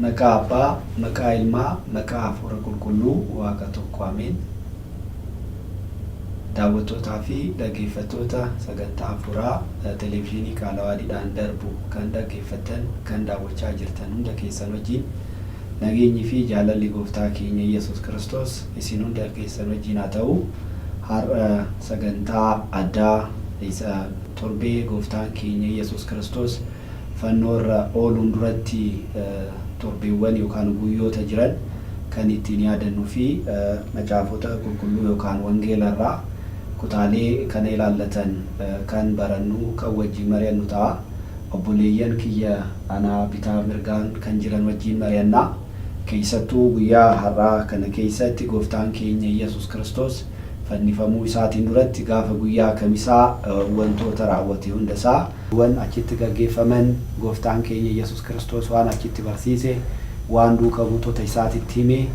Maqaa Abbaa, maqaa Ilmaa, maqaa Hafuura Qulqulluu Waaqa tokko Ameen. Daawwattootaa fi dhaggeeffattoota sagantaa hafuuraa televezyiinii Qaalawaadiidhaan darbu kan dhaggeeffattan, kan daawwachaa jirtan hunda keessan wajjin nageenyi fi jaalalli Gooftaa keenya Yesuus Kiristoos isin hunda keessan wajjin haa ta'u. Har'a sagantaa addaa isa torbee Gooftaan keenya Yesuus Kiristoos fannoo irra ooluun duratti torbeewwan yookaan guyyoota jiran kan ittiin yaadannuu fi macaafota qulqulluu yookaan wangeela irraa kutaalee kana ilaallatan kan barannu kan wajjin mari'annu ta'a. Obboleeyyan kiyya anaa bitaa mirgaan kan jiran wajjin mari'annaa. Keessattuu guyyaa har'aa kana keessatti Gooftaan keenya Yesuus Kiristoos fannifamuu isaatiin duratti gaafa guyyaa kamisaa wantoota raawwate hundasaa waan achitti gaggeeffaman Gooftaan keenya Yesuus Kiristoos waan achitti barsiise waan duukaa buutota isaatitti hime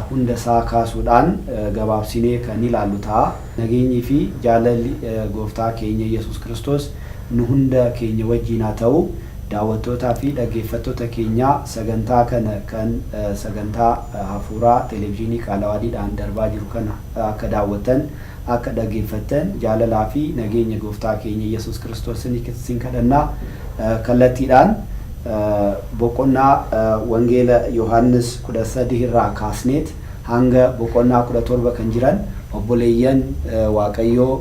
hundasaa kaasuudhaan gabaabsinee kan ilaallu ta'a. Nageenyi fi jaalalli Gooftaa keenya Yesuus Kiristoos nu hunda keenya wajjin haa ta'u. Daawwattootaa fi dhaggeeffattoota keenya sagantaa kana kan sagantaa hafuuraa televezyiinii Qaalawaadiidhaan darbaa jiru kana akka daawwattan, akka dhaggeeffattan jaalalaa fi nageenya Gooftaa keenya Yesuus Kiristoos isin kadhannaa. Kallattiidhaan boqonnaa wangeela Yohaannis 13 irraa kaasneet hanga boqonnaa 17 kan jiran obboleeyyan Waaqayyoo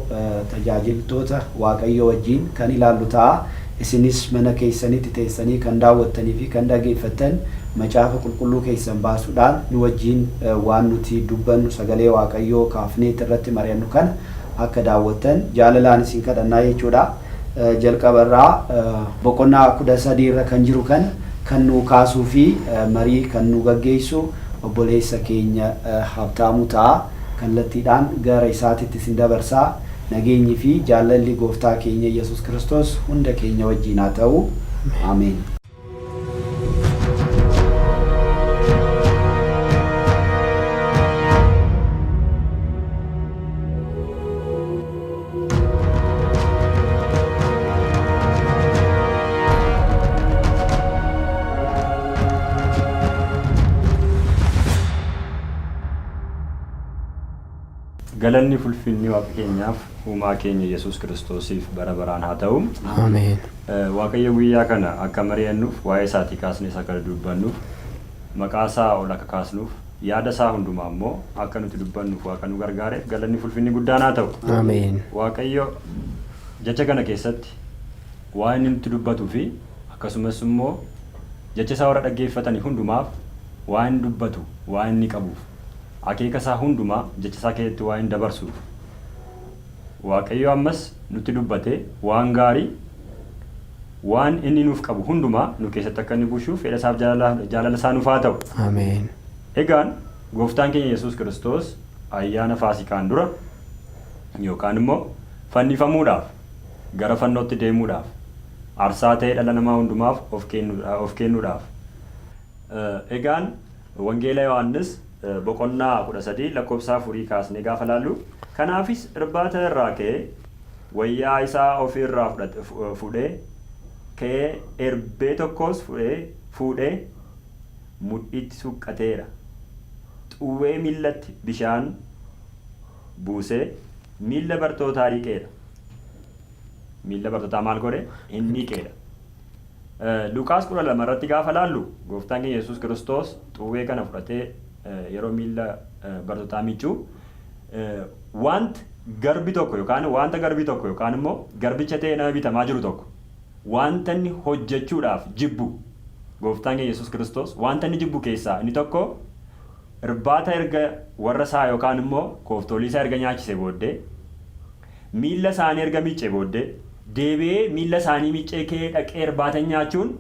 tajaajiltoota Waaqayyoo wajjin kan ilaallu ta'a. Isinis mana keessanitti teessanii kan daawwattanii fi kan dhaggeeffattan macaafa qulqulluu keessan baasuudhaan nu wajjin waan nuti dubbannu sagalee Waaqayyoo kaafnee irratti mari'annu kana akka daawwattan jaalalaan isin kadhannaa jechuudha. Jalqabarraa boqonnaa 13 irra kan jiru kan nu kaasuu fi marii kan nu gaggeessu obboleessa keenya Habtaamuu ta'a. Kallattiidhaan gara isaatitti isin dabarsaa. Nageenyi fi jaalalli Gooftaa keenya Yesuus Kiristoos hunda keenya wajjin haa ta'u. Ameen. Galanni fulfinni Waaqa keenyaaf uumaa keenya Yesuus Kiristoosiif bara baraan haa ta'u. Ameen. Waaqayyo guyyaa kana akka mari'annuuf waa'ee isaatii kaasnee akka dubbannuuf maqaa isaa ol akka kaasnuuf yaada isaa hundumaa immoo akka nuti dubbannuuf Waaqa nu gargaareef galanni fulfinni guddaan haa ta'u. Ameen. Waaqayyo jecha kana keessatti waa inni nutti dubbatuu fi akkasumas immoo jecha isaa warra dhaggeeffatanii hundumaaf waa inni dubbatu waa inni qabuuf akeeka isaa hundumaa jecha isaa keessatti waa inni dabarsuuf Waaqayyo ammas nutti dubbate waan gaarii waan inni nuuf qabu hundumaa nu keessatti akka inni bushuuf fedha isaaf jaalala isaa nuuf haa ta'u. Ameen. Egaan Gooftaan keenya Yesuus Kiristoos ayyaana Faasikaan dura yookaan immoo fannifamuudhaaf gara fannootti deemuudhaaf aarsaa ta'ee dhala namaa hundumaaf of kennuudhaaf egaan wangeela Yohaannis boqonnaa 13 lakkoofsa 4 kaasnee gaafa laallu kanaafis irbaata irraa ka'ee wayyaa isaa ofirraa fudhee ka'ee erbee tokkos fuudhee mudhiitti suqqateera. Xuwwee miillatti bishaan buusee miilla bartootaa dhiqeera. Miilla bartootaa maal godhe? Inni dhiqeera. Luqaas 12 irratti gaafa laallu Gooftaan keenya Yesuus Kiristoos xuwwee kana fudhatee yeroo miilla bartootaa miicuu wanta garbi tokko yookaan immoo garbicha ta'ee nama bitamaa jiru tokko wanta inni hojjechuudhaaf jibbu Gooftaan keenya Yesuus Kiristoos wanta inni jibbu keessaa inni tokko irbaata erga warra isaa yookaan immoo kooftolii isaa erga nyaachisee booddee miilla isaanii erga miicee booddee deebi'ee miilla isaanii miicee kee dhaqee irbaata nyaachuun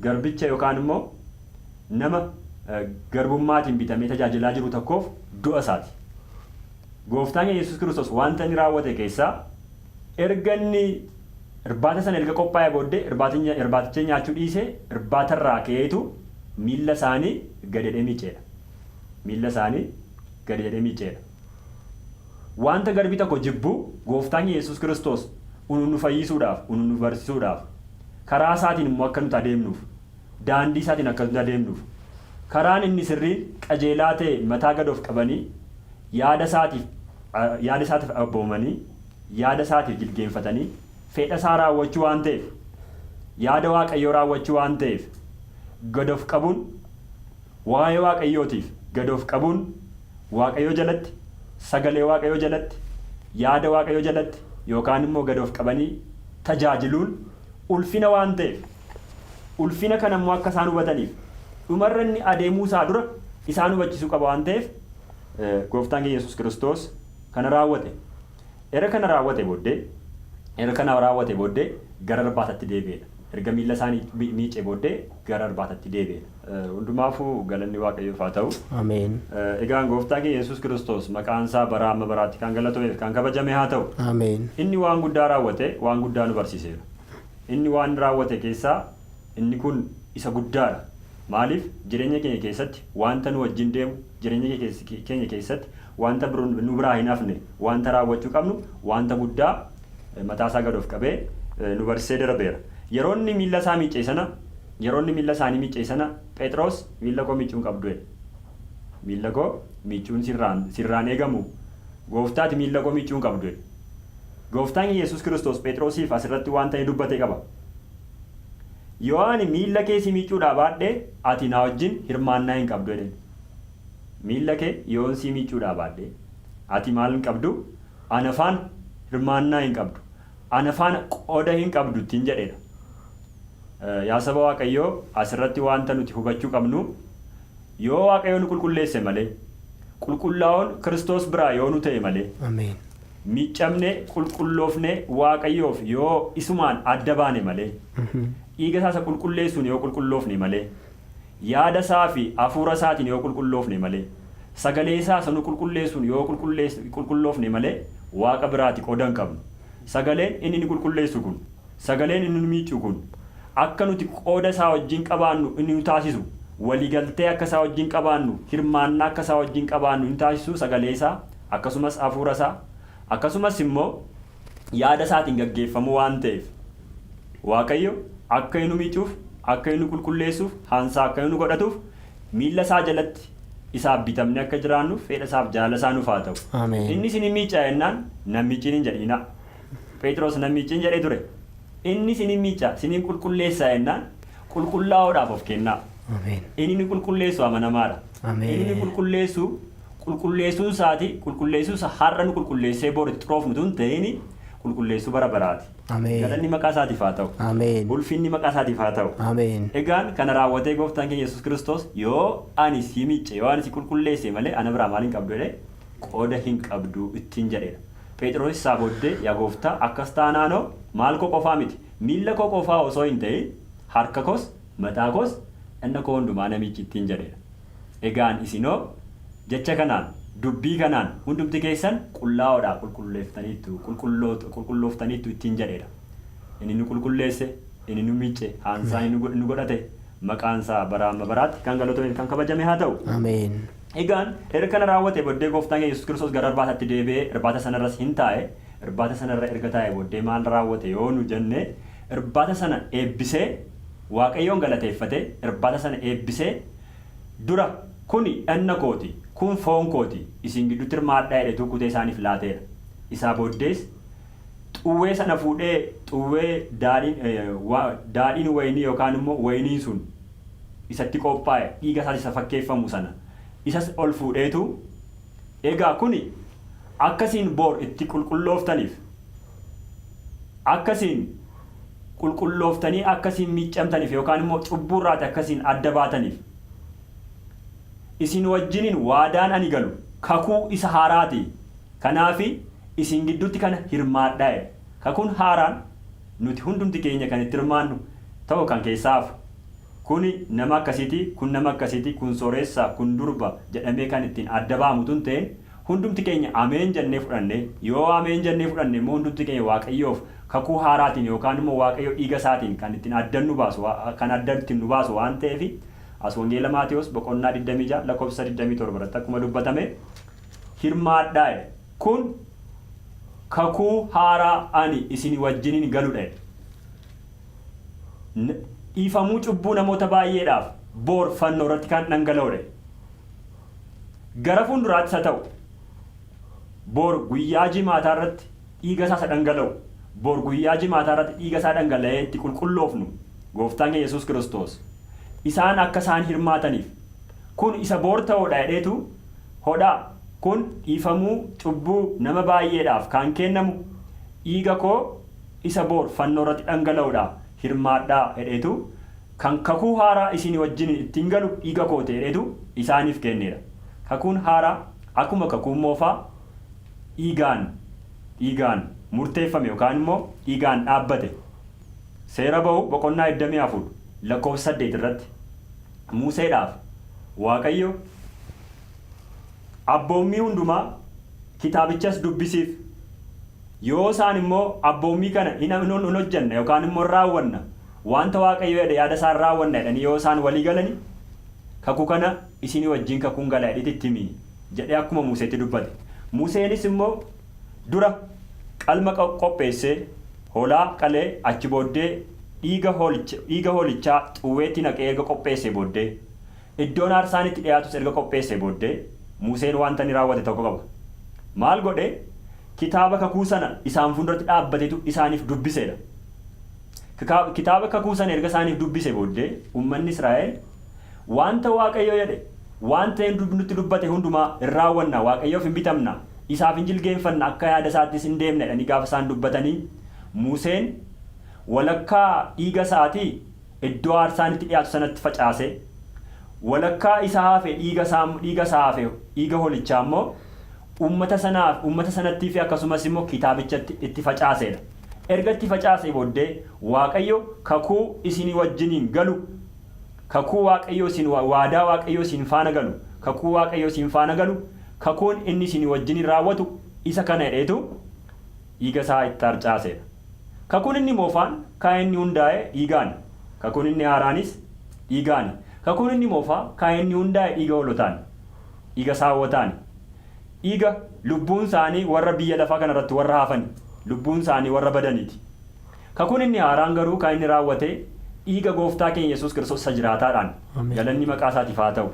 garbicha yookaan immoo nama garbummaatiin bitamee tajaajilaa jiru tokkoof du'a isaati. Gooftaan keenya Yesuus Kiristoos wanta inni raawwate keessaa erga inni irbaata sana erga qophaa'ee booddee irbaaticha nyaachuu dhiisee irbaatarraa ka'eetu miilla isaanii gadi jedhee miiceedha. Miilla isaanii gadi jedhee miiceedha. Wanta garbi tokko jibbu Gooftaan keenya Yesuus Kiristoos nu fayyisuudhaaf nu barsiisuudhaaf karaa isaatiin immoo akka nuti adeemnuuf daandii isaatiin akkasuma adeemnuuf. Karaan inni sirriin qajeelaa ta'e mataa gad of qabanii yaada isaatiif abboomanii yaada isaatiif jilgeenfatanii fedha isaa raawwachuu waan ta'eef yaada waaqayyoo raawwachuu waan ta'eef gad of qabuun waa'ee waaqayyootiif gad of qabuun waaqayyoo jalatti sagalee waaqayyoo jalatti yaada waaqayyoo jalatti yookaan immoo gad of qabanii tajaajiluun ulfina waan ta'eef ulfina kana immoo akka isaan hubataniif dhumarra inni adeemuu isaa dura isaan hubachisuu qaba waan ta'eef gooftaan keenya Yesuus Kiristoos kana raawwate. Erga kana raawwate booddee gara irbaatatti deebi'edha. Erga miilla isaanii miicee booddee gara irbaatatti deebi'edha. Hundumaafuu galanni waaqayyoof haa ta'u. Ameen. Egaan gooftaan keenya Yesuus Kiristoos maqaan isaa bara amma baraatti kan galatameef kan kabajame haa ta'u. Ameen. Inni waan guddaa raawwate waan guddaa nu barsiiseera. Inni waan raawwate keessaa inni kun isa guddaadha. Maaliif jireenya keenya keessatti wanta nu wajjin deemu jireenya keenya keessatti wanta nu biraa hin hafne wanta raawwachuu qabnu wanta guddaa mataa isaa gad of qabee nu barsiisee darbeera. Yeroo inni miilla isaanii miicee sana Phexros miilla koo miicuun qabdu jedhe. Miilla koo miicuun sirraan eegamu gooftaati miilla koo miicuun qabdu jedhe. Gooftaan Yesuus Kiristoos Phexrosiif asirratti wanta inni dubbate qaba. Yoo ani miilla kee si miicuudhaa baadhee ati na wajjin hirmaannaa hin qabdu jedhe. Miilla kee yoon si miicuudhaa baadhee ati maal hin qabdu? Ana faana hirmaannaa hin qabdu. Ana faana qooda hin qabdu ittiin jedhedha. Yaa saba Waaqayyoo asirratti wanta nuti hubachuu qabnu yoo Waaqayyoo nu qulqulleesse malee qulqullaa'oon Kiristoos biraa yoo nu ta'e malee miicamne qulqulloofne Waaqayyoof yoo isumaan adda baane malee dhiiga isaa qulqulleessuun yoo qulqulloofne malee yaada isaa fi hafuura isaatiin yoo qulqulloofne malee sagalee isaa nu qulqulleessuun yoo qulqulloofne malee Waaqa biraati qooda hin qabnu. Sagaleen inni nu qulqulleessu kun sagaleen inni nu miicu kun akka nuti qooda isaa wajjin qabaannu inni nu taasisu waliigaltee akka isaa wajjin qabaannu hirmaannaa akka isaa wajjin qabaannu nu taasisu sagalee isaa akkasumas hafuura isaa akkasumas immoo yaada isaatiin gaggeeffamu waan ta'eef Waaqayyo akka inni nu miicuuf akka inni nu qulqulleessuuf hansaa akka inni nu godhatuuf miilla isaa jalatti isaaf bitamne akka jiraannuuf fedha isaaf jaalala isaa nuuf haa ta'u. Inni isin miicaa jennaan nan miiciin hin jedhiina. Phexros nan miiciin jedhee ture. Inni isin miicaa isin qulqulleessaa jennaan qulqullaa'uudhaaf of kennaa. Inni ni qulqulleessu amanamaadha. Inni ni qulqulleessuun isaati qulqulleessuu isa har'a nu qulqulleessee booritti xuroof nuti hin ta'in qulqulleessuu bara baraati. Galanni maqaa isaatiif haa ta'u. Ulfinni maqaa isaatiif haa ta'u. Egaan kana raawwatee gooftaan keenya Yesuus Kiristoos yoo ani si miicce yoo ani si qulqulleesse malee ana biraa maal hin qabdu jedhee qooda hin qabdu ittiin jedheedha. Phexros isaa booddee yaa gooftaa akkas taanaanoo maal koo qofaa miti miilla koo qofaa osoo hin ta'in harka koos mataa koos dhagna koo hundumaa namichi ittiin jedheedha. Egaan isinoo jecha kanaan dubbii kanaan hundumti keessan qullaa'oodhaa qulqullooftaniittu ittiin jedheedha. Inni nu qulqulleesse inni nu miicce hansaa inni nu godhate maqaan isaa bara amma baraatti kan galatame kan kabajame haa ta'u. Egaan erga kana raawwate booddee gooftaan keenya Yesuus Kiristoos gara irbaataatti deebi'ee irbaata sanarras hin taa'e irbaata sanarra erga taa'e booddee maal raawwate yoo nu jenne irbaata sana eebbisee Waaqayyoon galateeffate irbaata sana eebbisee dura kuni dhagna kooti kun foon kooti isin gidduutti hirmaadhaa jedhetu kutee isaaniif laateera. Isaa booddees xuwwee sana fuudhee xuwwee daadhiin wayinii yookaan immoo wayiniin sun isatti qophaa'e dhiiga isaas isa fakkeeffamu sana isas ol fuudheetu egaa kuni akkasiin boor itti qulqullooftaniif akkasiin qulqullooftanii akkasiin miiccamtaniif yookaan immoo cubburraati akkasiin adda baataniif isin wajjiniin waadaan ani galu kakuu isa haaraati kanaafi isin gidduutti kana hirmaadhaa kakuun haaraan nuti hundumti keenya kan itti hirmaannu ta'u kan keessaaf kuni nama akkasiiti kun nama akkasiiti kun sooressa kun durba jedhamee kan ittiin adda baamu tun ta'e hundumti keenya ameen jennee fudhanne yoo ameen jennee fudhanne immoo hundumti keenya Waaqayyoof kakuu haaraatiin yookaan immoo Waaqayyo dhiiga isaatiin kan ittiin addan nu baasu kan addan ittiin nu baasu waan ta'eef as wangeela Maatewos boqonnaa 26 lakkoofsa 27 irratti akkuma dubbatame hirmaadhaa kun kakuu haaraa ani isin wajjiniin galudha. dhiifamuu cubbuu namoota baay'eedhaaf boor fannoo irratti kan dhangala'udha. Gara fuulduraattis haa ta'u boor guyyaa jimaataa irratti dhiiga isaa dhangala'u boor guyyaa jimaataa irratti dhiiga isaa dhangala'ee itti qulqulloofnu gooftaan keenya Yesuus Kiristoos isaan akka isaan hirmaataniif kun isa boor ta'uudha jedheetu hodhaa kun dhiifamuu cubbuu nama baay'eedhaaf kan kennamu dhiiga koo isa boor fannoo irratti dhangala'uudha hirmaadhaa jedheetu kan kakuu haaraa isin wajjin ittiin galu dhiiga koo jedheetu isaaniif kenneera. Kakuun haaraa akkuma kakuun moofaa dhiigaan murteeffame yookaan immoo dhiigaan dhaabbate. Seera ba'uu boqonnaa 24 lakkoofsa 8 irratti Museedhaaf Waaqayyo abboommii hundumaa kitaabichas dubbisiif yoo isaan immoo abboommii kana hin hojjanna yookaan immoo raawwanna wanta Waaqayyo jedhe yaada isaan raawwanna jedhanii yoo isaan walii galanii kakuu kana isinii wajjin kakuun gala jedhetti himi jedhee akkuma Museetti dubbate. Museenis immoo dura qalma qopheessee hoolaa qalee achi booddee dhiiga hoolichaa xuwweetti naqee erga qopheessee booddee iddoon aarsaan itti dhiyaatus erga qopheessee booddee Museen wanta ni raawwate tokko qaba. Maal godhe kitaaba kakuu sana isaan fuulduratti dhaabbateetu isaaniif dubbiseedha. Kitaaba kakuu sana erga isaaniif dubbise booddee uummanni Israa'el wanta Waaqayyo jedhe wanta nutti dubbate hundumaa hin raawwanna Waaqayyoof hin bitamna isaaf hin jilgeenfanna akka yaada isaattis hin deemne jedhanii gaafa isaan dubbatanii Museen walakkaa dhiiga isaatii iddoo aarsaan itti dhiyaatu sanatti facaase walakkaa isaa hafe dhiiga isaa hafe dhiiga hoolichaa immoo uummata sanattii fi akkasumas immoo kitaabichatti itti facaaseedha. Erga itti facaasee booddee Waaqayyo kakuu isinii wajjiniin galu kakuu Waaqayyo isin waadaa Waaqayyo isin faana galu kakuu Waaqayyo isin faana galu kakuun inni isin wajjin raawwatu isa kana jedheetu dhiiga isaa itti harcaaseedha. Kakuun inni moofaan kan inni hundaa'e dhiigaani. Kakuun inni haaraanis dhiigaani. Kakuun inni moofaa kan inni hundaa'e dhiiga hoolotaani. Dhiiga saawwataani. Dhiiga lubbuun isaanii warra biyya lafaa kanarratti warra hafani. Lubbuun isaanii warra badaniiti. Kakuun inni haaraan garuu kan inni raawwate dhiiga gooftaa keenya Yesuus Kiristoos isa jiraataadhaan galanni maqaa isaatiif haa ta'u.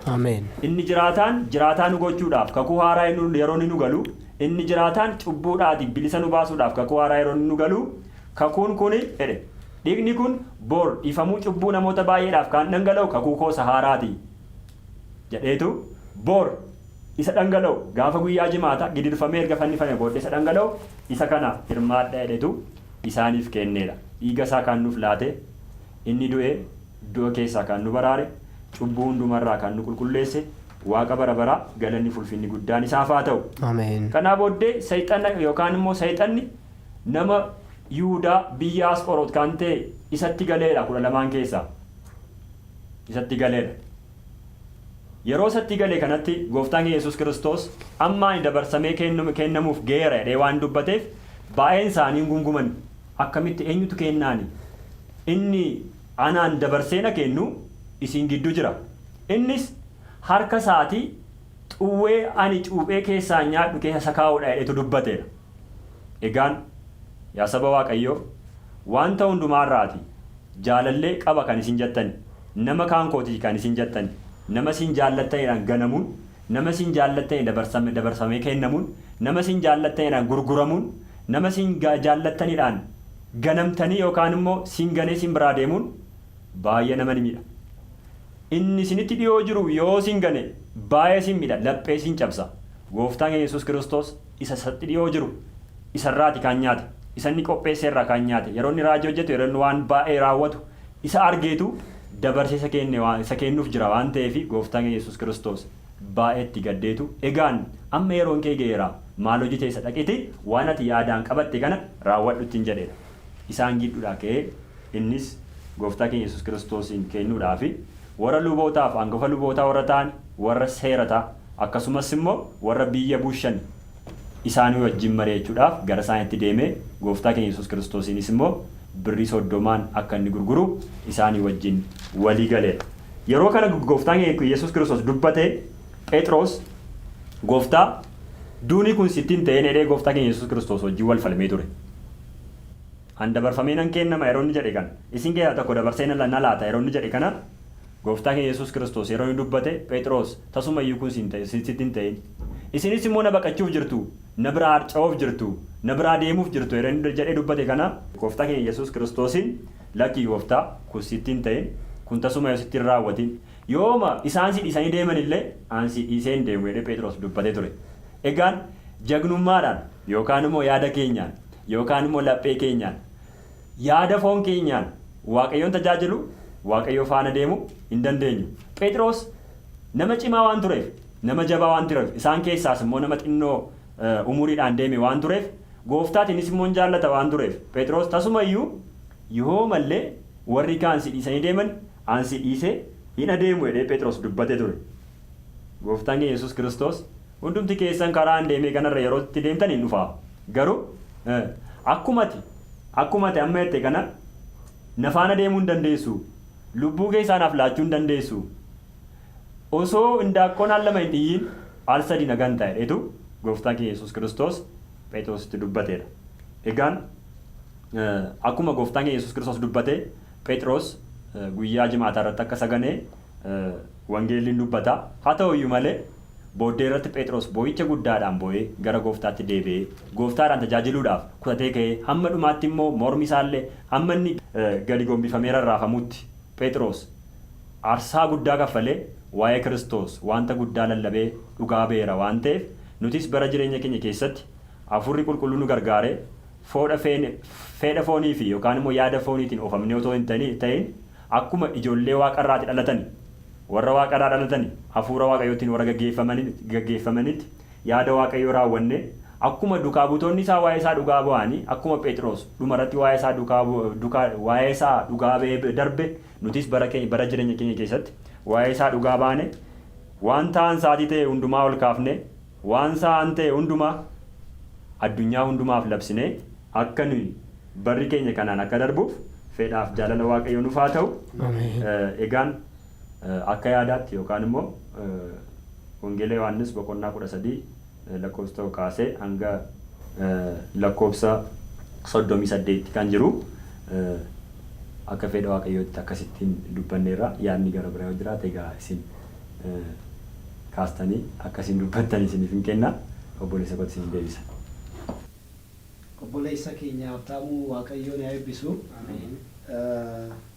Inni jiraataa nu gochuudhaaf kakuu haaraa yeroo nu galu inni jiraataan cubbuudhaati bilisa nu baasuudhaaf kakuu haaraa yeroo nu galu kakuun kun jedhe dhiigni kun boor dhiifamuu cubbuu namoota baay'eedhaaf kan dhangala'u kakuu koo isa haaraati jedheetu boor isa dhangala'u gaafa guyyaa jimaata gidirfamee erga fannifame booddee isa dhangala'u isa kana hirmaadha jedhetu isaaniif kenneedha. Dhiiga isaa kan nuuf laate inni du'ee du'a keessaa kan nu baraare cubbuu hundumarraa kan nu qulqulleesse waaqa bara baraa galanni fulfinni guddaan isaaf haa ta'u. Kanaa booddee sayxanni nama Yihuudaa biyya Asqoroot kan ta'e isatti galeedha 12 keessaa isatti galeedha. Yeroo isatti galee kanatti gooftaan keenya Yesuus Kiristoos ammaan dabarsamee kennamuuf geera jedhee waan dubbateef baay'een isaanii gunguman akkamitti eenyutu kennaani inni anaan dabarsee na kennu isin gidduu jira innis harka isaatii xuwwee ani cuuphee keessaa nyaadhu keessa kaa'uudha jedhetu dubbateedha. Egaan yaa saba Waaqayyoo wanta hundumaarraati jaalallee qaba kan isin jettani nama kaan kootii kan isin jettani nama isin jaallattaniidhaan ganamuun nama isin jaallattanii dabarsamee kennamuun nama isin jaallattaniidhaan gurguramuun nama isin jaallattaniidhaan ganamtanii yookaan immoo isin ganee isin biraa deemuun baay'ee nama ni miidha. Inni isinitti dhiyoo jiru yoo isin gane baay'ee isin miidha laphee isin cabsa. Gooftaan keenya Yesuus Kiristoos isa isatti dhiyoo jiru isarraati kan nyaate isa inni qopheesseerraa kan nyaate yeroo inni raajii hojjetu yeroo inni waan baay'ee raawwatu isa argeetu dabarsee isa kennuuf jira waan ta'eef gooftaan keenya Yesuus Kiristoos baay'ee itti gaddeetu egaan amma yeroon kee ga'eera maal hojii teessa dhaqiti waan ati yaadaan qabatte kana raawwadhu ittiin jedheedha. Isaan gidduudhaa ka'ee innis gooftaa keenya Yesuus Kiristoosiin kennuudhaaf warra lubootaaf hangafa lubootaa warra ta'an warra seerataa akkasumas immoo warra biyya bushan isaanii wajjin mari'achuudhaaf gara isaaniitti deemee gooftaa keenya Yesuus Kiristoosiinis immoo birrii 30 akka inni gurguru isaanii wajjin walii galeedha. Yeroo kana gooftaan keenya Yesuus Kiristoos dubbatee Phexros gooftaa duuni kun sittiin ta'ee jedhee gooftaa keenya Yesuus Kiristoos wajjin wal falmee ture. an dabarfamee nan kennama yeroo inni jedhe kana isin keessaa tokko dabarsee na laata yeroo inni jedhe kana gooftaa keenya Yesuus Kiristoos yeroo inni dubbate Phexros tasuma iyyuu kun sitti hin ta'in isinis immoo na baqachuuf jirtu na biraa harca'uuf jirtu na biraa deemuuf jirtu yeroo inni jedhee dubbate kana gooftaa keenya Yesuus Kiristoosiin lakkii gooftaa kun sitti hin ta'in kun tasuma sitti hin raawwatin yooma isaan si dhiisanii deeman illee aan si dhiisee hin deemu jedhee Phexros dubbatee ture. Egaan jagnummaadhaan yookaan immoo yaada keenyaan yookaan immoo laphee keenyaan yaada foon keenyaan waaqayyoon tajaajilu waaqayyoo faana deemu hin dandeenyu. Phexros nama cimaa waan tureef nama jabaa waan tureef isaan keessaas immoo nama xinnoo umuriidhaan deeme waan tureef gooftaatiinis immoo jaallata waan tureef Phexros tasuma iyyuu yoo mallee warri kaan si dhiisanii deeman aan si dhiisee hin adeemu jedhee Phexros dubbatee ture. Gooftaan keenya Yesuus Kiristoos hundumti keessan karaan deemee kanarra yeroo itti deemtan hin dhufaa. Garuu akkumati amma jette kana nafaana deemuu hin dandeessu. Lubbuu keessaanaaf laachuu hin dandeessu. Osoo indaaqqoon al lama hin dhiyyiin al sadi nagan ta'edheetu gooftaan keenya Yesuus Kiristoos Phexrositti dubbateedha. Egaan akkuma gooftaan keenya Yesuus Kiristoos dubbate Phexros guyyaa jimaataa irratti akka saganee wangeelliin dubbata. Haa ta'u iyyuu malee booddee irratti Phexros boo'icha guddaadhaan boo'ee gara gooftaatti deebi'ee gooftaadhaan tajaajiluudhaaf kutatee ka'ee hamma dhumaatti immoo mormi isaallee hamma inni gadi gombifamee rarraafamutti Phexros aarsaa guddaa kaffalee waa'ee Kiristoos wanta guddaa lallabee dhugaa beera waan ta'eef nutis bara jireenya keenya keessatti hafuurri qulqulluun nu gargaaree fedha foonii fi yookaan immoo yaada fooniitiin oofamnee otoo hin ta'in akkuma ijoollee waaqarraatti dhalatani warra waaqarraa dhalatani hafuura waaqayyootiin warra gaggeeffamanitti yaada waaqayyoo raawwanne akkuma dukaa butoonni isaa waa'ee isaa dhugaa bu'anii akkuma Phexros dhumarratti waa'ee isaa dhugaa darbe nutis bara jireenya keenya keessatti waa'ee isaa dhugaa baane waan ta'an saatii ta'e hundumaa ol kaafne waan sa'an ta'e hundumaa addunyaa hundumaaf labsine akka nuyi barri keenya kanaan akka darbuuf fedhaaf jaalala waaqayyoo nuuf haa ta'u. Egaan akka yaadaatti yookaan immoo wangeela Yohaannis boqonnaa 13 lakkoofsa tokko kaasee hanga lakkoofsa 38 kan jiru akka fedha waaqayyootti akkasittiin dubbanneerra yaadni gara biraa yoo jiraate egaa isin kaastanii akkasiin dubbattan isiniif hin kenna obboleessa kootti isin deebisa. Obboleessa keenya Habtaamuu waaqayyoon haa eebbisu.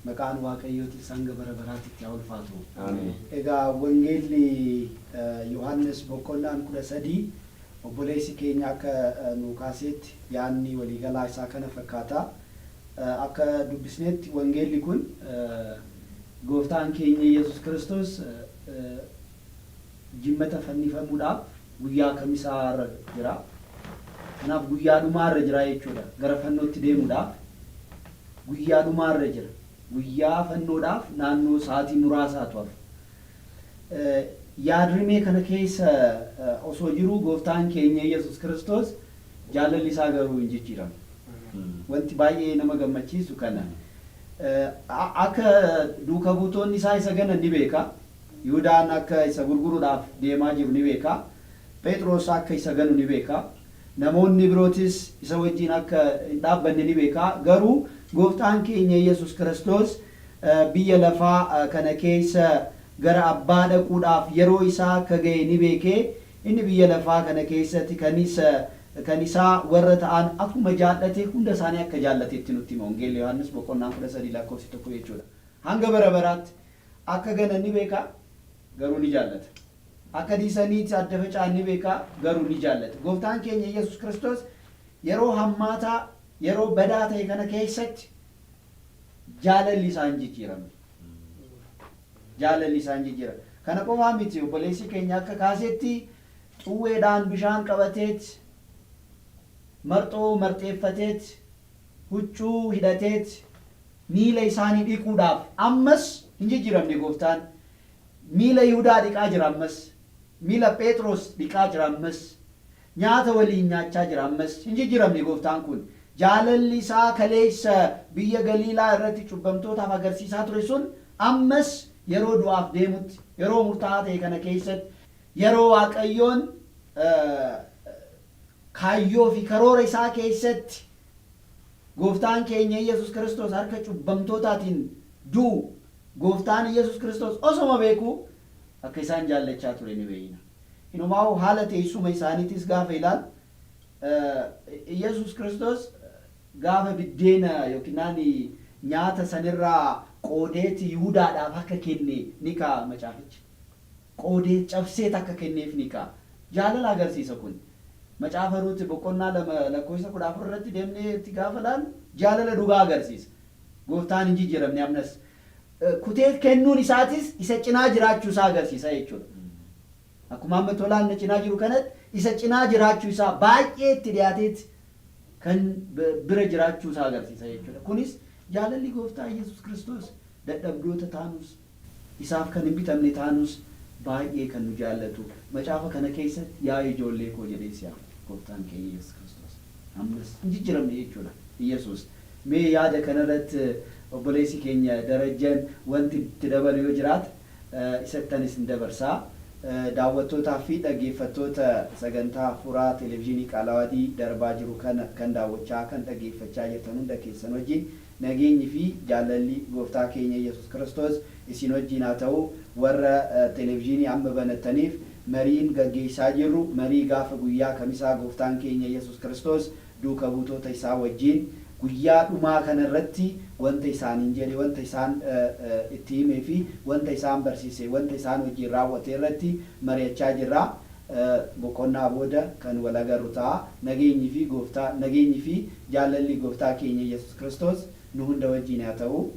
Maqaan waaqayyootis hanga bara baraatitti haa ulfaatu. Egaa wangeelli Yohaannis boqonnaan 13 obboleessi keenya akka nu kaasetti yaadni waliigalaa isaa kana fakkaata. Akka dubbisnetti wangeelli kun gooftaan keenya Yesuus Kiristoos jimmata fannifamuudhaaf guyyaa kamisaa irra jira. Kanaaf guyyaa dhumaarra jira jechuudha. Gara fannootti deemuudhaaf guyyaa dhumaarra jira. Guyyaa fannoodhaaf naannoo sa'aatii muraasaatu hafa. Yaadrimee kana keessa osoo jiru gooftaan keenya Yesuus Kiristoos jaalalli isaa garuu hin jijjiiramu. Wanti baay'ee nama gammachiisu kana. Akka duuka buutoonni isaa isa ganan ni beeka. Yihuudaan akka isa gurguruudhaaf deemaa jiru ni beeka. Phexros akka isa ganu ni beeka. Namoonni birootis isa wajjin akka hin dhaabbanne ni beeka. Garuu gooftaan keenya Yesuus Kiristoos biyya lafaa kana keessa gara abbaa dhaquudhaaf yeroo isaa akka ga'e ni beekee inni biyya lafaa kana keessatti kan isaa warra ta'an akkuma jaallate hunda isaanii akka jaallateetti nutti hima. Wangeelli Yohaannis boqonnaa 13 lakkoofsi 1 jechuudha. Hanga bara baraatti akka ganan ni beeka garuu ni jaallata. Akka diisaniitti adda faca'an ni beeka garuu ni jaallata. Gooftaan keenya Yesuus Kiristoos yeroo hammaataa yeroo badaa ta'e kana keessatti jaalalli isaa hin jijjiiramne. Jaalalli isaa hin jijjiiramne. Kana qofaa miti obboleessi keenya akka kaasetti xuwweedhaan bishaan qabateet marxoo marxeeffateet huccuu hidhateet miila isaanii dhiquudhaaf ammas hin jijjiiramne gooftaan. Miila Yihudaa dhiqaa jira ammas. Miila Phexros dhiqaa jira ammas. Nyaata waliin nyaachaa jira ammas. Hin jijjiiramne gooftaan kun. Jaalalli isaa kaleessa biyya Galiilaa irratti cubbamtootaaf agarsiisaa ture sun ammas yeroo du'aaf deemutti yeroo murtaa'aa ta'e kana keessatti yeroo waaqayyoon kaayyoo fi karoora isaa keessatti gooftaan keenya Yesus Kiristoos harka cubbamtootaatiin du'u gooftaan Yesus Kiristoos osoma beeku akka isaan jaallachaa ture ni beeyna. Inumaa haala teessuma isaaniitis gaafa ilaal Yesus Kiristoos gaafa biddeena yookiin nyaata sanirraa qoodeeti Yihuudaadhaaf akka kenne ni ka'a macaafichi. Qoodee cabseet akka kenneef ni ka'a. Jaalala agarsiisa kun. Macaafa Ruut boqonnaa 2:14 irratti deemnee itti gaafa ilaallu jaalala dhugaa agarsiisa. Gooftaan hin jijjiiramne ammas kutee kennuun isaatis isa cinaa jiraachuu isaa agarsiisa jechuudha. Akkuma amma tolaan cinaa jiru kanatti isa cinaa jiraachuu isaa baay'ee itti dhiyaateetti kan bira jiraachuu isaa agarsiisa jechuudha. Kunis jaalalli gooftaa Yesus Kiristoos dadhabdoota taanus isaaf kan hin bitamne taanus baay'ee kan nu jaallatu. Macaafa kana keessatti yaa ijoollee koo jedhee siyaaf gooftaan keenya Yesus Kiristoos ammas hin jijjiiramne jechuudha. Yesus mee yaada kanarratti obboleessi keenya Darajjeen wanti itti dabalu yoo jiraate isattanis hin dabarsaa. Daawwattootaa fi dhaggeeffattoota sagantaa Hafuuraa televezyiinii Qaalawaadii darbaa jiru kana kan daawwachaa kan dhaggeeffachaa jirtan hunda keessan wajjin nageenyi fi jaalalli gooftaa keenya Yesus Kiristoos isin wajjin haa ta'u. Warra televezyiinii amma banattaniif mariin gaggeessaa jirru marii gaafa guyyaa kamisaa gooftaan keenya Yesus Kiristoos duuka buutota isaa wajjin guyyaa dhumaa kanarratti wanta isaaniin jedhe wanta isaan itti himee fi wanta isaan barsiise wanta isaan wajjin raawwate irratti mari'achaa jirra. Boqonnaa booda kan wal agarru ta'a. Nageenyi fi jaalalli gooftaa keenya Yesus Kiristoos nu hunda wajjin haa ta'u.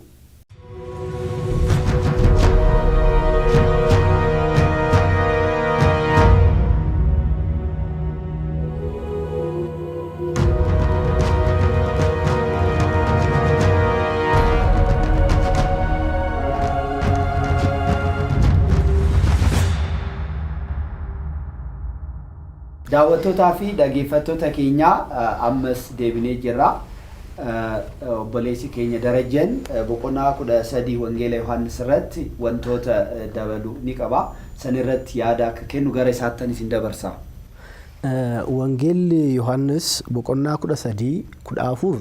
Daawwattootaa fi dhaggeeffattoota keenya ammas deebinee jirra. Obboleessi keenya Darajjeen boqonnaa 13 wangeela Yohaannis irratti wantoota dabalu ni qaba. San irratti yaada akka kennu gara isaatti isin dabarsa. Wangeelli Yohaannis boqonnaa 13-14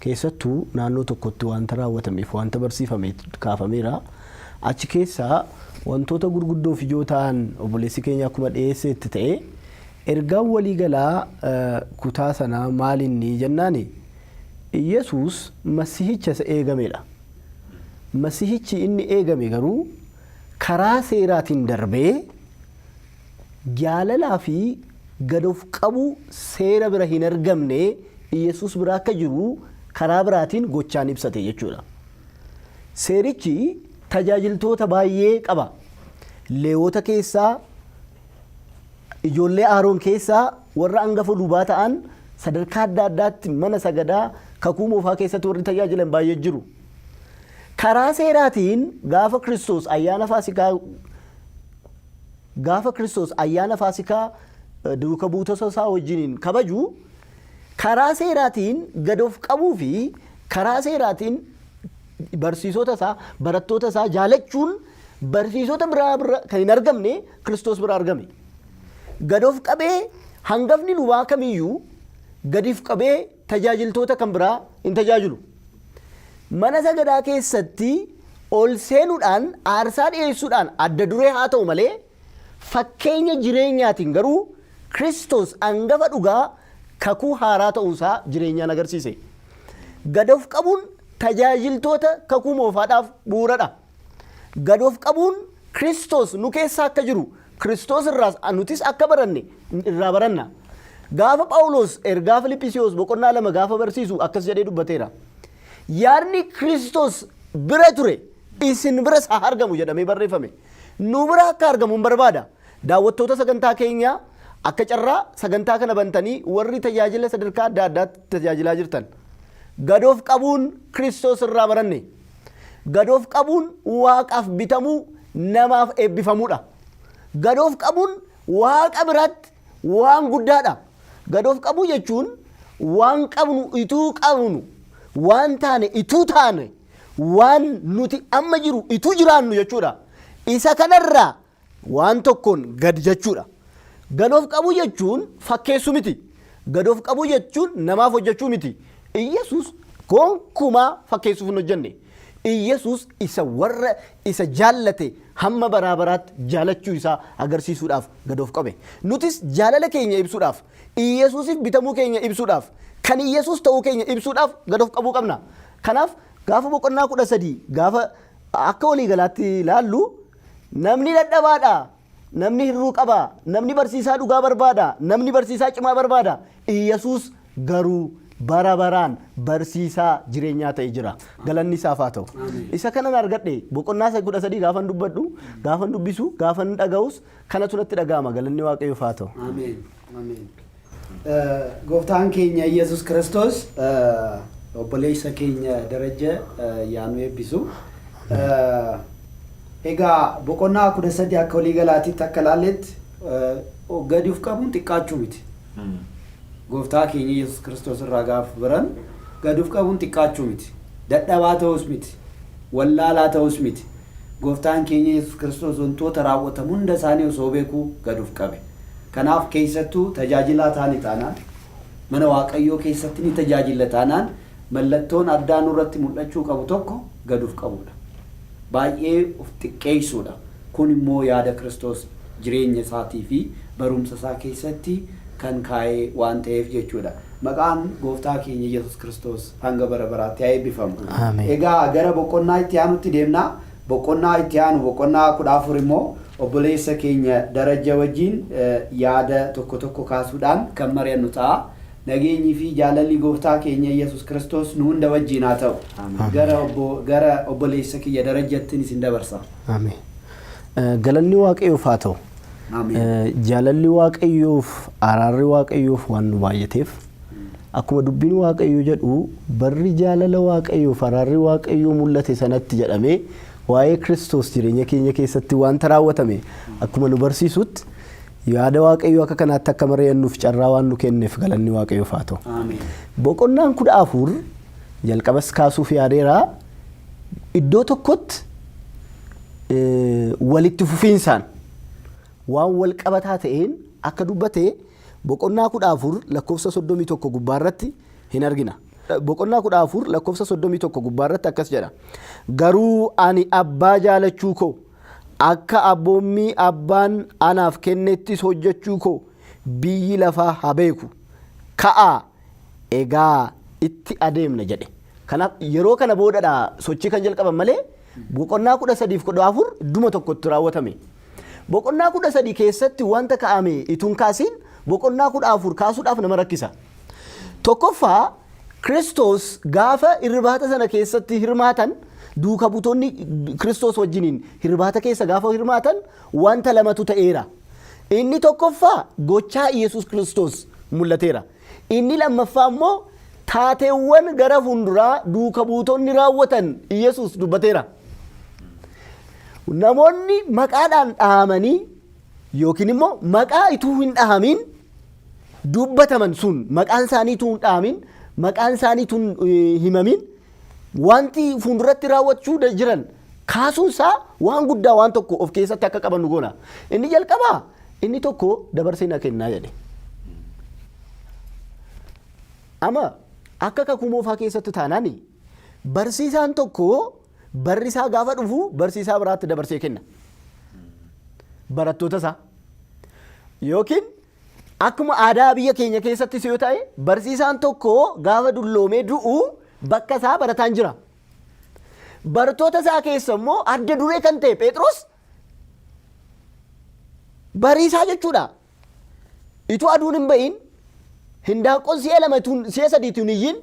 keessattuu naannoo tokkotti wanta raawwatameef wanta barsiifame kaafameera. Achi keessaa wantoota gurguddoo fi ijoo ta'an obboleessi keenya akkuma dhiyeessetti ta'e ergaan waliigalaa kutaa sanaa maalinni jennaani Yesus masiihicha isa eegamedha. Masiihichi inni eegame garuu karaa seeraatiin darbee jaalalaa fi gadoof qabu seera bira hin argamne Yesus bira akka jiru karaa biraatiin gochaan ibsate jechuudha. Seerichi tajaajiltoota baay'ee qaba. Leewwota keessaa ijoollee Aaroon keessaa warra hangafa lubaa ta'an sadarkaa adda addaatti mana sagadaa kakuu moofaa keessatti warri tajaajilan baay'ee jiru. Karaa seeraatiin gaafa Kiristoos ayyaana Faasikaa duuka buutota isaa wajjiniin kabaju karaa seeraatiin gadoof qabuu fi karaa seeraatiin barsiisota isaa barattoota isaa jaalachuun barsiisota biraa kan hin argamne Kiristoos bira argame. Gadoof qabee hangafni lubaa kamiyyuu gadiif qabee tajaajiltoota kan biraa hin tajaajilu. Mana sagadaa keessatti ol seenuudhaan aarsaa dhiyeessuudhaan adda duree haa ta'u malee fakkeenya jireenyaatiin garuu Kiristoos hangafa dhugaa kakuu haaraa ta'uusaa jireenyaan agarsiise. Gadoof qabuun tajaajiltoota kakuu moofaadhaaf bu'uuradha. Gadoof qabuun Kiristoos nu keessa akka jiru Kiristoos irraas nutis akka baranne irraa baranna. Gaafa Phaawulos ergaa Filiphisiyoos boqonnaa 2 gaafa barsiisu akkas jedhee dubbateera. Yaadni Kiristoos bira ture isin bira haa argamu jedhamee barreeffame. Nu bira akka argamu hin barbaada. Daawwattoota sagantaa keenya akka carraa sagantaa kana bantanii warri tajaajila sadarkaa adda addaatti tajaajilaa jirtan. Gadoof qabuun Kiristoos irraa baranne. Gadoof qabuun waaqaaf bitamuu namaaf eebbifamuudha. Gadoof qabuun waaqa biratti waan guddaadha. Gadoof qabuu jechuun waan qabnu ituu qabnu waan taane ituu taane waan nuti amma jiru ituu jiraannu jechuudha. Isa kanarraa waan tokkoon gad jechuudha. Gadoof qabuu jechuun fakkeessuu miti. Gadoof qabuu jechuun namaaf hojjechuu miti. Yesus gonkumaa fakkeessuuf hin hojjenne. Iyesuus isa warra isa jaallate hamma baraa baraatti jaalachuu isaa agarsiisuudhaaf gad of qabe. Nutis jaalala keenya ibsuudhaaf, Iyesuusiif bitamuu keenya ibsuudhaaf, kan Iyesuus ta'uu keenya ibsuudhaaf gad of qabuu qabna. Kanaaf gaafa boqonnaa 13 gaafa akka walii galaatti ilaallu namni dadhabaadha, namni hirruu qaba, namni barsiisaa dhugaa barbaada, namni barsiisaa cimaa barbaada. Iyesuus garuu bara baraan barsiisaa jireenyaa ta'e jira. Galanni isaaf haa ta'u. Isa kanan argadhe boqonnaa 13 gaafan dubbadhu, gaafan dubbisu, gaafan dhaga'us kanatu natti dhaga'ama. Galanni Waaqayyoof haa ta'u. Ameen. Ameen. Gooftaan keenya Iyesuus Kiristoos obboleessa keenya Darajjee yaa nu eebbisu. Egaa boqonnaa 13 akka walii galaatiitti akka ilaalletti gadi of qabuun xiqqaachuu miti. Gooftaa keenya Iyesuus Kiristoos irraa gaafa baran gadi of qabuun xiqqaachuu miti. Dadhabaa ta'us miti. Wallaalaa ta'us miti. Gooftaan keenya Iyesuus Kiristoos wantoota raawwatamu hunda isaanii osoo beekuu gadi of qabe. Kanaaf keessattuu tajaajilaa taani taanaan mana Waaqayyoo keessatti ni tajaajilla taanaan mallattoon addaa nurratti mul'achuu qabu tokko gadi of qabudha. Baay'ee of xiqqeessuudha. Kun immoo yaada Kiristoos jireenya isaatii fi barumsa isaa keessatti kan kaa'ee waan ta'eef jechuudha. Maqaan gooftaa keenya Iyesuus Kiristoos hanga bara baraatti haa eebbifamu. Egaa gara boqonnaa itti aanutti deemna. Boqonnaa itti aanu boqonnaa 14 immoo obboleessa keenya Darajjee wajjin yaada tokko tokko kaasuudhaan kan mari'annu ta'a. Nageenyi fi jaalalli gooftaa keenya Iyesuus Kiristoos nu hunda wajjin haa ta'u. Gara obboleessa kiyya Darajjeettiin isin dabarsa. Ameen. Galanni Waaqayyoof haa ta'u. Jaalalli Waaqayyoof, araarri Waaqayyoof waan nu baay'ateef akkuma dubbiin Waaqayyoo jedhu barri jaalala Waaqayyoof, araarri Waaqayyoo mul'ate sanatti jedhamee waa'ee Kiristoos jireenya keenya keessatti wanta raawwatame akkuma nu barsiisutti yaada Waaqayyoo akka kanaatti akka mari'annuuf carraa waan nu kenneef galanni Waaqayyoof haa ta'u. Boqonnaan 14 jalqabas kaasuuf yaadeera. Iddoo tokkotti walitti fufiinsaan waan wal qabataa ta'een akka dubbate boqonnaa 14 lakkoofsa 31 gubbaarratti hin argina. Boqonnaa 14 lakkoofsa 31 gubbaarratti akkas jedha. Garuu ani abbaa jaalachuu koo akka abboommii abbaan anaaf kennettis hojjechuu koo biyyi lafaa haa beeku. Ka'aa egaa itti adeemna jedhe. Kanaaf yeroo kana boodadha sochii kan jalqaban malee boqonnaa 13 fi 14 dhuma tokkotti raawwatame. Boqonnaa 13 keessatti wanta kaa'ame ituun kaasiin boqonnaa 14 kaasuudhaaf nama rakkisa. Tokkoffaa Kiristoos gaafa irbaata sana keessatti hirmaatan duuka butoonni Kiristoos wajjiniin irbaata keessa gaafa hirmaatan wanta lamatu ta'eera. Inni tokkoffaa gochaa Iyesuus Kiristoos mul'ateera. Inni lammaffaa immoo taateewwan gara fuulduraa duuka buutonni raawwatan Iyesuus dubbateera. Namoonni maqaadhaan dhahamanii yookiin immoo maqaa ituu hin dhahamin dubbataman sun maqaan isaanii ituu hin dhahamin maqaan isaanii ituu hin himamin wanti fuulduratti raawwachuu jiran kaasuunsaa waan guddaa waan tokko of keessatti akka qaban nu goona. Inni jalqabaa inni tokko dabarsee na kennaa jedhe. Amma akka kakuu moofaa keessatti taanaan barsiisaan tokko barrisaa gaafa dhufu barsiisaa biraatti dabarsee kenna. Barattoota isaa. Yookiin akkuma aadaa biyya keenya keessattis yoo ta'e barsiisaan tokko gaafa dulloomee du'u bakka isaa barataan jira. Barattoota isaa keessa immoo adda duree kan ta'e Phexros bariisaa jechuudha. Ituu aduun hin bahin hindaaqqoon si'a sadiituun iyyiin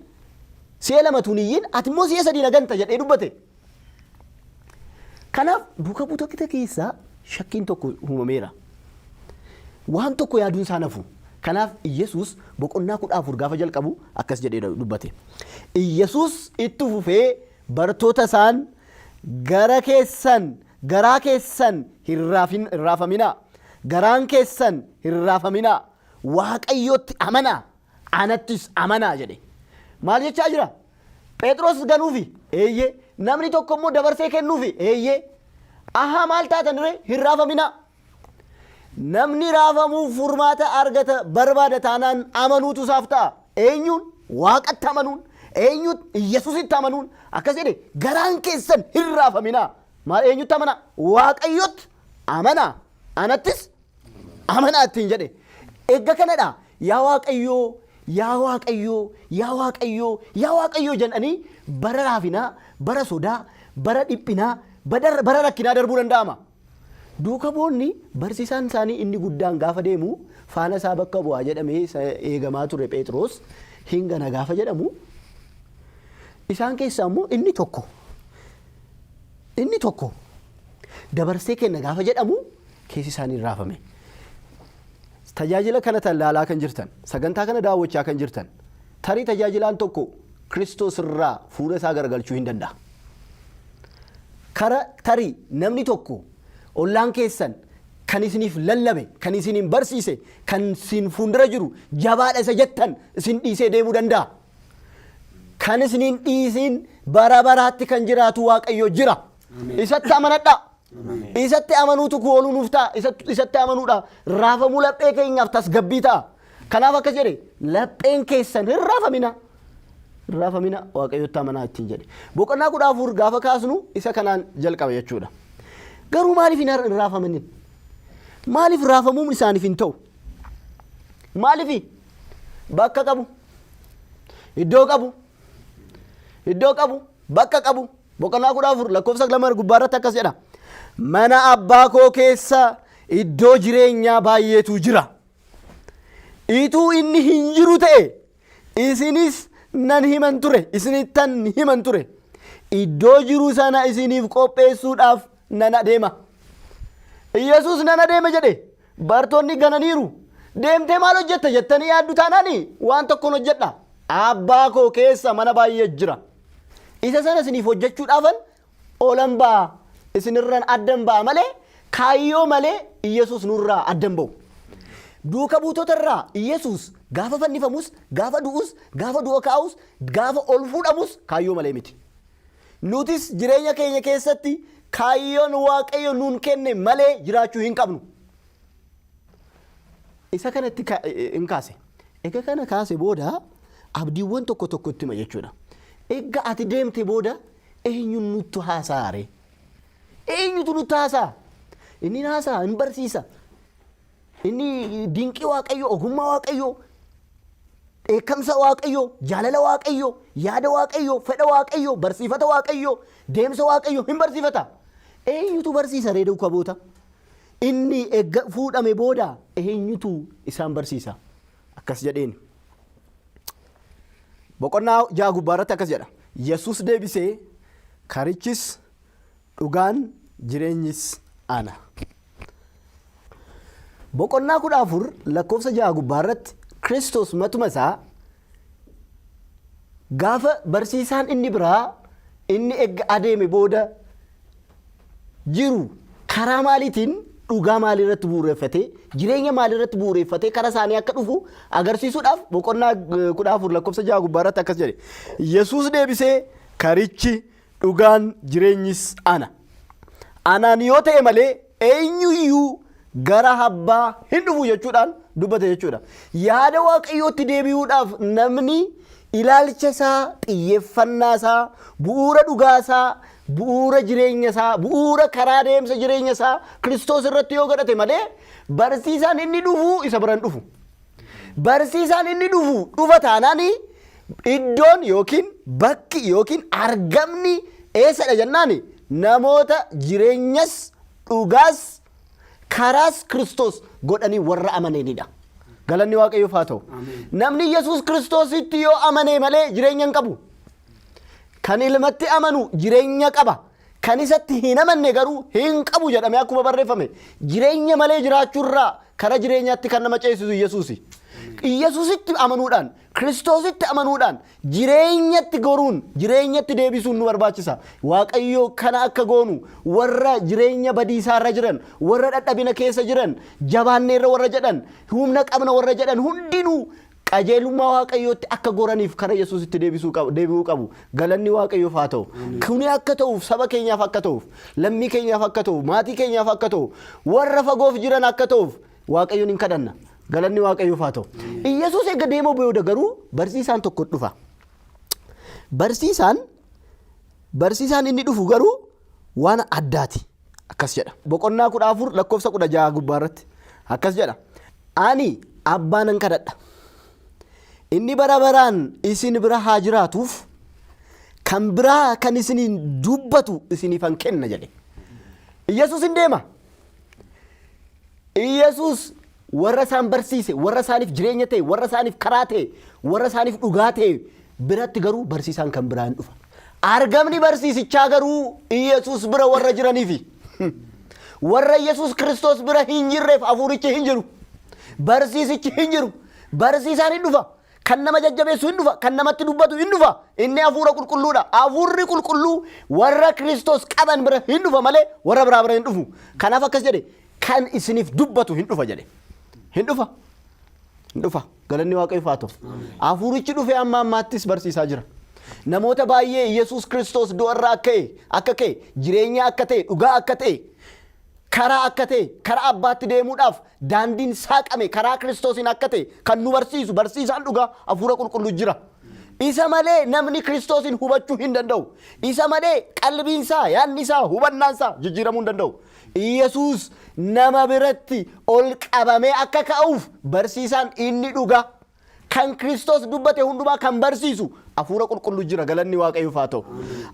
si'a lamatuun iyyiin ati immoo si'a sadii naganta jedhee dubbate. Kanaaf duuka buutota keessaa shakkiin tokko uumameera. Waan tokko yaaduun isaa nafu. Kanaaf Iyesuus boqonnaa 14 gaafa jalqabu akkas jedhee dubbate. Iyesuus itti fufee bartoota isaan garaa keessan hin raafaminaa. Garaan keessan hin raafaminaa. Waaqayyootti amanaa. Anattis amanaa jedhe. Maal jechaa jira? Phexros ganuufi eeyyee. Namni tokko immoo dabarsee kennuufi eeyyee. Ahaa maal taatan diree hin raafaminaa. Namni raafamuuf furmaata argata barbaada taanaan amanuutu isaaf ta'a. Eenyuun? Waaqatti amanuun. eenyu Yesuusitti amanuun akkas jedhe garaan keessan hin raafaminaa. Maal eenyutti amanaa? Waaqayyotti amanaa. Anattis amanaa ittiin jedhe. Eegga kanadha yaa Waaqayyoo yaa Waaqayyoo yaa Waaqayyoo yaa Waaqayyoo jedhanii bara raafinaa, bara sodaa, bara dhiphinaa, bara rakkinaa darbuu danda'ama. Duuka boonni barsiisaan isaanii inni guddaan gaafa deemu faana isaa bakka bu'aa jedhamee eegamaa ture Phexros hin gana gaafa jedhamu isaan keessaa immoo inni tokko dabarsee kenna gaafa jedhamu keessi isaanii raafame. Tajaajila kana ilaalaa kan jirtan, sagantaa kana daawwachaa kan jirtan, tarii tajaajilaan tokko Kiristoos irraa fuula isaa garagalchuu hin danda'a. Tarii namni tokko ollaan keessan kan isiniif lallabe, kan isiniin barsiise, kan isin fuuldura jiru jabaadha isa jettan isin dhiisee deemuu danda'a. Kan isiniin dhiisiin bara baraatti kan jiraatu Waaqayyo jira. Isatti amanadha. Isatti amanuutu kooluu nuuf ta'a. Isatti amanuudha. Raafamuu laphee keenyaaf tasgabbii ta'a. Kanaaf akkas jedhe lapheen keessan hin raafamina. Hin raafamina Waaqayyotti amanaa ittiin jedhe. Boqonnaa 14 gaafa kaasnu isa kanaan jalqaba jechuudha. Garuu maaliif hin raafamanin? Maaliif raafamuun isaaniif hin ta'u? Maaliif bakka qabu, iddoo qabu, bakka qabu. Boqonnaa 14 lakkoofsa 2 gubbaarratti akkas jedha. Mana abbaa koo keessa iddoo jireenyaa baay'eetu jira. Ituu inni hin jiru ta'e isinis nan himan ture, isinittan himan ture. Iddoo jiru sana isiniif qopheessuudhaaf nan adeema. Yesuus nan adeema jedhe. Bartoonni gananiiru. Deemtee maal hojjetta jettanii yaaddu taanaani waan tokkoon hojjedha. Abbaa koo keessa mana baay'ee jira. Isa sana isiniif hojjechuudhaafan oolan ba'a. Isinirraan addan ba'a malee kaayyoo malee Yesuus nurraa addan ba'u. Duuka buutota irraa Yesuus gaafa fannifamus, gaafa du'us, gaafa du'a kaa'us, gaafa ol fuudhamus kaayyoo malee miti. Nutis jireenya keenya keessatti kaayyoon Waaqayyo nuun kenne malee jiraachuu hin qabnu. Isa kanatti hin kaase. Egaa kana kaase booda abdiiwwan tokko itti hima jechuudha. Egaa ati deemte booda eenyuun nutti haasaare? Eenyutu nutti haasaa? Inni haasaa, hin barsiisa. Inni dinqii Waaqayyo, ogummaa Waaqayyo, dheekkamsa Waaqayyo, jaalala Waaqayyo, yaada Waaqayyo, fedha Waaqayyo, barsiifata Waaqayyo, deemsa Waaqayyo hin barsiifata. Eenyutu barsiisa ree duuka boota? Inni eega fuudhame booda eenyutu isaan barsiisa? Akkas jedheen. Boqonnaa 6 gubbaarratti akkas jedha. Yesuus deebisee karichis dhugaan jireenyis ana. Boqonnaa 14 lakkoofsa 6 gubbaarratti Kiristoos matuma isaa gaafa barsiisaan inni biraa inni eega adeeme booda jiru karaa maaliitiin dhugaa maalirratti bu'uureffatee jireenya maalirratti bu'uureffatee karaa isaanii akka dhufu agarsiisuudhaaf boqonnaa 14 lakkoofsa 6 gubbaarratti akkas jedhe. Yesuus deebisee karichi dhugaan jireenyis ana. Anaan yoo ta'e malee eenyuyyuu gara abbaa hin dhufu jechuudhaan dubbate jechuudha. Yaada Waaqayyootti deebi'uudhaaf namni ilaalcha isaa, xiyyeeffannaa isaa, bu'uura dhugaa isaa, bu'uura jireenya isaa, bu'uura karaa deemsa jireenya isaa Kiristoos irratti yoo godhate malee barsiisaan inni dhufu isa biraan dhufu. Barsiisaan inni dhufu dhufa taanaani iddoon yookiin bakki yookiin argamni eessadha jennaani namoota jireenyas dhugaas karaas Kiristoos godhanii warra amaneenidha. Galanni Waaqayyoof haa ta'u. Namni Yesuus Kiristoositti yoo amane malee jireenya hin qabu. Kan ilmatti amanu jireenya qaba. Kan isatti hin amanne garuu hin qabu jedhamee akkuma barreeffame. Jireenya malee jiraachuurraa kara jireenyaatti kan nama ceesisu Yesuusi. Yesuusitti amanuudhaan, Kiristoositti amanuudhaan jireenyatti goruun, jireenyatti deebisuun nu barbaachisa. Waaqayyo kana akka goonu warra jireenya badiisaarra jiran, warra dadhabina keessa jiran, jabaanneerra warra jedhan, humna qabna warra jedhan hundinuu qajeelummaa Waaqayyootti akka goraniif kara Yesuusitti deebi'uu qabu. Galanni Waaqayyoof haa ta'u. Kuni akka ta'uuf, saba keenyaaf akka ta'uuf, lammii keenyaaf akka ta'uuf, maatii keenyaaf akka ta'uuf, warra fagoof jiran akka ta'uuf Waaqayyoon hin kadhanna. Galanni Waaqayyoof haa ta'u. Yesuus eega deemoo booda garuu barsiisaan tokko dhufa. barsiisaan inni dhufu garuu waan addaati. Akkas jedha. Boqonnaa 14 lakkoofsa 16 gubbaarratti akkas jedha. Ani abbaanan kadhadha. Inni bara baraan isin bira haa jiraatuuf kan biraa kan isiniin dubbatu isiniifan kenna jedhe. Iyesuus hin deema. Iyesuus warra isaan barsiise, warra isaaniif jireenya ta'e, warra isaaniif karaa ta'e, warra isaaniif dhugaa ta'e biratti garuu barsiisaan kan biraa hin dhufa. Argamni barsiisichaa garuu Iyesuus bira warra jiraniifi. Warra Iyesuus Kiristoos bira hin jirreef hafuurichi hin jiru. Barsiisichi hin jiru. Barsiisaan hin dhufa. Kan nama jajjabeessu hin dhufa. Kan namatti dubbatu hin dhufa. Inni hafuura qulqulluudha. Hafuurri qulqulluu warra Kiristoos qaban bira hin dhufa malee warra biraa bira hin dhufu. Kanaaf akkas jedhe kan isiniif dubbatu hin dhufa jedhe. Hin dhufa. Hin dhufa. Galanni Waaqayyoof haa ta'u. Hafuurichi dhufee amma ammaattis barsiisaa jira. Namoota baay'ee Iyesuus Kiristoos du'arraa akka ka'e jireenya akka ta'e dhugaa akka ta'e karaa akka ta'e karaa abbaatti deemuudhaaf daandiin saaqame karaa Kiristoosiin akka ta'e kan nu barsiisu barsiisaan dhugaa hafuura qulqulluu jira. Isa malee namni Kiristoosin hubachuu hin danda'u. Isa malee qalbiinsaa yaadnisaa hubannaansaa jijjiiramuu hin danda'u. Iyesuus nama biratti ol qabamee akka ka'uuf barsiisaan inni dhugaa kan Kiristoos dubbate hundumaa kan barsiisu hafuura qulqulluu jira. Galanni Waaqayyoof haa ta'u.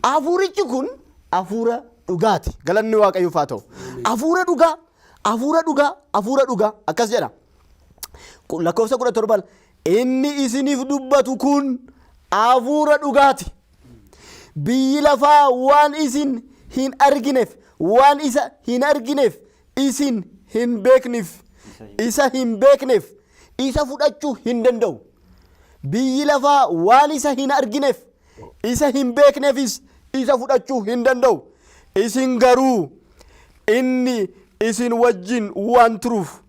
Hafuurichi kun hafuura dhugaati. Galanni Waaqayyoof haa ta'u. Hafuura dhugaa akkas jedha. Lakkoofsa 17 inni isiniif dubbatu kun hafuura dhugaati. Biyyi lafaa waan isin hin argineef waan isa hin argineef isin hin beekneef isa hin beekneef isa fudhachuu hin danda'u. Biyyi lafaa waan isa hin argineef isa hin beekneefis isa fudhachuu hin danda'u. Isin garuu inni isin wajjin waan turuuf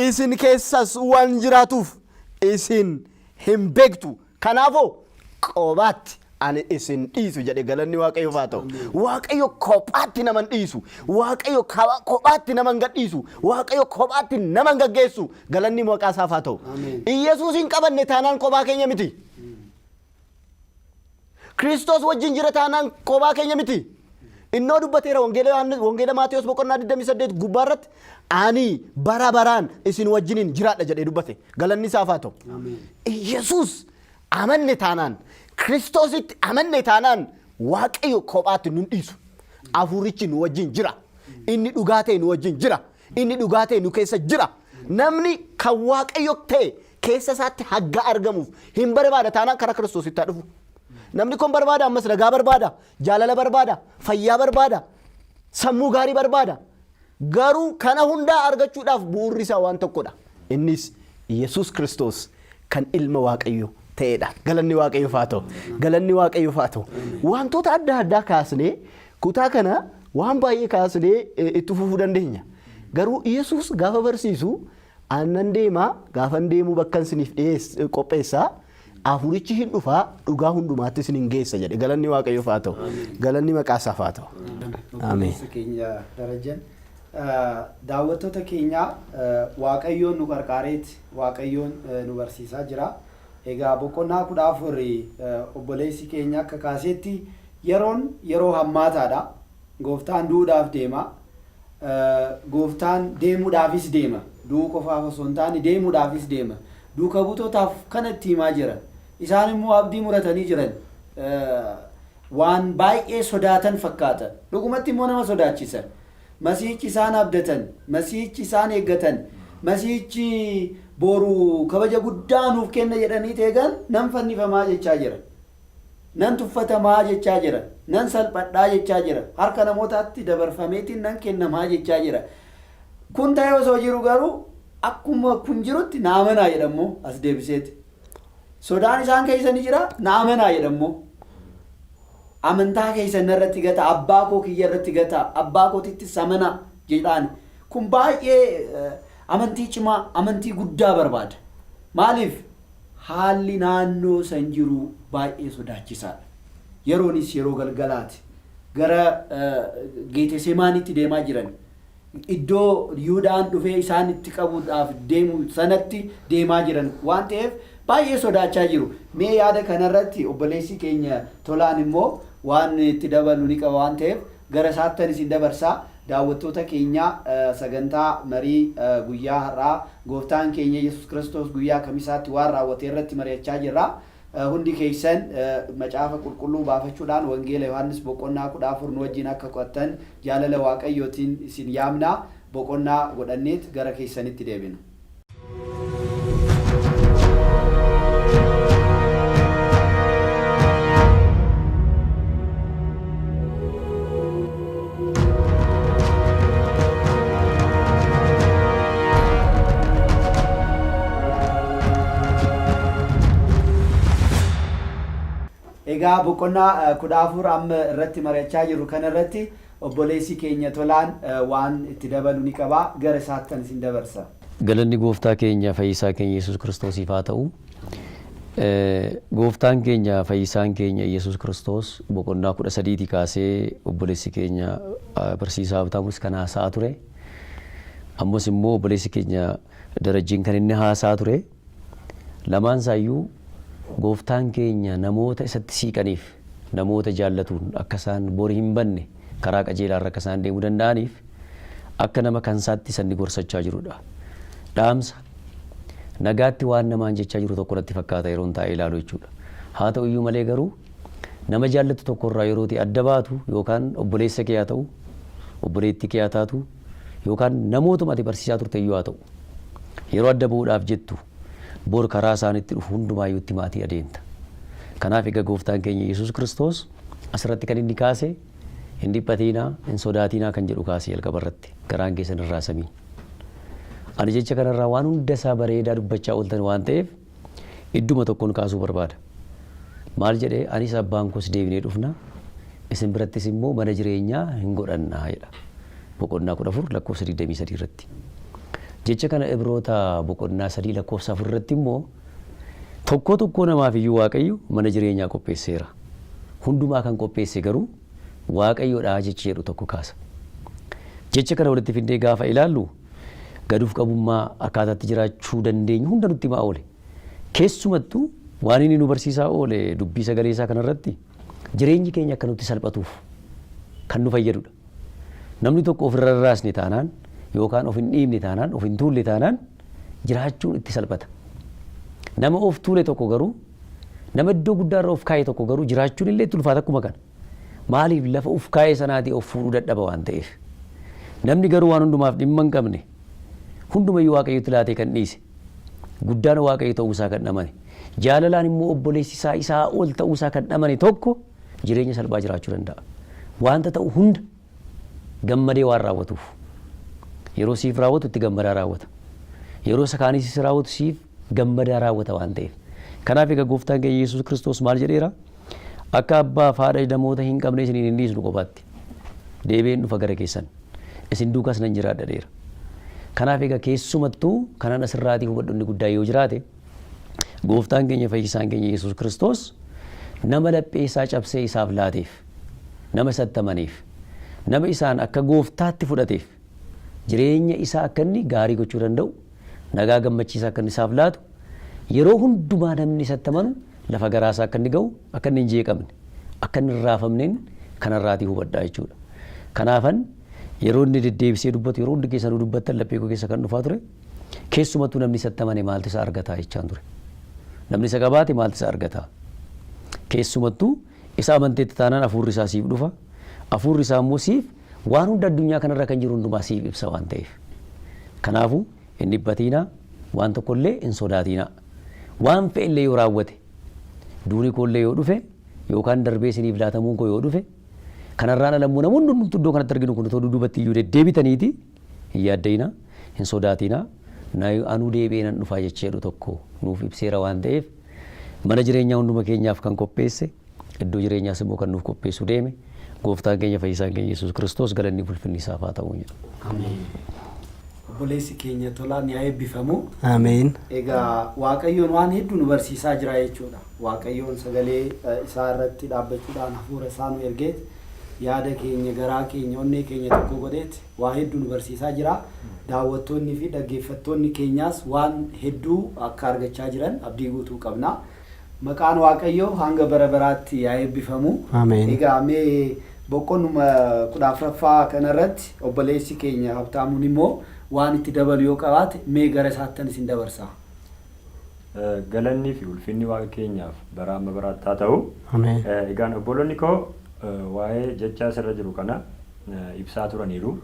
isin keessas waan jiraatuuf isin hin beektu. Kanaafoo qobaatti ani isin dhiisu jedhe. Galanni Waaqayyoof haa ta'u. Waaqayyo kophaatti naman dhiisu. Waaqayyo kophaatti naman gadhiisu. Waaqayyo kophaatti naman gaggeessu. Galanni maqaa isaaf haa ta'u. Iyesuus hin qabanne taanaan kophaa keenya miti. Kiristoos wajjin jira taanaan kophaa keenya miti. Innoo dubbateera wangeela Maatiyos boqonnaa 28 gubbaarratti ani bara baraan isin wajjiniin jiraadha jedhee dubbate. Galanni isaaf haa ta'u. Iyesuus amanne taanaan Kiristoositti amanne taanaan Waaqayyo kophaatti nun dhiisu. Hafuurichi nu wajjin jira. Inni dhugaa ta'e nu wajjin jira. Inni dhugaa ta'e nu keessa jira. Namni kan Waaqayyo ta'e keessa isaatti hagga argamuuf hin barbaada taanaan karaa Kiristoositti haa dhufu. Namni kun barbaada ammas nagaa barbaada, jaalala barbaada, fayyaa barbaada, sammuu gaarii barbaada. Garuu kana hundaa argachuudhaaf bu'uurri isaa waan tokkodha. Innis Yesuus Kiristoos kan ilma Waaqayyo ta'edha. Galanni Waaqayyoof haa ta'u. Galanni Waaqayyoof haa ta'u. Wantoota adda addaa kaasnee kutaa kana waan baay'ee kaasnee itti fufuu dandeenya. Garuu Yesuus gaafa barsiisu aannan deemaa gaafan deemuu bakka isiniif qopheessaa hafuurichi hin dhufaa dhugaa hundumaatti isin geessa jedhe. Galanni Waaqayyoof haa ta'u. Galanni maqaa isaaf haa ta'u. Ameen. Daawwattoota keenya Waaqayyoon nu gargaareeti. Waaqayyoon nu barsiisaa jira. Egaa boqonnaa 14 obboleessi keenya akka kaasetti yeroo hammaataadha. Gooftaan duudhaaf deema. Gooftaan deemuudhaafis deema. Du'uu qofaaf osoo hin taane deemuudhaafis deema. Duuka buutootaaf kanatti himaa jira. Isaan immoo abdii muratanii jiran. Waan baay'ee sodaatan fakkaata. Dhugumatti immoo nama sodaachisa. Masiihichi isaan abdatan, Masiihichi isaan eeggatan, Masiihichi boru kabaja guddaa nuuf kenna jedhanii teegan nan fannifamaa jechaa jira. Nan tuffatamaa jechaa jira. Nan salphadhaa jechaa jira. Harka namootaatti dabarfameetiin nan kennamaa jechaa jira. Kun ta'ee osoo jiru garuu akkuma kun jirutti na amanaa jedhamu as deebiseeti. Sodaan isaan keessanii jira na amanaa jedhamu. Amantaa keessan irratti gata, abbaa koo kiyya irratti gata, abbaa kootitti samana jedhaan. Kun baay'ee amantii cimaa, amantii guddaa barbaada. Maaliif haalli naannoo san jiru baay'ee sodaachisaadha. Yeroonis yeroo galgalaati. Gara Geetesemaanitti deemaa jiran. iddoo Yihuudaan dhufee isaan itti qabuudhaaf deemu sanatti deemaa jiran waan ta'eef baay'ee sodaachaa jiru. Mee yaada kanarratti obboleessi keenya Tolaan immoo waan itti dabalu ni qaba waan ta'eef gara isaattan isin dabarsaa. Daawwattoota keenya sagantaa marii guyyaa har'aa gooftaan keenya Yesuus Kiristoos guyyaa kamisaatti waan raawwate irratti mari'achaa jirra. Hundi keessan macaafa qulqulluu baafachuudhaan wangeela Yohaannis boqonnaa 14 nu wajjin akka qo'attan jaalala Waaqayyootiin isin yaamna. Boqonnaa godhanneet gara keessanitti deebina. Egaa boqonnaa 14 amma irratti mari'achaa jiru kanarratti obboleessi keenya Tolaan waan itti dabalu ni qaba. Gara isaattan isin dabarsa. Galanni gooftaa keenya fayyisaa keenya Yesuus Kiristoosiif haa ta'u. Gooftaan keenya fayyisaan keenya Yesuus Kiristoos boqonnaa 13 kaasee obboleessi keenya barsiisaa Habtaamus kan haasaa ture. Ammas immoo obboleessi keenya Darajjiin kan inni haasaa ture. Lamaan isaayyuu gooftaan keenya namoota isatti siiqaniif namoota jaallatuun akka isaan borii hin banne karaa qajeelaa irra akka isaan deemuu danda'aniif akka nama kan isaatti sanni gorsachaa jirudha. Dhaamsa nagaatti waan namaan jechaa jiru tokko natti fakkaata yeroon taa'ee ilaalu jechuudha. Haa ta'u iyyuu malee garuu nama jaallatu tokko irraa yerootii adda baatu yookaan obboleessa kee haa ta'u obboleettii kee haa taatu yookaan namootuma ati barsiisaa turte iyyuu haa ta'u yeroo adda ba'uudhaaf jettu bor karaa isaanitti dhufu hundumaayyuutti maatii adeemta. Kanaaf egaa gooftaan keenya Yesuus Kiristoos asirratti kan inni kaase hin dhiphatiinaa hin sodaatinaa kan jedhu kaase jalqaba irratti garaan keessan irraa samiin. Ani jecha kanarraa waan hunda isaa bareedaa dubbachaa ooltan waan ta'eef idduma tokkoon kaasuu barbaada. Maal jedhee anis abbaan koos deebinee dhufna isin birattis immoo mana jireenyaa hin godhannaa jedha. Boqonnaa 14 lakkoofsa 23 irratti. Jecha kana Ibroota boqonnaa 3 lakkoofsa 4 irratti immoo tokko namaaf iyyuu Waaqayyo mana jireenyaa qopheesseera. Hundumaa kan qopheesse garuu Waaqayyoodha jechi jedhu tokko kaasa. Jecha kana walitti fidee gaafa ilaallu gaduuf qabummaa akkaataatti jiraachuu dandeenyu hunda nutti himaa oole. Keessumattuu waan inni nu barsiisaa oole dubbii sagalee isaa kanarratti jireenyi keenya akka nutti salphatuuf kan nu fayyadudha. Namni tokko ofirra rarraasne taanaan yookaan of hin dhiibne taanaan of hin tuulle taanaan jiraachuun itti salphata. Nama of tuule tokko garuu nama iddoo guddaarra of kaa'e tokko garuu jiraachuun illee itti ulfaata akkuma kana. Maaliif lafa of kaa'e sanaatii of fuudhuu dadhaba waan ta'eef. Namni garuu waan hundumaaf dhimma hin qabne hundumayyuu Waaqayyotti laatee kan dhiise guddaan Waaqayyo ta'uusaa kan dhamane jaalalaan immoo obboleessi isaa ol ta'uusaa kan dhamane tokko jireenya salphaa jiraachuu danda'a. Wanta ta'u hunda gammadee waan raawwatuuf yeroo siif raawwatu itti gammadaa raawwata. Yeroo isa kaanis raawwatu siif gammadaa raawwata waan ta'eef. Kanaaf egaa gooftaan keenya Yesuus Kiristoos maal jedheera? Akka abbaa fi haadha namoota hin qabne isiniin hin dhiisnu kophaatti. Deebi'een dhufa gara keessan. Isin duukas nan jiraadha jedheera. Kanaaf egaa keessumattuu kanaan asirraatii hubadhu guddaa yoo jiraate gooftaan keenya fayyisaan keenya Yesuus Kiristoos nama laphee isaa cabsee isaaf laateef nama isatti amaneef nama isaan akka gooftaatti fudhateef jireenya isaa akka inni gaarii gochuu danda'u nagaa gammachiisaa akka inni isaaf laatu yeroo hundumaa namni isatti amanu lafa garaasaa akka inni ga'u akka inni hin jeeqamne akka inni hin raafamneen kanarraatii hubadhaa jechuudha. Kanaafan yeroo inni deddeebisee dubbatu yeroo hundi keessanuu dubbattan laphee koo keessa kan dhufaa ture keessumattuu namni isatti amane maaltu isa argataa jechaan ture. Namni isa qabaate maaltu isa argataa? Keessumattuu isa amanteetti taanaan hafuurri isaa siif dhufa. Hafuurri isaa immoo siif waan hunda addunyaa kanarra kan jiru hundumaa siif ibsa waan ta'eef. Kanaafuu hin dhiphatiinaa waan tokkollee hin sodaatiinaa. Waan fe'ellee yoo raawwate duuni koollee yoo dhufe yookaan darbee isiniif laatamuun koo yoo dhufe kanarraan alamuu namoonni hundumtuu iddoo kanatti arginu kun otoo dudduubatti iyyuu deddeebitaniiti hin yaaddayinaa hin sodaatiinaa anuu deebi'ee nan dhufaa jecheedhu tokko nuuf ibseera waan ta'eef mana jireenyaa hunduma keenyaaf kan qopheesse iddoo jireenyaas immoo kan nuuf qopheessu deeme gooftaan keenya fayyisaan keenya Yesuus Kiristoos galanni ulfinni isaaf haa ta'u jedha. Ameen. Obboleessi keenya Tolaan yaa eebbifamu. Ameen. Egaa Waaqayyoon waan hedduu nu barsiisaa jira jechuudha. Waaqayyoon sagalee isaa irratti dhaabbachuudhaan hafuura isaa nu ergeet yaada keenya garaa keenya onnee keenya tokko godheet waa hedduu nu barsiisaa jira. Daawwattoonni fi dhaggeeffattoonni keenyaas waan hedduu akka argachaa jiran abdii guutuu qabna. Maqaan Waaqayyoo hanga bara baraatti haa eebbifamu. Egaa mee boqonnuma 14ffaa kanarratti obboleessi keenya Habtaamuun immoo waan itti dabalu yoo qabaate mee gara isaattan isin dabarsa. Galanni fi ulfinni Waaqa keenyaaf bara amma baraatti haa ta'u. Egaan obboloonni koo waa'ee jechaa asirra jiru kana ibsaa turaniiru.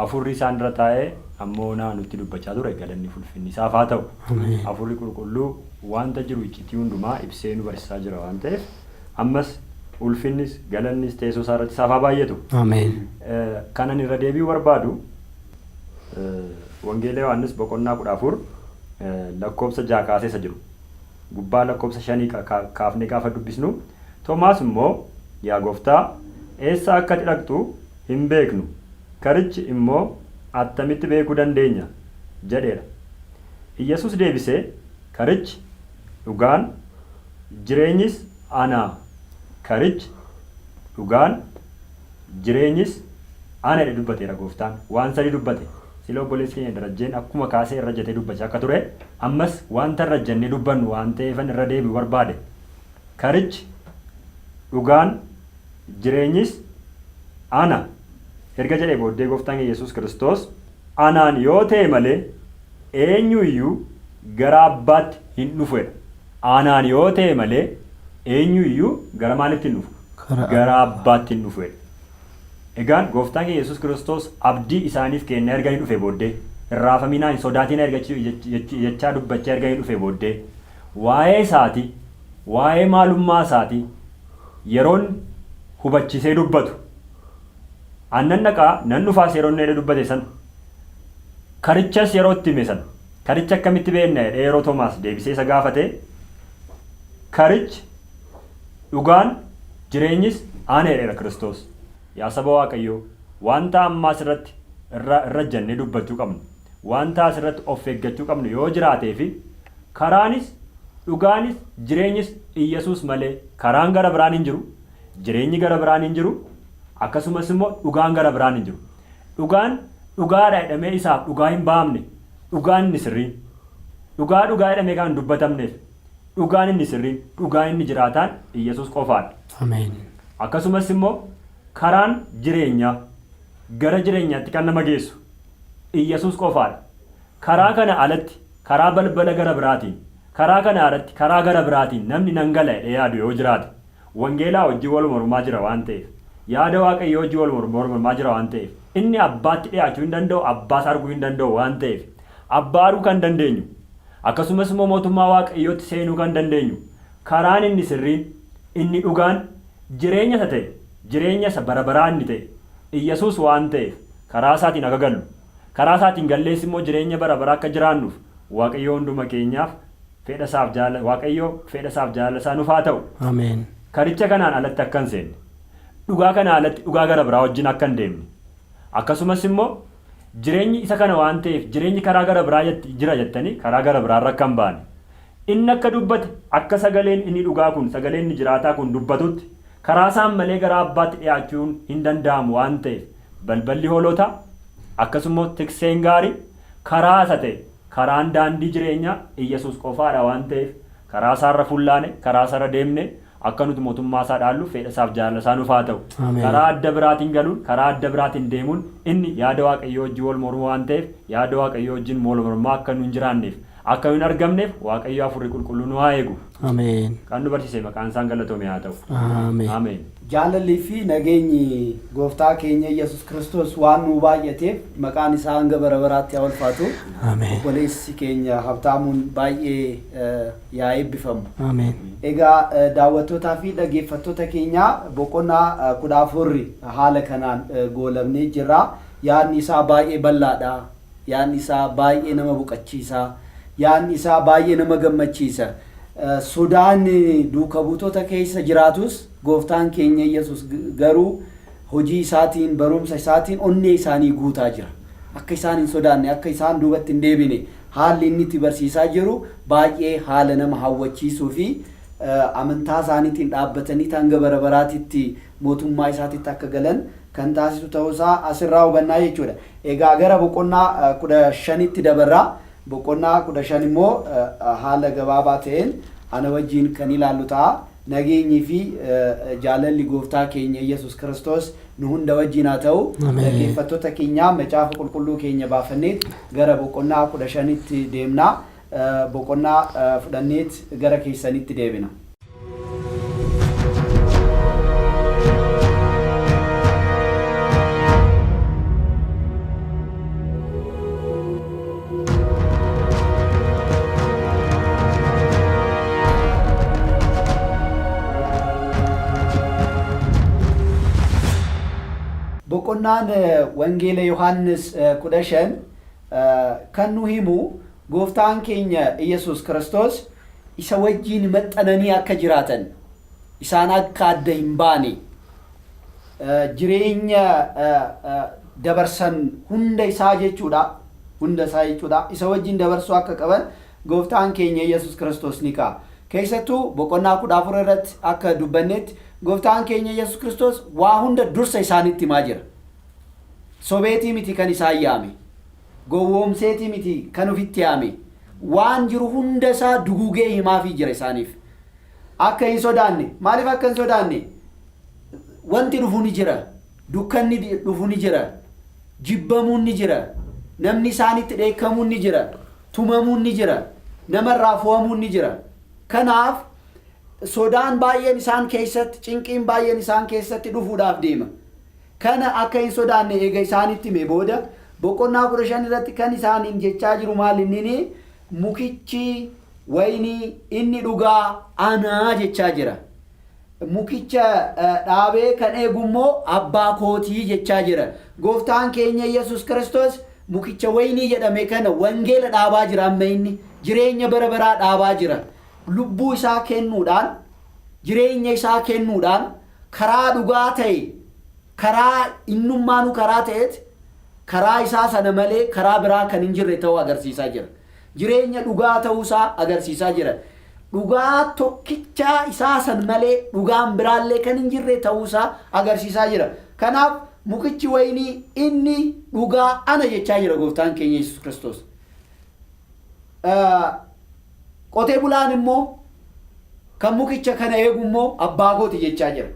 Afurri isaan irra taa'ee ammoo nutti dubbachaa ture galanni fi ulfinni isaaf haa ta'u. Afurri qulqulluu wanta jiru iccitii hundumaa ibsee nu barsiisaa jira waan ta'eef ammas ulfinnis galannis teessoo isaa irratti isaaf haa baay'atu. Kanan irra deebi'uu barbaadu Wangeela Yohaannis boqonnaa 14 lakkoobsa 6 kaasee isa jiru. Gubbaa lakkoobsa 5 kaafnee gaafa dubbisnu Toomaas immoo yaa gooftaa eessa akka dhaqxu hin beeknu karichi immoo attamitti beekuu dandeenya jedheera. Iyyesuus deebisee karichi dhugaan jireenyis ana karichi dhugaan jireenyis ana jedhe dubbateera gooftaan waan sadii dubbate. Sila obboleessi keenya darajjeen akkuma kaasee irra jetee dubbachaa akka ture ammas wanta irra jennee dubbannu waan ta'eefan irra deebi'u barbaade. Karichi dhugaan jireenyis ana erga jedhee booddee gooftaan Yesuus Kiristoos anaan yoo ta'e malee eenyu iyyuu gara abbaatti hin dhufedha. Anaan yoo ta'e malee eenyu iyyuu gara maalitti hin dhufu? Gara abbaatti hin dhufedha. Egaan gooftaan Yesuus Kiristoos abdii isaaniif kennee erga hin dhufe booddee irraafaminaa hin sodaatiin erga jechaa dubbachaa erga hin dhufe booddee waa'ee isaatii waa'ee maalummaa isaatii yeroon hubachiisee dubbatu annan dhaqaa nan dhufaas yeroo inni dubbate san karichas yeroo itti hime san karicha akkamitti beekna jedhee yeroo Toomaas deebisee isa gaafate karichi dhugaan jireenyis ana jedheera Kiristoos. Yaa saba Waaqayyoo wanta ammaa asirratti irra jennee dubbachuu qabnu wanta asirratti of eeggachuu qabnu yoo jiraatee fi karaanis dhugaanis jireenyis Iyyesuus malee karaan gara biraan hin jiru jireenyi gara biraan hin jiru akkasumas immoo dhugaan gara biraan hin jiru. Dhugaan dhugaadha jedhamee isaaf dhugaa hin baamne dhugaan inni sirriin dhugaa jedhamee kan dubbatamneef dhugaan inni sirriin dhugaan inni jiraataan Iyyesuus qofaadha. Akkasumas immoo karaan jireenyaa gara jireenyaatti kan nama geessu Iyyesuus qofaadha. Karaa kana alatti karaa balbala gara biraatiin karaa kana alatti karaa gara biraatiin namni nan gala jedhee yaadu yoo jiraate wangeelaa wajjin wal mormaa jira waan ta'eef yaada Waaqayyoo wajjin wal mormaa jira waan ta'eef inni abbaatti dhiyaachuu hin danda'u abbaas arguu hin danda'u waan ta'eef abbaa arguu kan dandeenyu akkasumas immoo mootummaa Waaqayyootti seenuu kan dandeenyu karaan inni sirriin inni dhugaan jireenya isa ta'e jireenya isa bara baraa inni ta'e Iyyesuus waan ta'eef karaa isaatiin akka gallu karaa isaatiin gallees immoo jireenya bara baraa akka jiraannuuf Waaqayyoo hunduma keenyaaf Waaqayyoo fedha isaaf jaalala isaa nuuf haa ta'u. Karicha kanaan alatti akka hin seenne dhugaa kana alatti dhugaa gara biraa wajjin akka hin deemne akkasumas immoo jireenyi isa kana waan ta'eef jireenyi karaa gara biraa jira jettanii karaa gara biraarra akka hin baane inni akka dubbate akka sagaleen inni dhugaa kun sagaleen inni jiraataa kun dubbatutti karaa isaan malee gara abbaatti dhiyaachuun hin danda'amu waan ta'eef balballi hoolotaa akkasumas tikseen gaarii karaa isa ta'e karaan daandii jireenyaa Iyyesuus qofaadha waan ta'eef karaa isaarra fullaane karaa isaarra deemne akka nuti mootummaa isaa dhaallu fedha isaaf jaalala isaa nuuf haa ta'u. Karaa adda biraatiin galuun karaa adda biraatiin deemuun inni yaada Waaqayyoo wajjin wal mormu waan ta'eef yaada Waaqayyoo wajjin wal mormaa akka nu hin jiraanneef akka nu hin argamneef Waaqayyoo Hafuurri Qulqulluu nu haa eegu. Kan nu barsiise maqaan isaan galatoome haa ta'u. Ameen. Jaalalli fi nageenyi gooftaa keenya Yesuus Kiristoos waan nu baay'ateef maqaan isaa hanga bara baraatti haa ulfaatu. Obboleessi keenya Habtaamuun baay'ee yaa eebbifamu. Egaa daawwattootaa fi dhaggeeffattoota keenya boqonnaa 14 haala kanaan goolabnee jirra. Yaadni isaa baay'ee bal'aadha. Yaadni isaa baay'ee nama boqachiisa. Yaadni isaa baay'ee nama gammachiisa. Sodaan duuka buutota keessa jiraatus gooftaan keenya Yesuus garuu hojii isaatiin barumsa isaatiin onnee isaanii guutaa jira. Akka isaan hin sodaanne akka isaan duubatti hin deebine haalli inni itti barsiisaa jiru baay'ee haala nama hawwachiisuu fi amantaa isaaniitiin dhaabbatanii hanga bara baraatitti mootummaa isaatitti akka galan kan taasisu ta'uusaa asirraa hubannaa jechuudha. Egaa gara boqonnaa 15tti dabarraa. Boqonnaa 15 immoo haala gabaabaa ta'een ana wajjin kan ilaallu ta'a. Nageenyi fi jaalalli gooftaa keenya Yesuus Kiristoos nu hunda wajjin haa ta'u. Dhaggeeffattoota keenya macaafa qulqulluu keenya baafannee gara boqonnaa 15tti deemnaa. Boqonnaa fudhanneet gara keessanitti deebina. Boqonnaan wangeela Yohaannis 15 kan nu himu gooftaan keenya Yesuus Kiristoos isa wajjin maxxananii akka jiraatan, isaan akka adda hin baane, jireenya dabarsan hunda isaa jechuudha. Isa wajjin dabarsuu akka qaban gooftaan keenya Yesuus Kiristoos ni ka'a. Keessattuu boqonnaa 14 irratti akka dubbannetti gooftaan keenya Yesuus Kiristoos waa hunda dursa isaanitti himaa jira. Sobeetii miti kan isaan yaame, gowwoomseetii miti kan ofitti yaame, waan jiru hunda isaa dugugee himaafii jira isaaniif. Akka hin sodaanne, maaliif akka hin sodaanne? Wanti dhufu ni jira, dukkanni dhufu ni jira, jibbamuun ni jira, namni isaanitti dheekkamuun ni jira, tumamuun ni jira, namarraa fo'amuun ni jira. Kanaaf sodaan baay'een isaan keessatti, cinqiin baay'een isaan keessatti dhufuudhaaf deema. Kana akka hin sodaanne eega isaanitti himee booda boqonnaa 15 irratti kan isaaniin jechaa jiru maal inni mukichi waynii inni dhugaa anaa jechaa jira. Mukicha dhaabee kan eegummoo abbaa kootii jechaa jira. Gooftaan keenya Yesuus Kiristoos mukicha waynii jedhame kana wangeela dhaabaa jira. Amma inni jireenya bara baraa dhaabaa jira. Lubbuu isaa kennuudhaan, jireenya isaa kennuudhaan karaa dhugaa ta'e, karaa innummaanuu karaa ta'etti karaa isaa sana malee karaa biraa kan hin jirre ta'uu agarsiisaa jira. Jireenya dhugaa ta'uusaa agarsiisaa jira. Dhugaa tokkichaa isaa san malee dhugaan biraallee kan hin jirre ta'uusaa agarsiisaa jira. Kanaaf mukichi waynii inni dhugaa ana jechaa jira gooftaan keenya Yesuus Kiristoos. Qotee bulaan immoo kan mukicha kana eegu immoo abbaa kooti jechaa jira.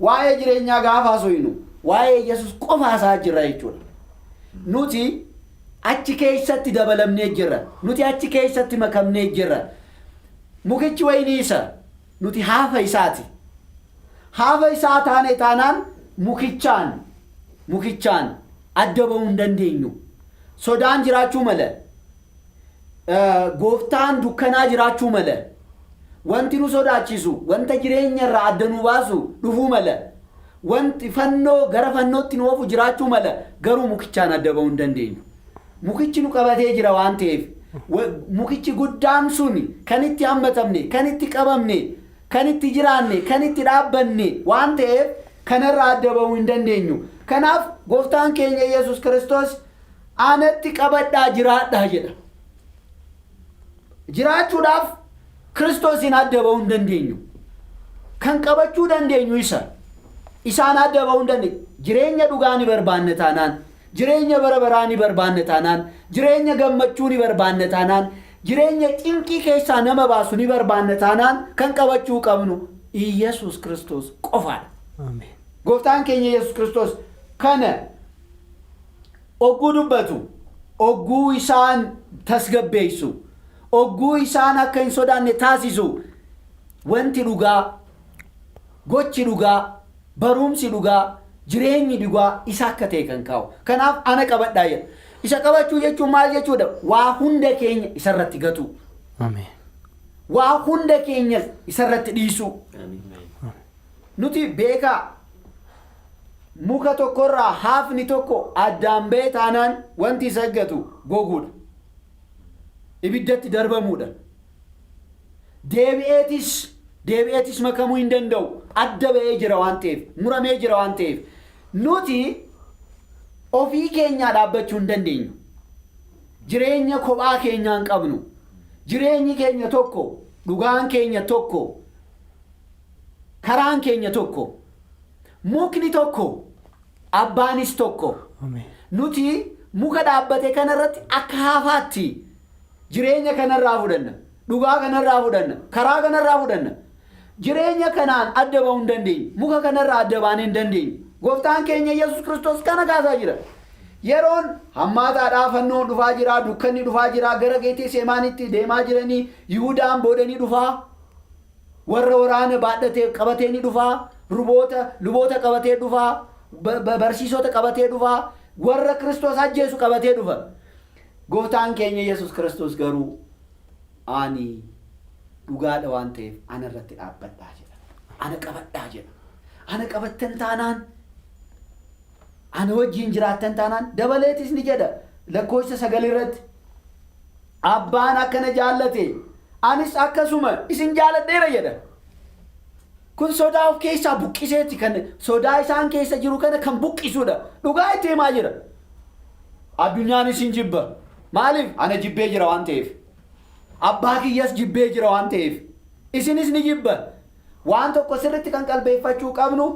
Waa'ee jireenyaa gaafa haasofnu waa'ee Yesuus qofa haasaa jirra jechuudha. Nuti achi keessatti dabalamnee jirra. Nuti achi keessatti makamnee jirra. Mukichi waynii isa nuti haafa isaati. Haafa isaa taane taanaan mukichaan adda ba'uu hin dandeenyu. Sodaan jiraachuu mala. Gooftaan dukkanaa jiraachuu mala. Wanti nu sodaachisu, wanta jireenya irraa adda nu baasu dhufuu mala. Wanti fannoo gara fannootti nu oofu jiraachuu mala. Garuu mukichaan adda ba'uu hin dandeenyu. Mukichi nu qabatee jira waan ta'eef. Mukichi guddaan sun kan itti hammatamne, kan itti qabamne, kan itti jiraanne, kan itti dhaabbanne waan ta'eef kanarraa adda ba'uu hin dandeenyu. Kanaaf gooftaan keenya Yesuus Kiristoos anatti qabadhaa jiraadhaa jedha. Jiraachuudhaaf Kiristoosiin adda ba'uu hin dandeenyu. Kan qabachuu dandeenyu isaan adda ba'uu hin dandeenyu. Jireenya dhugaa ni barbaanna taanaan, jireenya bara baraa ni barbaanna taanaan, jireenya gammachuu ni barbaanna taanaan, jireenya cinqii keessaa nama baasu ni barbaanna taanaan kan qabachuu qabnu Yesuus Kiristoos qofaadha. Ameen. Gooftaan keenya Yesuus Kiristoos kana ogguu dubbatu, ogguu isaan tasgabbeessu, ogguu isaan akka hin sodaanne taasisu, wanti dhugaa, gochi dhugaa, barumsi dhugaa, jireenyi dhugaa isa akka ta'e kan kaa'u. Kanaaf ana qabadhaa jedha. Isa qabachuu jechuun maal jechuudha? Waa hunda keenya isarratti gatu. Ameen. Waa hunda keenya isarratti dhiisu. Nuti beekaa muka tokkorraa haafni tokko addaan ba'ee taanaan wanti isa eeggatu goguudha. Ibiddatti darbamuudha. Deebi'eetis makamuu hin danda'u. Adda ba'ee jira waan ta'eef, muramee jira waan ta'eef. Nuti ofii keenyaa dhaabbachuu hin dandeenyu. Jireenya kophaa keenyaa hin qabnu. Jireenyi keenya tokko, dhugaan keenya tokko, karaan keenya tokko, mukni tokko, abbaanis tokko. Nuti muka dhaabbate kanarratti akka haafaatti jireenya kanarraa fudhanna, dhugaa kanarraa fudhanna, karaa kanarraa fudhanna. Jireenya kanaan adda ba'uu hin dandeenye, muka kanarraa adda baanee hin dandeenye. Gooftaan keenya Yesuus Kiristoos kana kaasaa jira. Yeroon hammaataadhaa fannoon dhufaa jira, dukkanni dhufaa jira, gara Geetesemaanitti deemaa jiranii, Yihuudaan boodanii dhufaa, warra waraana baadhatee qabatee ni dhufaa, luboota qabatee dhufaa, barsiisota qabatee dhufaa, warra Kiristoos ajjeesu qabatee dhufa. Gooftaan keenya Yesuus Kiristoos garuu ani dhugaadha waan ta'eef ana irratti dhaabbadhaa jedha. Ana qabadhaa jedha. Ana qabattan taanaan, ana wajjin jiraattan taanaan, dabaleetis ni jedha lakkoofsa 9 irratti. Abbaan akkana jaallate anis akkasuma isin jaalladheera jedha. Kun sodaa of keessaa buqqiseeti, kan sodaa isaan keessa jiru kana kan buqqisuudha. Dhugaa itti himaa jira. Addunyaan isin jibba. Maaliif? Ana jibbee jira waan ta'eef. Abbaa kiyyas jibbee jira waan ta'eef. Isinis ni jibba. Waan tokko sirriitti kan qalbeeffachuu qabnu,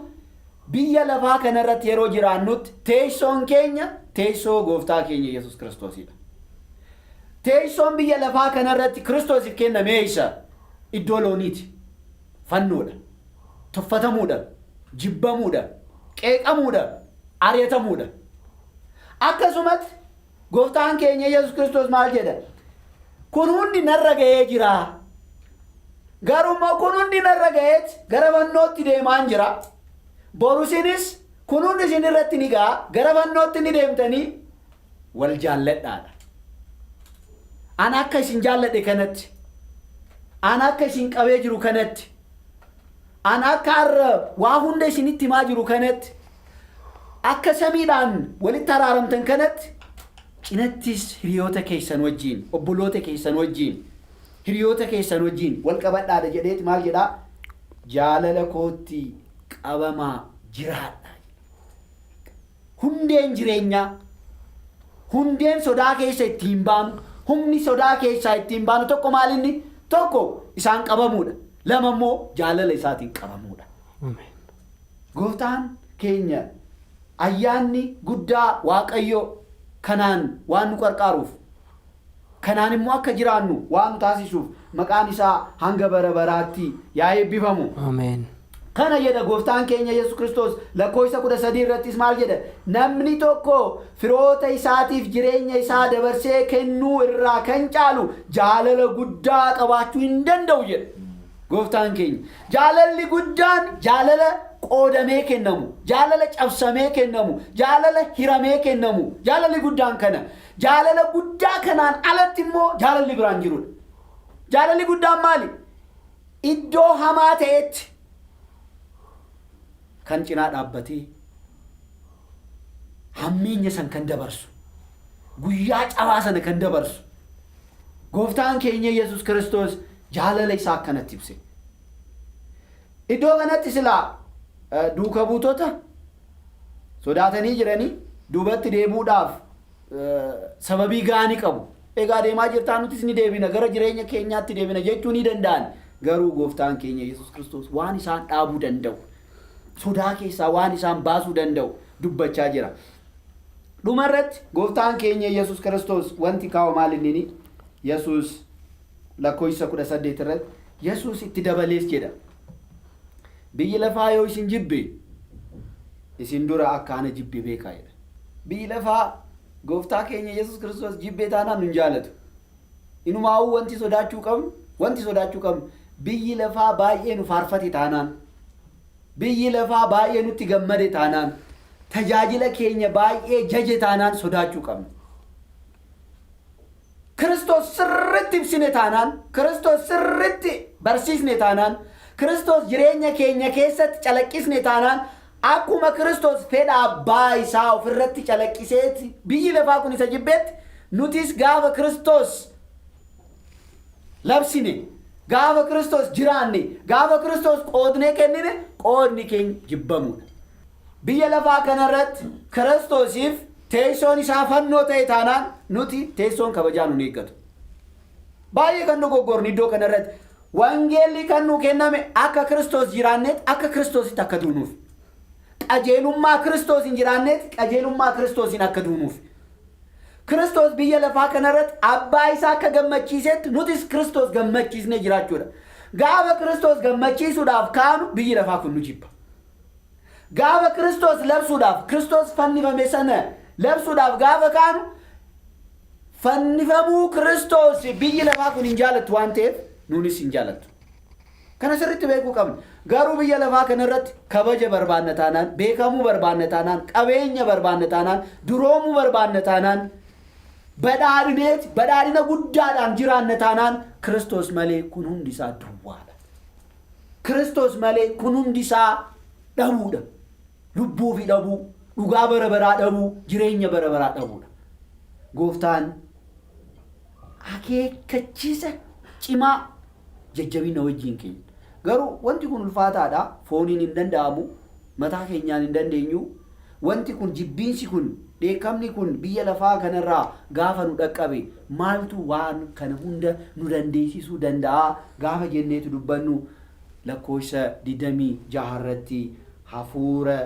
biyya lafaa kanarratti yeroo jiraannutti teessoon keenya teessoo gooftaa keenya Yesuus Kiristoosidha. Teessoon biyya lafaa kanarratti Kiristoosiif kenname isa iddoo looniiti. Fannoodha. Tuffatamuudha, jibbamuudha, qeeqamuudha, ari'atamuudha. Akkasumatti gooftaan keenya Yesuus Kiristoos maal jedha? Kun hundi narra ga'ee jira. Garuu kun hundi narra ga'eet gara fannootti deemaan jira. Borusinis kun hundi isin irratti ni ga'a, gara fannootti ni deemtanii wal jaalladhaadha. Ana akka isin jaalladhe kanatti, ana akka isin qabee jiru kanatti, ana akka waa hunda isinitti himaa jiru kanatti, akka samiidhaan walitti araaramtan kanatti, cinattis hiriyoota keessan wajjin, obboloota keessan wajjin, hiriyoota keessan wajjin wal qabadhaadha jedheeti maal jedhaa? Jaalala kootti qabamaa jiraadha. Hundeen jireenyaa, hundeen sodaa keessa ittiin baanu, humni sodaa keessaa ittiin baanu tokko maalinni? Tokko isaan qabamuudha. Lama immoo jaalala isaatiin qabamuudha. Gooftaan keenya ayyaanni guddaa Waaqayyo kanaan waan nu qarqaaruuf, kanaan immoo akka jiraannu waan nu taasisuuf maqaan isaa hanga bara baraatti yaa eebbifamu. Ameen. Kana jedha gooftaan keenya Yesuus Kiristoos lakkoofsa 13 irrattis maal jedha? Namni tokko firoota isaatiif jireenya isaa dabarsee kennuu irraa kan caalu jaalala guddaa qabaachuu hin danda'u jedha. Gooftaan keenya jaalalli guddaan jaalala qoodamee kennamu, jaalala cabsamee kennamu, jaalala hiramee kennamu, jaalalli guddaan kana. Jaalala guddaa kanaan alatti immoo jaalalli biraan jirudha. Jaalalli guddaan maali? Iddoo hamaa ta'etti kan cinaa dhaabbatee hammeenya san kan dabarsu, guyyaa cabaa sana kan dabarsu. Gooftaan keenya Yesuus Kiristoos jaalala isaa akkanatti ibse. Iddoo kanatti silaa duuka buutota sodaatanii jiranii duubatti deebuudhaaf sababii gaanii qabu. Egaa deemaa jirtaan nutis ni deebina, gara jireenya keenyaatti deebina jechuu ni danda'an. Garuu gooftaan keenya Yesuus Kiristoos waan isaan dhaabuu danda'u, sodaa keessaa waan isaan baasuu danda'u dubbachaa jira. Dhumarratti gooftaan keenya Yesuus Kiristoos wanti kaa'u maal inni? Yesuus lakkoofsa 18 irratti Yesuus itti dabalees jedha. Biyyi lafaa yoo isin jibbe isin dura akka ana jibbe beekaa jedha. Biyyi lafaa gooftaa keenya Yesuus Kiristoos jibbee taanaan nun jaalatu. Inumaa'uu wanti sodaachuu qabnu biyyi lafaa baay'ee nu faarfate taanaan, biyyi lafaa baay'ee nutti gammade taanaan, tajaajila keenya baay'ee jaje taanaan sodaachuu qabna. Kiristoos sirriitti ibsine taanaan, Kiristoos sirriitti barsiisne taanaan, Kiristoos jireenya keenya keessatti calaqqisne taanaan, akkuma Kiristoos fedha abbaa isaa ofirratti calaqqiseeti biyyi lafaa kun isa jibbeetti, nutis gaafa Kiristoos labsine, gaafa Kiristoos jiraanne, gaafa Kiristoos qoodnee kennine, qoodni keenya jibbamuudha. Biyya lafaa kanarratti Kiristoosiif teessoon isaa fannoo ta'e taanaan nuti teessoon kabajaa nun eeggatu. Baay'ee kan dogoggorni iddoo kanarratti Wangeelli kan nu kenname akka Kiristoos jiraanneet akka Kiristoositti akka duunuuf. Qajeelummaa Kiristoos hin jiraanneet qajeelummaa Kiristoosiin akka duunuuf. Kiristoos biyya lafaa kanarratti abbaa isaa akka gammachiisetti nutis Kiristoos gammachiisnee jiraachuudha. Gaafa Kiristoos gammachiisuudhaaf kaanu biyyi lafaa kun nu jibba. Gaafa Kiristoos labsuudhaaf Kiristoos fannifame sana labsuudhaaf gaafa kaanu fannifamuu Kiristoos biyyi lafaa kun hin jaalattu waan ta'eef nuunis hin jaalattu. Kana sirriitti beekuu qabna. Garuu biyya lafaa kanarratti kabaja barbaanna taanaan, beekamuu barbaanna taanaan, qabeenya barbaanna taanaan, duroomuu barbaanna taanaan, badhaadhina guddaadhaan jiraanna taanaan Kiristoos malee kun hundi isaa duwwaadha. Kiristoos malee kun hundi isaa dhabuudha. Lubbuu fi dhabuu, dhugaa bara baraa dhabuu, jireenya bara baraa dhabuudha. Gooftaan akeekkachiisa cimaa jajjabina wajjin keenya. Garuu wanti kun ulfaataadha. Fooniin hin danda'amu, mataa keenyaan hin dandeenyu. Wanti kun jibbiinsi kun dheekkamni kun biyya lafaa kanarraa gaafa nu dhaqqabe maaltu waan kana hunda nu dandeessisuu danda'a gaafa jenneetu dubbannu lakkoofsa 26 irratti hafuura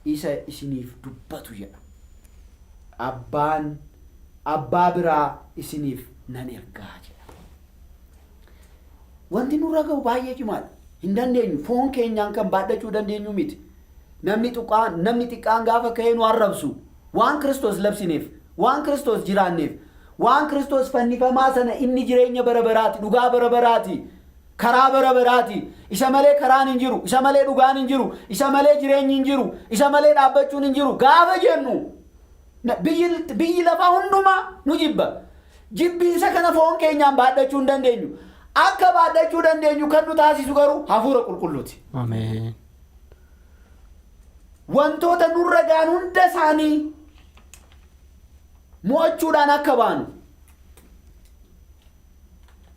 isa isiniif dubbatu jedha. Abbaa biraa isiniif nan ergaa jedha. Wanti nurra ga'u baay'ee cimaadha. Hin dandeenyu. Foon keenyaan kan baadhachuu dandeenyu miti. Namni xiqqaan gaafa ka'ee nu arrabsu waan Kiristoos labsineef, waan Kiristoos jiraanneef, waan Kiristoos fannifamaa sana inni jireenya bara baraati, dhugaa bara baraati, karaa bara baraati. Isa malee karaan hin jiru, isa malee dhugaan hin jiru, isa malee jireenyi hin jiru, isa malee dhaabbachuun hin jiru. Gaafa jennu biyyi lafaa hundumaa nu jibba. Jibbiinsa kana foon keenyaan baadhachuu hin dandeenyu. Akka baadhachuu dandeenyu kan nu taasisu garuu hafuura qulqulluuti. Ameen. Wantoota nurra ga'an hunda isaanii mo'achuudhaan akka baanu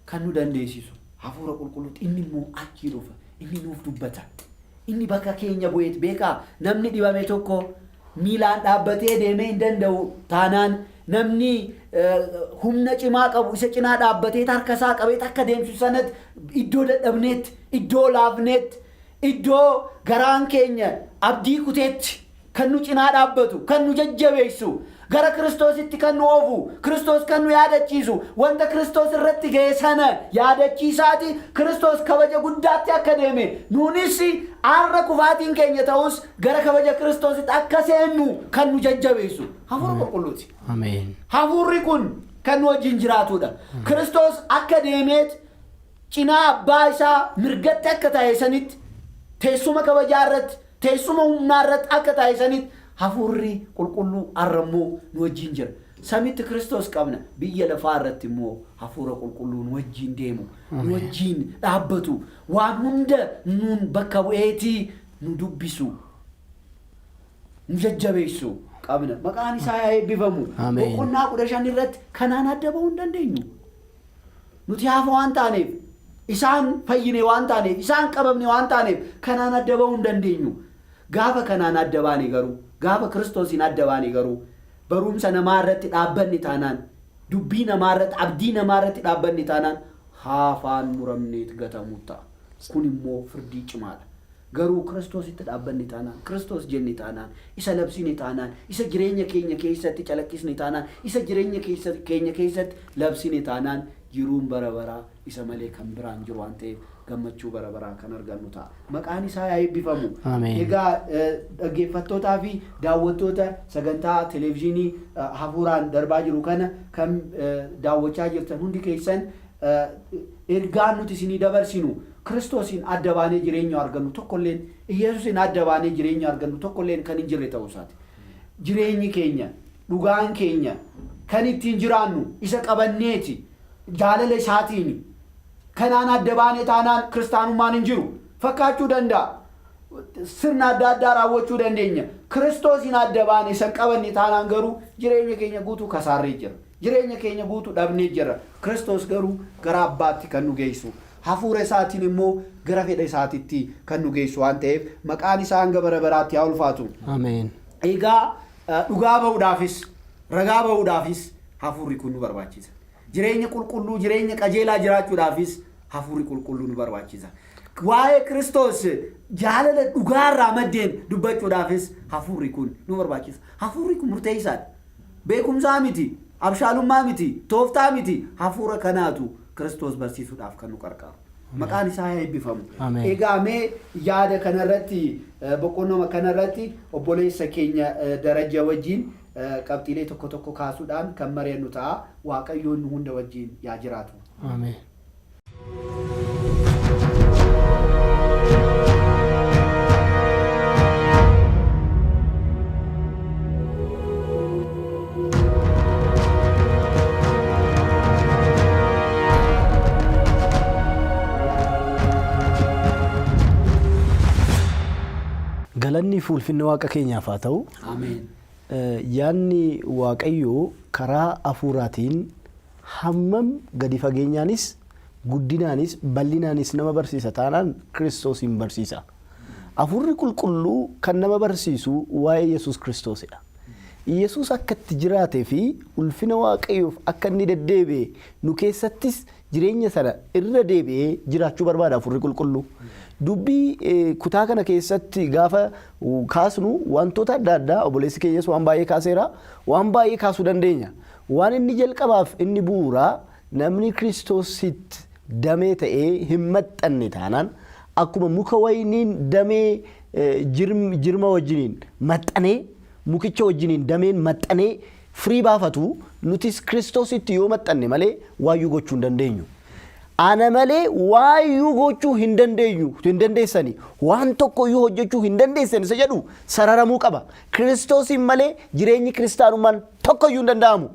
kan nu dandeessisu hafuura qulqulluuti. Inni immoo achii dhufa, inni nuuf dubbata, inni bakka keenya bu'eet beekaa. Namni dhibame tokko miilaan dhaabbatee deemee hin danda'u taanaan namni humna cimaa qabu isa cinaa dhaabbatee harkasaa qabee akka deemsu sanatti iddoo dadhabneetti, iddoo laafneetti, iddoo garaan keenya abdii kuteetti kan nu cinaa dhaabbatu, kan nu jajjabeessu, gara Kiristoositti kan nu oofu, Kiristoos kan nu yaadachiisu, wanta Kiristoos irratti ga'e sana yaadachiisaati. Kiristoos kabaja guddaatti akka deeme nuunis arra kufaatiin keenya ta'us gara kabaja Kiristoositti akka seennu kan nu jajjabeessu hafuura qulqulluuti. Ameen. Hafuurri kun kan nu wajjin jiraatudha. Kiristoos akka deemeet cinaa abbaa isaa mirgatti akka taa'e sanitti teessuma kabajaa irratti, teessuma humnaa irratti akka taa'e sanitti hafuurri qulqulluu arrammoo nu wajjin jira. Samitti Kiristoos qabna, biyya lafaa irratti immoo hafuura qulqulluu nu wajjin deemu, nu wajjin dhaabbatu, waan hunda nuun bakka bu'eetii nu dubbisu, nu jajjabeessu qabna. Maqaan isaa haa eebbifamu. Boqonnaa 15 irratti kanaan adda bahuu hin dandeenyu. Nuti hafa waan taaneef, isaan fayyine waan taaneef, isaan qabamne waan taaneef kanaan adda bahuu hin dandeenyu. Gaafa kanaan adda baane garuu, gaafa Kiristoosiin adda baane garuu barumsa namaa irratti dhaabbanni taanaan, dubbii namaa irratti, abdii namaa irratti dhaabbanni taanaan haafaan muramneet gatamu ta'a. Kun immoo firdii cimaadha. Garuu Kiristoositti dhaabbanni taanaan, Kiristoos jenne taanaan, isa labsine taanaan, isa jireenya keenya keessatti calaqqisne taanaan, isa jireenya keenya keessatti labsine taanaan jiruun bara baraa isa malee kan biraan jiru waan ta'eef gammachuu bara baraa kan argannu ta'a. Maqaan isaa haa eebbifamu. Egaa dhaggeeffattootaa fi daawwattoota sagantaa televezyiinii hafuuraan darbaa jiru kana kan daawwachaa jirtan hundi keessan ergaan nuti isinii dabarsinu Kiristoosiin adda baanee jireenya argannu tokkolleen, Iyesuusiin adda baanee jireenya argannu tokkolleen kan hin jirre ta'uu isaati. Jireenyi keenya, dhugaan keenya kan ittiin jiraannu isa qabanneeti. Jaalala isaatiin kanaan adda baanee taanaan kiristaanummaan hin jiru. Fakkaachuu danda'a. Sirna adda addaa raawwachuu dandeenya. Kiristoosiin adda baanee san qabanne taanaan garuu jireenya keenya guutuu kasaarree jira. Jireenya keenya guutuu dhabnee jira. Kiristoos garuu gara abbaatti kan nu geessu. Hafuura isaatiin immoo gara fedha isaatiitti kan nu geessu waan ta'eef maqaan isaa hanga bara baraatti haa ulfaatu. Ameen. Egaa dhugaa bahuudhaafis, ragaa bahuudhaafis hafuurri kun nu barbaachisa. Jireenya qulqulluu, jireenya qajeelaa jiraachuudhaafis hafuurri qulqulluun barbaachisa. Waa'ee Kiristoos jaalala dhugaarraa maddeen dubbachuudhaafis hafuurri kun nu barbaachisa. Hafuurri kun murteessaadha. Beekumsaa miti, abshaalummaa miti, tooftaa miti. Hafuura kanaatu Kiristoos barsiisuudhaaf kan nu qarqaaru. Maqaan isaa eebbifamu. Egaa mee yaada kanarratti boqonnaa kanarratti obboleessa keenya Darajaa wajjin qabxiilee tokko tokko kaasuudhaan kan mari'annu ta'a. Waaqayyoon nu hunda wajjin yaa jiraatu. Ameen. Galanni fuulfinna Waaqa keenyaaf haa ta'u. Ameen. Yaanni Waaqayyoo karaa hafuuraatiin hammam gadi fageenyaanis guddinaanis bal'inaanis nama barsiisa taanaan Kiristoosiin barsiisa. Hafuurri qulqulluu kan nama barsiisu waa'ee Yesuus Kiristoosidha. Yesuus akka itti jiraatee fi ulfina Waaqayyoof akka inni deddeebi'e nu keessattis jireenya sana irra deebi'ee jiraachuu barbaada hafuurri qulqulluu. Dubbii kutaa kana keessatti gaafa kaasnu wantoota adda addaa obboleessi keenyas waan baay'ee kaaseera, waan baay'ee kaasuu dandeenya. Waan inni jalqabaaf inni bu'uuraa namni Kiristoositti damee ta'ee hin maxxanne taanaan akkuma muka wayiniin damee jirma wajjiniin maxxanee mukicha wajjiniin dameen maxxanee firii baafatu nutis Kiristoositti yoo maxxanne malee waayyuu gochuu hin dandeenyu. Ana malee waayyuu gochuu hin dandeessani waan tokko iyyuu hojjechuu hin dandeessani isa jedhu sararamuu qaba. Kiristoosiin malee jireenyi kiristaanummaan tokko iyyuu hin danda'amu.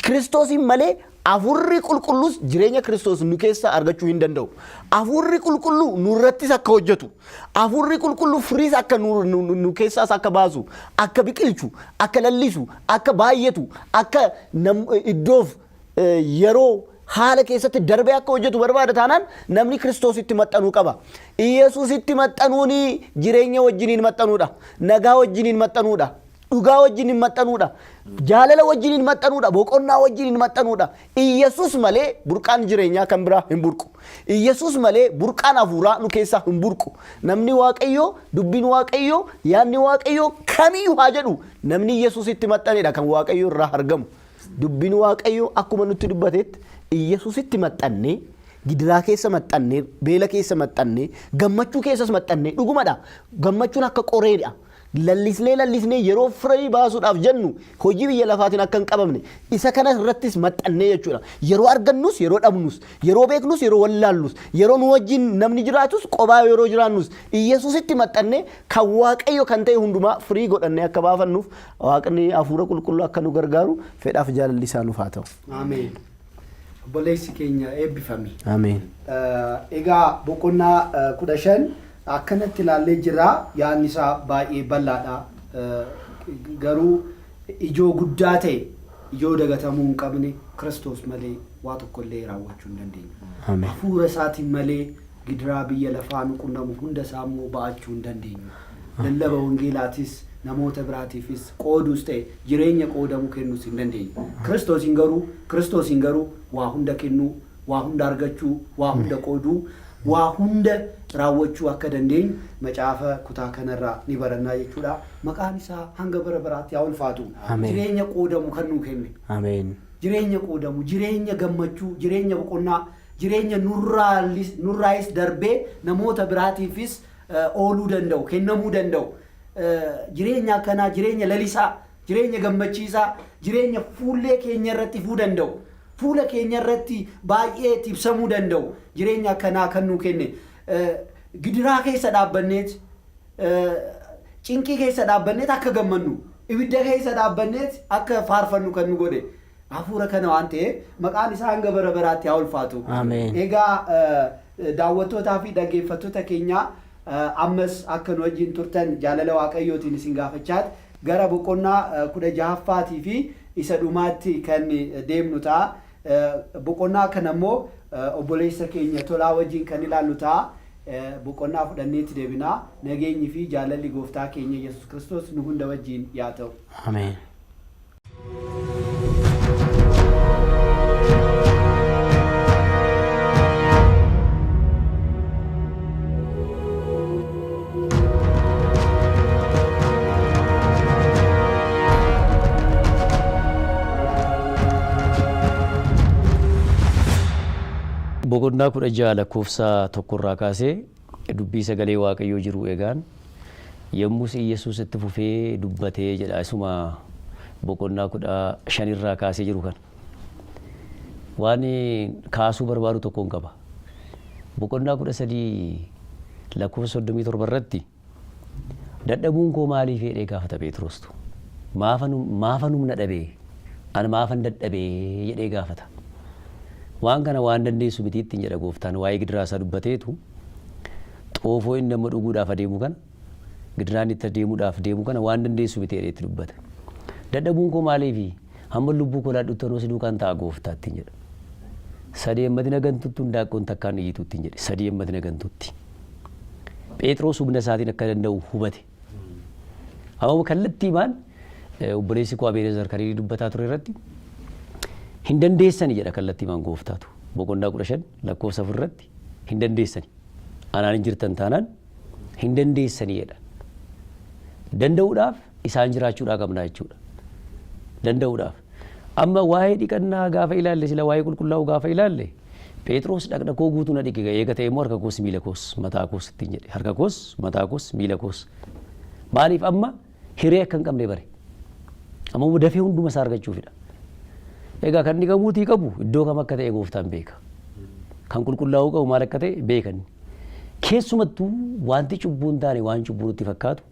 Kiristoosiin malee hafuurri qulqulluus jireenya Kiristoos nu keessa argachuu hin danda'u. Hafuurri qulqulluu nurrattis akka hojjetu, hafuurri qulqulluu firiis akka nu keessaas akka baasu, akka biqilchu, akka lallisu, akka baay'atu, akka iddoof yeroo haala keessatti darbee akka hojjetu barbaada taanaan namni Kiristoositti maxxanuu qaba. Yesuusitti maxxanuun jireenya wajjiniin maxxanuudha, nagaa wajjiniin maxxanuudha, dhugaa wajjiniin maxxanuudha, jaalala wajjiniin maxxanuudha, boqonnaa wajjiniin maxxanuudha. Yesuus malee burqaan jireenyaa kan biraa hin burqu. Yesuus malee burqaan hafuuraa nu keessaa hin burqu. Namni Waaqayyoo, dubbiin Waaqayyoo, yaadni Waaqayyoo kamiyyuu haa jedhu namni Yesuusitti maxxanedha kan Waaqayyoo irraa argamu. Dubbiin Waaqayyoo akkuma nutti dubbatetti Yesuusitti maxxannee gidiraa keessa maxxannee beela keessa maxxannee gammachuu keessas maxxannee dhugumadha. Gammachuun akka qoreedha. Lallisnee yeroo firii baasuudhaaf jennu hojii biyya lafaatiin akka hin qabamne isa kana irrattis maxxannee jechuudha. Yeroo argannus yeroo dhabnus yeroo beeknus yeroo wallaallus yeroo nu wajjin namni jiraatus qophaa yeroo jiraannus Yesuusitti maxxannee kan Waaqayyo kan ta'e hundumaa firii godhannee akka baafannuuf Waaqni hafuura qulqulluu akka nu gargaaru fedhaaf jaalalli isaa nuuf haa ta'u. Ameen. Obboleessi keenya eebbifame. Ameen. Egaa boqonnaa 15 akkanatti ilaallee jira. Yaadni isaa baay'ee bal'aadha. Garuu ijoo guddaa ta'e ijoo dagatamuu hin qabne Kiristoos malee waa tokkollee raawwachuu hin dandeenyu. Hafuura isaatiin malee gidiraa biyya lafaa nu qunnamu hunda isaa immoo ba'achuu hin dandeenyu. Lallaba wangeelaatis namoota biraatiifis qooduus ta'e jireenya qoodamu kennuus hin dandeenyu. Kiristoosiin garuu waa hunda kennuu, waa hunda argachuu, waa hunda qooduu, waa hunda raawwachuu akka dandeenyu macaafa kutaa kanarraa ni barannaa jechuudha. Maqaan isaa hanga bara baraatti haa ulfaatu. Jireenya qoodamu kan nuu kenne. Ameen. Jireenya qoodamu, jireenya gammachuu, jireenya boqonnaa, jireenya nurraayis darbee namoota biraatiifis ooluu danda'u, kennamuu danda'u. Jireenya akkanaa, jireenya lalisaa, jireenya gammachiisaa, jireenya fuullee keenya irratti ifuu danda'u. Fuula keenya irratti baay'ee ibsamuu danda'u. Jireenya akkanaa kan nuu kenne. Gidiraa keessa dhaabbanneet, cinqii keessa dhaabbanneet akka gammannu, ibidda keessa dhaabbanneet akka faarfannu kan nu godhe. Hafuura kana waan ta'eef maqaan isaa hanga bara baraatti haa ulfaatu. Egaa daawwattootaa fi dhaggeeffattoota keenyaa ammas akka nu wajjin turtan jaalala Waaqayyootiin isin gaafachaat gara boqonnaa 16ffaatii fi isa dhumaatti kan deemnu ta'a. Boqonnaa kana immoo obboleessa keenya Tolaa wajjin kan ilaallu ta'a. Boqonnaa fudhanneetti deebinaa. Nageenyi fi jaalalli gooftaa keenya Yesuus Kiristoos nu hunda wajjin yaa ta'u. Ameen. boqonnaa 16 lakkoofsa 1 kaasee dubbii sagalee Waaqayyoo jiru eegaan yommus Yesuus itti fufee dubbatee jedha. Isuma boqonnaa 15 kaasee jiru kan waan kaasuu barbaadu tokkoon qaba. Boqonnaa 13 lakkoofsa 37 irratti dadhabuun koo maaliif jedhee gaafata Phexrostu. Maafan humna dhabee ani maafan dadhabee jedhee gaafata. Waan kana waan dandeessu miti ittiin jedha Gooftaan waa'ee gidiraa isaa dubbateetu xoofoo inni nama dhuguudhaaf adeemu kana gidiraan itti adeemuudhaaf deemu kana waan dandeessu miti jedhee itti dubbata. Dadhabuun koo maaliifi hamma lubbuu koo laadhuutti anoo siduu kan ta'a Gooftaa ittiin jedha. Sadii ammatina gantutti hundaaqoon takkaan iyyitu ittiin jedhe sadii ammatina gantutti. Phexros humna isaatiin akka danda'u hubate. Amma kallattii maan obboleessi koo Abeelezar kan dubbataa ture irratti hin dandeessani jedha kallattii maan Gooftaatu. Boqonnaa 15 lakkoofsa 4 irratti hin dandeessani. Anaan hin jirtan taanaan hin dandeessani jedha. Danda'uudhaaf isaan jiraachuudhaa qabna jechuudha. Danda'uudhaaf. Amma waa'ee dhiqannaa gaafa ilaalle sila waa'ee qulqullaa'uu gaafa ilaalle Phexros dhaqna koo guutuu na dhiqe eega ta'e immoo harka koos miila koos mataa koos ittiin jedhe harka koos mataa koos miila koos. Maaliif amma hiree akka hin qabne bare. Amma dafee hunduma isaa argachuufidha. Egaa kan dhiqamuutii qabu iddoo kam akka ta'e Gooftaan beeka. Kan qulqullaa'uu qabu maal akka ta'e beekan. Keessumattuu wanti cubbuu hin taane waan cubbuu nutti fakkaatu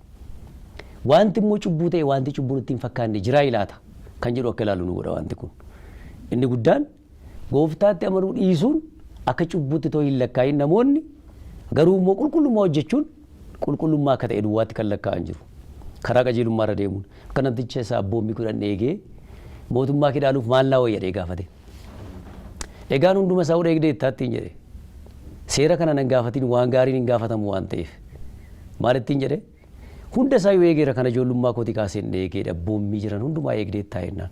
wanti immoo cubbuu ta'e wanti cubbuu nutti hin fakkaanne jiraa ilaata kan jedhu akka ilaalu nu godha wanti kun. Inni guddaan Gooftaatti amanuu dhiisuun akka cubbuutti too hin lakkaa'in namoonni garuu immoo qulqullummaa hojjechuun qulqullummaa akka ta'e duwwaatti kan lakkaa'an jiru. Karaa qajeelummaa irra deemuun akka namticha isaa abboommii 10 eegee mootummaa kee dhaaluuf maal naa wayya jedhee gaafate. Egaan hunduma isaa eegdee ittaattiin jedhe. Seera kana nan gaafatiin waan gaariin hin gaafatamu waan ta'eef. Maal ittiin jedhe? Hunda isaa yoo eegeera kana ijoollummaa kooti kaaseen eegee abboommii jiran hundumaa eegdee taa'ennaan.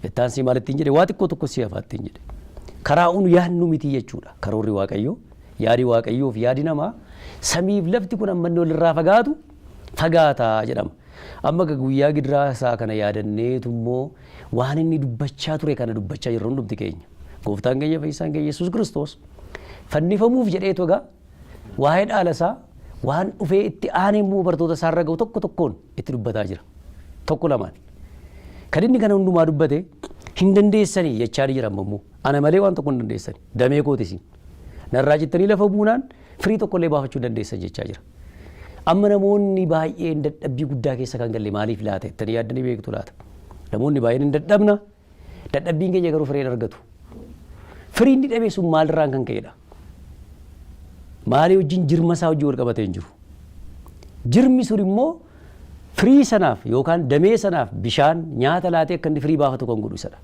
Ittaansii maal ittiin jedhe? Waa xiqqoo tokko si hafaattiin jedhe. Karaa unu yaadnu miti jechuudha. Karoorri Waaqayyoo, yaadi Waaqayyoo fi yaadi namaa samiif lafti kun amma inni walirraa fagaatu fagaataa jedhama. Amma guyyaa gidiraa isaa kana yaadanneetu immoo waan inni dubbachaa ture kana dubbachaa jirra hundumti keenya. Gooftaan keenya Fayyisaan keenya Yesuus Kiristoos fannifamuuf jedheetu egaa waa'ee dhaala isaa waan dhufee itti aanee immoo bartoota isaa irra ga'u tokko tokkoon itti dubbataa jira. Tokko lamaan. Kan inni kana hundumaa dubbate hin dandeessanii jechaa jira ammoo ana malee waan tokko hin dandeessanii damee kootisi. Narraa jettanii lafa buunaan firii tokkollee baafachuu dandeessan jechaa jira. Amma namoonni baay'een dadhabbii guddaa keessa kan galle maaliif laata jettanii yaaddanii beektu laata. Namoonni baay'een hin dadhabna dadhabbiin keenya garuu firee argatu. Firiin dhabee sun maalirraan kan ka'edha. Maalii wajjin jirma isaa wajjin wal qabatee hin jiru. Jirmi sun immoo firii sanaaf yookaan damee sanaaf bishaan nyaata laatee akka inni firii baafatu kan godhu isadha.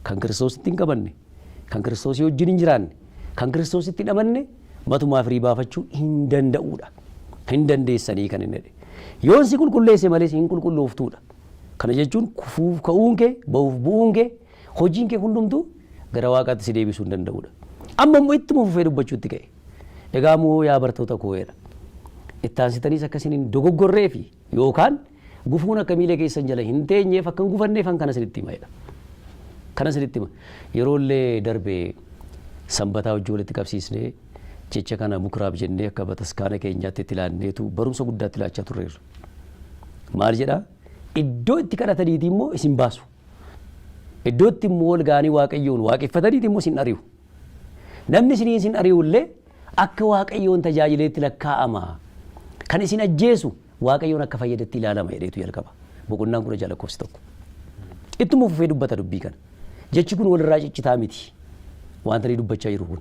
Kan Kiristoositti hin qabanne, kan Kiristoosii wajjin hin jiraanne, kan Kiristoositti hin amanne matumaa firii baafachuu hin danda'uudha. Hin dandeessanii kan inni jedhe. Yoon si qulqulleesse malee hin qulqullooftuudha. Kana jechuun kufuuf ka'uun kee, ba'uuf bu'uun kee, hojiin kee hundumtuu gara Waaqaatti si deebisuu hin danda'uudha. Amma immoo ittuma fufee dubbachuutti ka'e. Egaa moo yaa bartoota koo'eedha. Ittaansitaniis akkasiin dogoggorree fi yookaan gufuun akka miila keessan jala hin teenyeef akka hin gufanneef kana sinitti himadha. Kana sinitti hima. Yeroo illee darbee sanbataa hojii walitti qabsiisnee jecha kana mukuraaf jennee akka bataskaana keenyaatti itti ilaanneetu barumsa guddaatti ilaachaa turreerra. Maal jedhaa? Iddoo itti kadhataniiti immoo isin baasu. Iddoo itti immoo ol ga'anii Waaqayyoon waaqeffataniiti immoo isin ari'u. Namni isin ari'ullee akka Waaqayyoon tajaajileetti lakkaa'ama. Kan isin ajjeesu Waaqayyoon akka fayyadetti ilaalama jedheetu jalqaba. Boqonnaan 16 lakkoofsi tokko. Ittuma fufee dubbata dubbii kana. Jechi kun walirraa ciccitaa miti. Wanta inni dubbachaa jiru kun.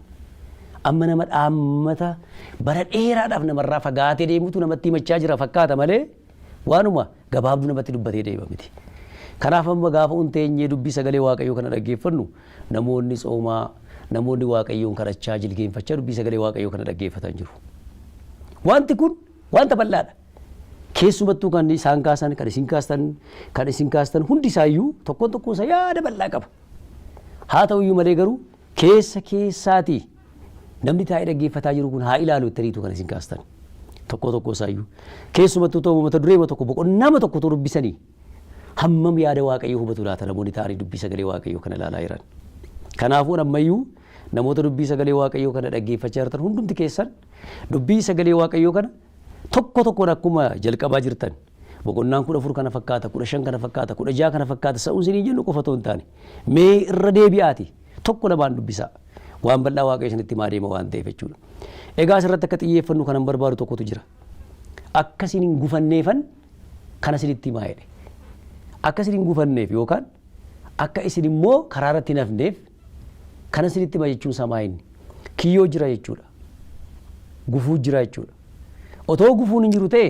Amma nama dhaammata bara dheeraadhaaf namarraa fagaatee deemutu namatti himachaa jira fakkaata malee waanuma gabaabduu namatti dubbatee deema miti. Kanaaf amma gaafa hunteenyee dubbii sagalee Waaqayyoo kana dhaggeeffannu namoonni tsoomaa namoonni Waaqayyoon kadhachaa jilgeenfachaa dubbii sagalee Waaqayyoo kana dhaggeeffatan jiru. Wanti kun wanta bal'aadha. Keessumattuu kan isaan kaasan kan isin kaastan hundi isaayyuu tokkoon tokkoon isaa yaada bal'aa qaba. Haa ta'uyyuu malee garuu keessaatii namni taa'ee dhaggeeffataa jiru kun haa ilaalu ittaniitu kan isin kaastan. Tokko isaayyuu keessumattuu ta'uu mata duree tokko boqonnaa tokko dubbisanii hammam yaada Waaqayyoo hubatu laata namoonni taa'anii dubbii sagalee Waaqayyoo kana ilaalaa jiran. Kanaafuu ammayyuu namoota dubbii sagalee waaqayyoo kana dhaggeeffachaa jirtan hundumti keessan dubbii sagalee waaqayyoo kana tokko tokkoon akkuma jalqabaa jirtan boqonnaan 14 kana fakkaata 15 kana fakkaata 16 kana fakkaata sa'uun isinii jennu qofa otoo hin taane mee irra deebi'aati tokko lamaan dubbisaa waan bal'aa waaqayyo isinitti himaa deema waan ta'eef jechuudha. Egaa asirratti akka xiyyeeffannu kanan barbaadu tokkotu jira. Akka isin hin gufanneefan kana isinitti himaa jedhe. Akka isin hin gufanneef yookaan akka isin immoo karaa irratti hin hafneef kana isinitti hima jechuun samaa inni kiyyoo jira jechuudha. Gufuu jira jechuudha. Otoo gufuun hin jiru ta'e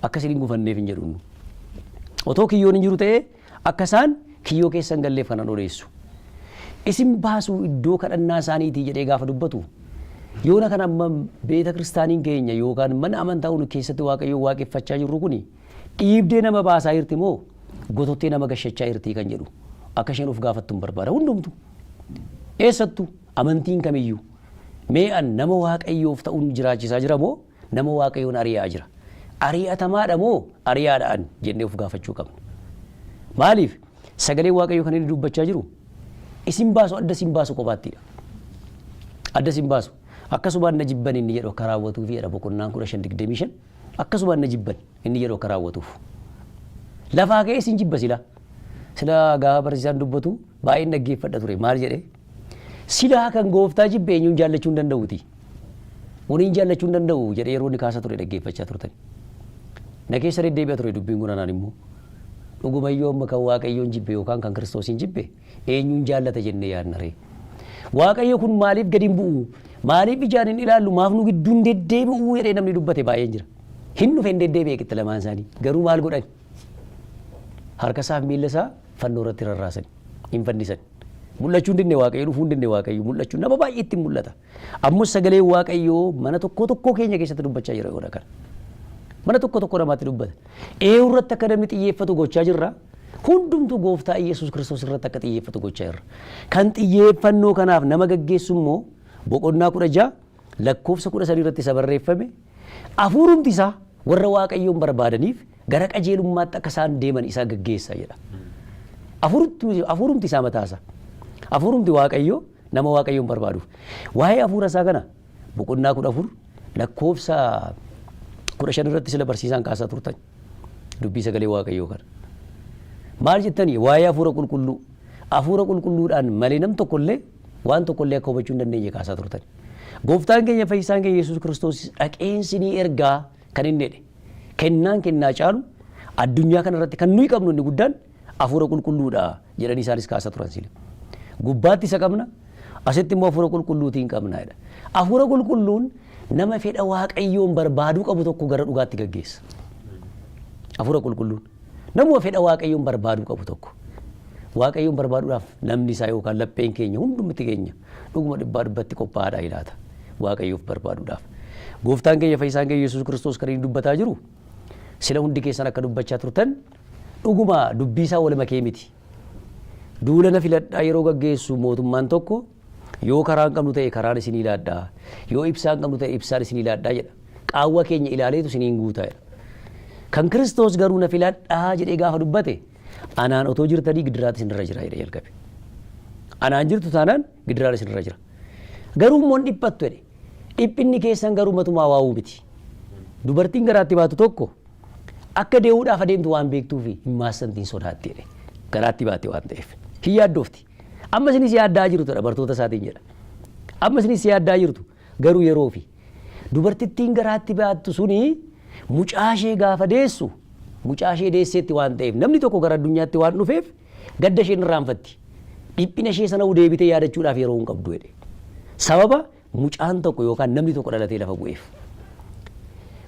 akka isin hin gufanneef hin jedhu. Otoo kiyyoon hin jiru ta'e akka isaan kiyyoo keessan galleef kanan odeessu. Isin baasuu iddoo kadhannaa isaaniitii jedhee gaafa dubbatu yoona kan amma beeta kiristaaniin keenya yookaan mana amantaa unu keessatti waaqayyoo waaqeffachaa jirru kuni dhiibdee nama baasaa jirti moo gotottee nama gashachaa jirtii kan jedhu akka isheen of gaafattu hin barbaada hundumtu eessattu amantiin kamiyyuu mee an nama waaqayyoof ta'uun jiraachisaa jira moo nama waaqayyoon ari'aa jira ari'atamaadha moo ari'aadhaan jennee of gaafachuu qabna. Maaliif sagalee waaqayyoo kan inni dubbachaa jiru isin baasu adda isin baasu kophaattiidha. Adda isin baasu akkasumaan na jibban inni jedhu akka raawwatuuf jedha boqonnaan 15:25 akkasumaan na jibban inni jedhu akka raawwatuuf. Lafaa ka'ee isin jibba sila gaafa barsiisaan dubbatu baay'een dhaggeeffadha ture maal jedhee silaa kan gooftaa jibbe eenyuun jaallachuu hin danda'uuti. Uniin jaallachuu hin danda'u jedhee yeroo inni kaasaa ture dhaggeeffachaa turtani. Na keessa deddeebi'a ture dubbiin kun anaan immoo dhugumayyoo amma kan waaqayyoon jibbe yookaan kan kiristoosiin jibbe eenyuun jaallata jennee yaadna ree. Waaqayyo kun maaliif gadi hin bu'u maaliif ijaan hin ilaallu maaf nu gidduun deddeebi'u jedhee namni dubbate baay'een jira. Hin dhufe hin deddeebi'e qixa lamaan isaanii garuu maal godhan harka isaaf miila isaa fannoo irratti rarraasan hin fannisan. Mul'achuu hin dinne waaqayyo dhufuu hin dinne waaqayyo mul'achuu nama baay'eetti mul'ata. Ammoo sagalee waaqayyoo mana tokko tokko keenya keessatti dubbachaa jira yoona kana. Mana tokko tokko namaatti dubbata. Eeyyuu irratti akka namni xiyyeeffatu gochaa jirra. Hundumtuu gooftaa Yesuus Kiristoos irratti akka xiyyeeffatu gochaa jirra. Kan xiyyeeffannoo kanaaf nama gaggeessu immoo boqonnaa 16 lakkoofsa 13 irratti isa barreeffame hafuurumti isaa warra waaqayyoon barbaadaniif gara qajeelummaatti akka isaan deeman isaa gaggeessa jedha. Hafuurumti isaa mataasa. Hafuurumti waaqayyoo nama waaqayyoon barbaaduuf. Waa'ee hafuura isaa kana boqonnaa 14 lakkoofsa 15 irratti sila barsiisaan kaasaa turtan dubbii sagalee waaqayyoo kana. Maal jettanii waa'ee hafuura qulqulluu hafuura qulqulluudhaan malee nam tokkollee waan tokkollee akka hubachuu hin dandeenye kaasaa turtan. Gooftaan keenya fayyisaan keenya Yesuus Kiristoos dhaqeensi ni ergaa kan inni jedhe kennaan kennaa caalu addunyaa kana irratti kan nuyi qabnu inni guddaan hafuura qulqulluudha jedhanii isaanis kaasaa turan sila. Gubbaatti isa qabna asitti immoo hafuura qulqulluutiin qabna jedha. Hafuura qulqulluun nama fedha waaqayyoon barbaaduu qabu tokko gara dhugaatti gaggeessa. Hafuura qulqulluun nama fedha waaqayyoon barbaaduu qabu tokko waaqayyoon barbaaduudhaaf namni isaa yookaan lapheen keenya hundumti keenya dhuguma dhibbatti qophaa'aadha ilaata waaqayyoof barbaaduudhaaf. Gooftaan keenya fayyisaan keenya Yesuus Kiristoos kan inni dubbataa jiru sila hundi keessan akka dubbachaa turtan dhuguma dubbii isaa wal makee miti. Duulana filadhaa yeroo gaggeessu mootummaan tokko yoo karaan qabnu ta'e karaan isin ilaadhaa yoo ibsaan qabnu ta'e ibsaan isin ilaadhaa jedha. Qaawwa keenya ilaaleetu isiniin guutaa jedha. Kan Kiristoos garuu na filadhaa jedhee gaafa dubbate anaan otoo jirtanii gidiraatti isinirra jira jedhee jalqabe. Anaan jirtu taanaan gidiraatti isinirra jira. Garuu immoo dhiphattu jedhe. Dhiphinni keessan garuu matumaa waa'uu miti. Dubartiin garaatti baatu tokko akka deemuudhaaf adeemtu waan beektuuf hin maassantiin sodaatti jedhe. Garaatti baate waan ta'eef. Hin yaaddoofti. Amma isinis yaaddaa jirtudha bartoota isaatiin jedha. Amma isinis yaaddaa jirtu garuu yeroo fi dubartittiin garaatti baattu suni mucaashee gaafa deessu mucaashee deesseetti waan ta'eef namni tokko gara addunyaatti waan dhufeef gadda isheen irraanfatti. Dhiphina ishee sana deebitee yaadachuudhaaf yeroo hin qabdu jedhe. Sababa mucaan tokko yookaan namni tokko dhalatee lafa bu'eef.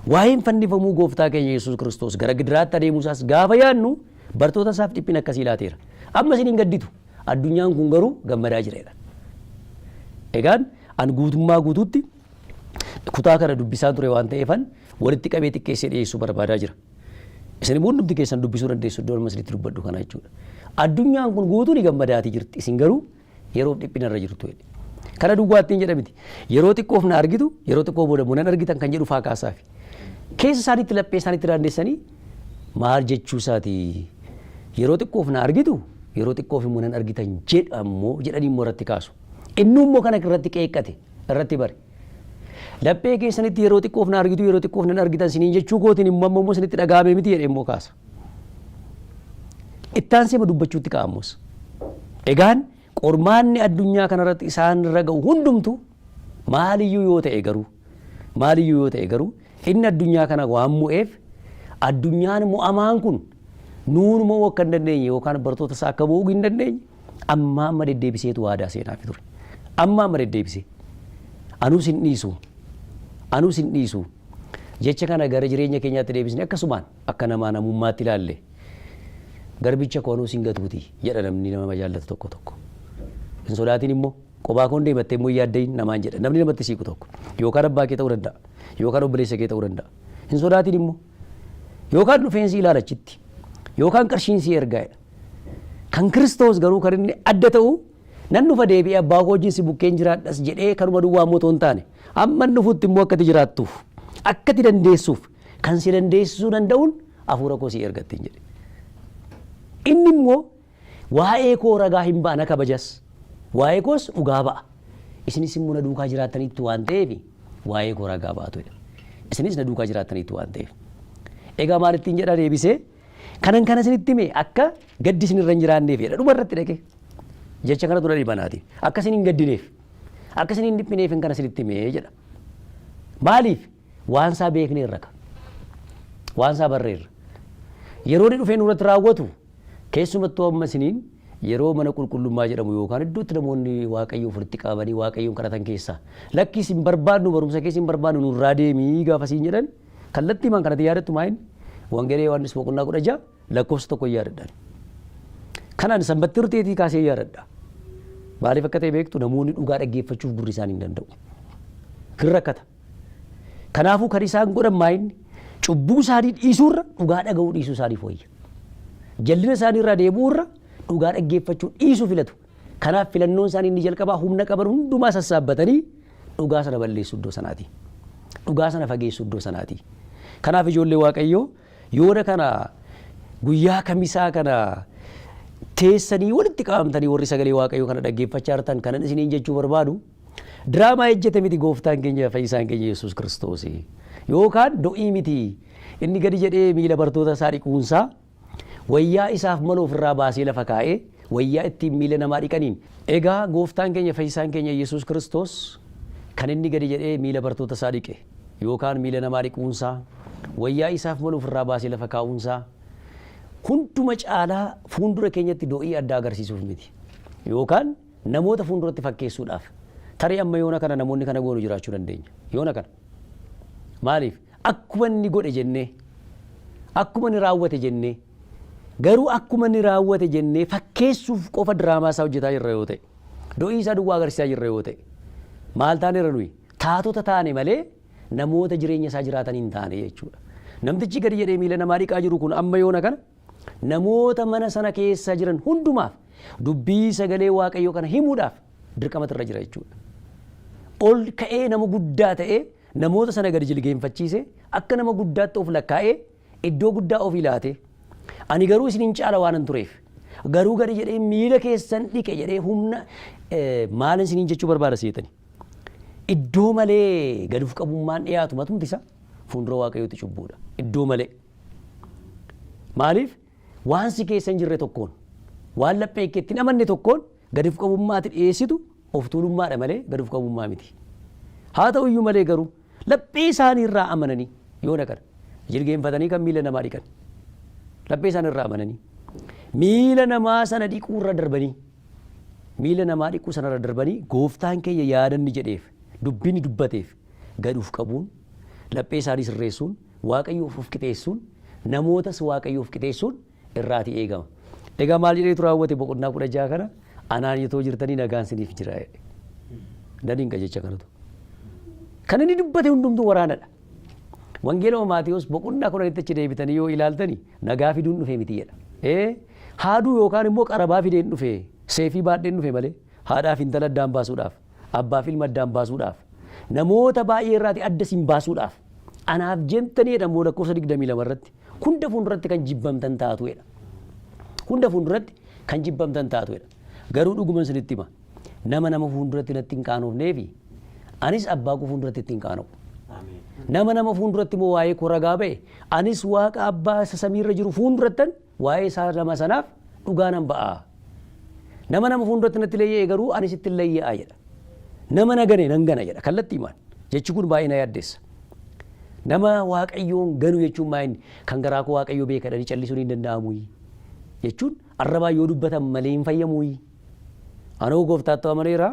Waa'een fannifamuu gooftaa keenya Yesuus Kiristoos gara gidiraatti adeemuusaas gaafa yaadnu bartoota isaaf dhiphina akkasii laateera. Amma isin hin gadditu. Addunyaan kun garuu gammadaa jireedha. Egaan an guutummaa guutuutti kutaa kana dubbisaa ture waan ta'eefan walitti qabee xiqqeessee dhiyeessuu barbaadaa jira. Isin hundumti keessan dubbisuu dandeessu iddoo amma isinitti dubbadhu kana jechuudha. Addunyaan kun guutuun gammadaatii jirti. Isin garuu yeroo dhiphina irra jirtu. Kana duwwaattiin jedhamiti. Yeroo xiqqoof na argitu yeroo xiqqoo booda munan argitan kan jedhu faa kaasaafi. Keessa isaaniitti laphee isaaniitti daandeessanii maal jechuu isaati yeroo xiqqoof na argitu yeroo xiqqoof munan argitan jedhamoo jedhanii immoo irratti kaasu. Inni immoo kana irratti qeeqqate irratti bare. Laphee keessanitti yeroo xiqqoof na argitu yeroo xiqqoof nan argitan siniin jechuu kootiin immoo ammoo sinitti dhagahamee miti jedhee immoo kaasa. Ittaan seema dubbachuutti ka'amus. Egaan qormaanni addunyaa kanarratti isaan irra ga'u hundumtu maaliyyuu yoo ta'e garuu inni addunyaa kana waan mo'eef addunyaan mo'amaan kun nuun mo'uu akka hin dandeenye yookaan bartoota isaa akka mo'uu hin dandeenye amma deddeebiseetu waadaa seenaaf ture. Amma deddeebisee anuus hin dhiisu jecha kana gara jireenya keenyaatti deebisne akkasumaan akka namaa namummaatti ilaalle garbicha koo anuus hin gatuuti jedha namni nama jaallatu tokko. Hin sodaatin immoo qophaa koo deemattee immoo yaaddayin namaan jedha namni namatti siiqu tokko yookaan abbaa kee ta'uu danda'a yookaan obboleessa kee ta'uu danda'a. Hin sodaatin immoo yookaan dhufeensi ilaalachitti yookaan qarshiin si ergaa'edha. Kan Kiristoos garuu kan inni adda ta'u nan dhufa deebi'ee abbaa koo wajjin si bukkeen jiraadhas jedhee kanuma duwwaa immoo ta'uu hin taane amma dhufutti immoo akkati jiraattuuf akkati dandeessuuf kan si dandeessisuu danda'uun hafuura koo si ergattiin jedhe. Inni immoo waa'ee koo ragaa hin ba'a na kabajas waa'ee koos dhugaa ba'a. Isinis immoo na duukaa jiraattaniitti waan ta'eef waa'ee koo ragaa ba'atu jedha. Isinis na duukaa jiraattaniitti waan ta'eef. Egaa maalittiin jedha deebisee kanan kana isinitti hime akka gaddi isinirra hin jiraanneef jedha dhuma irratti dhaqee. Jecha kana tura dhibanaati. Akka isin hin gaddineef akka isin hin dhiphineef kana isinitti hime jedha. Maaliif waan isaa beekneerra waan isaa barreerra. Yeroo inni dhufee nurratti raawwatu keessumattuu amma isiniin yeroo mana qulqullummaa jedhamu yookaan iddootti namoonni waaqayyoo ofitti qabanii waaqayyoon kadhatan keessaa lakki isin barbaadnu barumsa keessa hin barbaadnu nurraa deemii gaafa isin jedhan kallattii maan kanatti yaadattu maayin wangeelii Yohaannis boqonnaa 16 lakkoofsa 1 yaadadhaan. Kanaan sanbatti urteetii kaasee yaadadha. Maaliif akka ta'e beektu namoonni dhugaa dhaggeeffachuuf gurri isaanii hin danda'u. Rakkata. Kanaafuu kan isaan godhan maayin cubbuu isaanii dhiisuurra dhugaa dhaga'uu dhiisuu isaanii fooyya. Jallina isaanii irraa deebi'uurra dhugaa dhaggeeffachuu dhiisuu filatu. Kanaaf filannoon isaanii inni jalqabaa humna qaban hundumaa sassaabbatanii dhugaa sana balleessuu iddoo sanaati. Dhugaa sana fageessuu iddoo sanaati. Kanaaf ijoollee waaqayyoo yoona kana guyyaa kamisaa kana teessanii walitti qabamtanii warri sagalee waaqayyoo kana dhaggeeffachaa jirtan kanan isiniin jechuu barbaadu diraamaa ejjete miti gooftaan keenya fayyisaan keenya Yesuus Kiristoos yookaan do'ii miti inni gadi jedhee miila bartoota isaa dhiquunsaa wayyaa isaaf mana ofirraa baasee lafa kaa'ee wayyaa ittiin miila namaa dhiqaniin egaa gooftaan keenya fayyisaan keenya Yesuus Kiristoos kan inni gadi jedhee miila bartoota isaa dhiqe yookaan miila namaa dhiquunsaa wayyaa isaaf mana ofirraa baasee lafa kaa'uunsaa hunduma caalaa fuuldura keenyatti do'ii addaa agarsiisuuf miti yookaan namoota fuulduratti fakkeessuudhaaf tarii amma yoona kana namoonni kana goonu jiraachuu dandeenya yoona kana maaliif akkuma inni godhe jennee akkuma inni raawwate jennee garuu akkuma inni raawwate jennee fakkeessuuf qofa diraamaa isaa hojjetaa jirra yoo ta'e do'ii isaa duwwaa agarsiisaa jirra yoo ta'e maal taaneerra nuyi taatota taane malee namoota jireenya isaa jiraatan hin taane jechuudha. Namtichi gadi jedhee miila namaa dhiqaa jiru kun amma yoona kana namoota mana sana keessa jiran hundumaaf dubbii sagalee waaqayyoo kana himuudhaaf dirqamatu irra jira jechuudha. Ol ka'ee nama guddaa ta'ee namoota sana gadi jilgeenfachiise akka nama guddaatti of lakkaa'ee iddoo guddaa of ilaate ani garuu isiniin caala waanan tureef garuu gadi jedhee miila keessan dhiqe jedhee humna maalin isiniin jechuu barbaada seetani. Iddoo malee gadi of qabummaan dhiyaatu matumti isa fuuldura waaqayyootti cubbuudha. Iddoo malee. Maaliif waan si keessa hin jirre tokkoon waan laphee keetti hin amanne tokkoon gadi of qabummaatti dhiyeessitu of tuulummaadha malee gadi of qabummaa miti. Haa ta'u iyyuu malee garuu laphee isaanii irraa amananii yoo dhaqan jilgeenfatanii kan miila namaa dhiqan laphee isaanii irraa amananii miila namaa sana dhiquu irra darbanii miila namaa dhiquu sana irra darbanii gooftaan keenya yaadanni jedheef dubbiin dubbateef gadi of qabuun laphee isaanii sirreessuun waaqayyoof of qixeessuun namootas waaqayyoof qixeessuun irraati eegama. Egaa maal jedheetu raawwate boqonnaa 16 kana anaan yoo jirtanii nagaan siniif jira. Dadiinqa jecha kanatu. Kan inni dubbate hundumtuu waraanadha. Wangeela Maatiyos boqonnaa 10 achi deebitanii yoo ilaaltanii nagaa fiduun dhufee miti jedha. Haaduu yookaan immoo qarabaa fideen dhufee seefii baadheen dhufee malee haadhaaf intala addaan baasuudhaaf abbaaf ilma addaan baasuudhaaf namoota baay'ee irraati adda siin baasuudhaaf anaaf jentanii jedhamoo lakkoofsa 22 irratti hunda fuulduratti kan jibbamtan taatuudha. Hunda fuulduratti kan jibbamtan taatuudha. Garuu dhuguma isinitti hima nama fuulduratti natti hin qaanofneefi anis abbaa koo fuulduratti ittiin qaanof. Nama fuulduratti immoo waa'ee koo ragaa ba'e anis waaqa abbaa isa samiirra jiru fuuldurattan waa'ee isaa nama sanaaf dhugaa nan ba'a. Nama fuulduratti natti leeyya'e garuu anis ittiin leeyya'a jedha. Nama nagane nan gana jedha kallattii maan jechi kun baay'ee na yaaddeessa. Nama waaqayyoon ganu jechuun maayini kan garaa koo waaqayyoo beekadhanii callisuun hin danda'amu jechuun arrabaa yoo dubbatan malee hin fayyamu. Anoo gooftaatti amaneera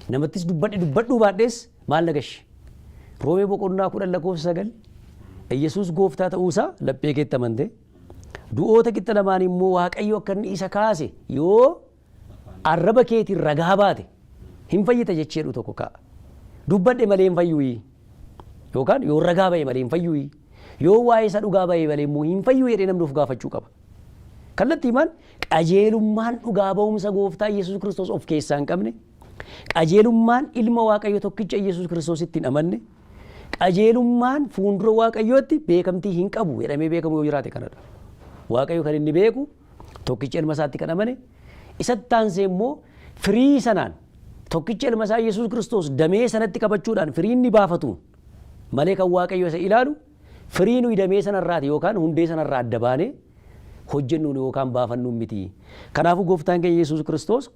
namattis dubbadhu baadhees maal nagashi. Roomee boqonnaa 10:9 Yesuus gooftaa ta'uusaa laphee keetti amante du'oota qixa lamaan immoo waaqayyo akka inni isa kaase yoo arraba keetiin ragaa baate hin fayyita jecheedhu tokko ka'a. Dubbadhe malee hin fayyuu yookaan yoo ragaa ba'e malee hin fayyuu yoo waa'ee isa dhugaa ba'e malee immoo hin fayyuu jedhee namni of gaafachuu qaba. Kallattii maan qajeelummaan dhugaa ba'umsa gooftaa Yesuus Kiristoos of keessaa hin qabne qajeelummaan ilma waaqayyo tokkicha Yesuus Kiristoositti hin amanne qajeelummaan fuuldura waaqayyootti beekamtii hin qabu jedhamee beekamu yoo jiraate kanadha. Waaqayyo kan inni beeku tokkicha ilma isaatti kan amane isatti aansee immoo firii sanaan tokkicha ilma isaa Yesuus Kiristoos damee sanatti qabachuudhaan firii inni baafatu malee kan waaqayyo isa ilaalu firii nuyi damee sanarraati yookaan hundee sanarraa adda baanee hojjennuun yookaan baafannuun miti. Kanaafuu gooftaan keenya Yesuus Kiristoos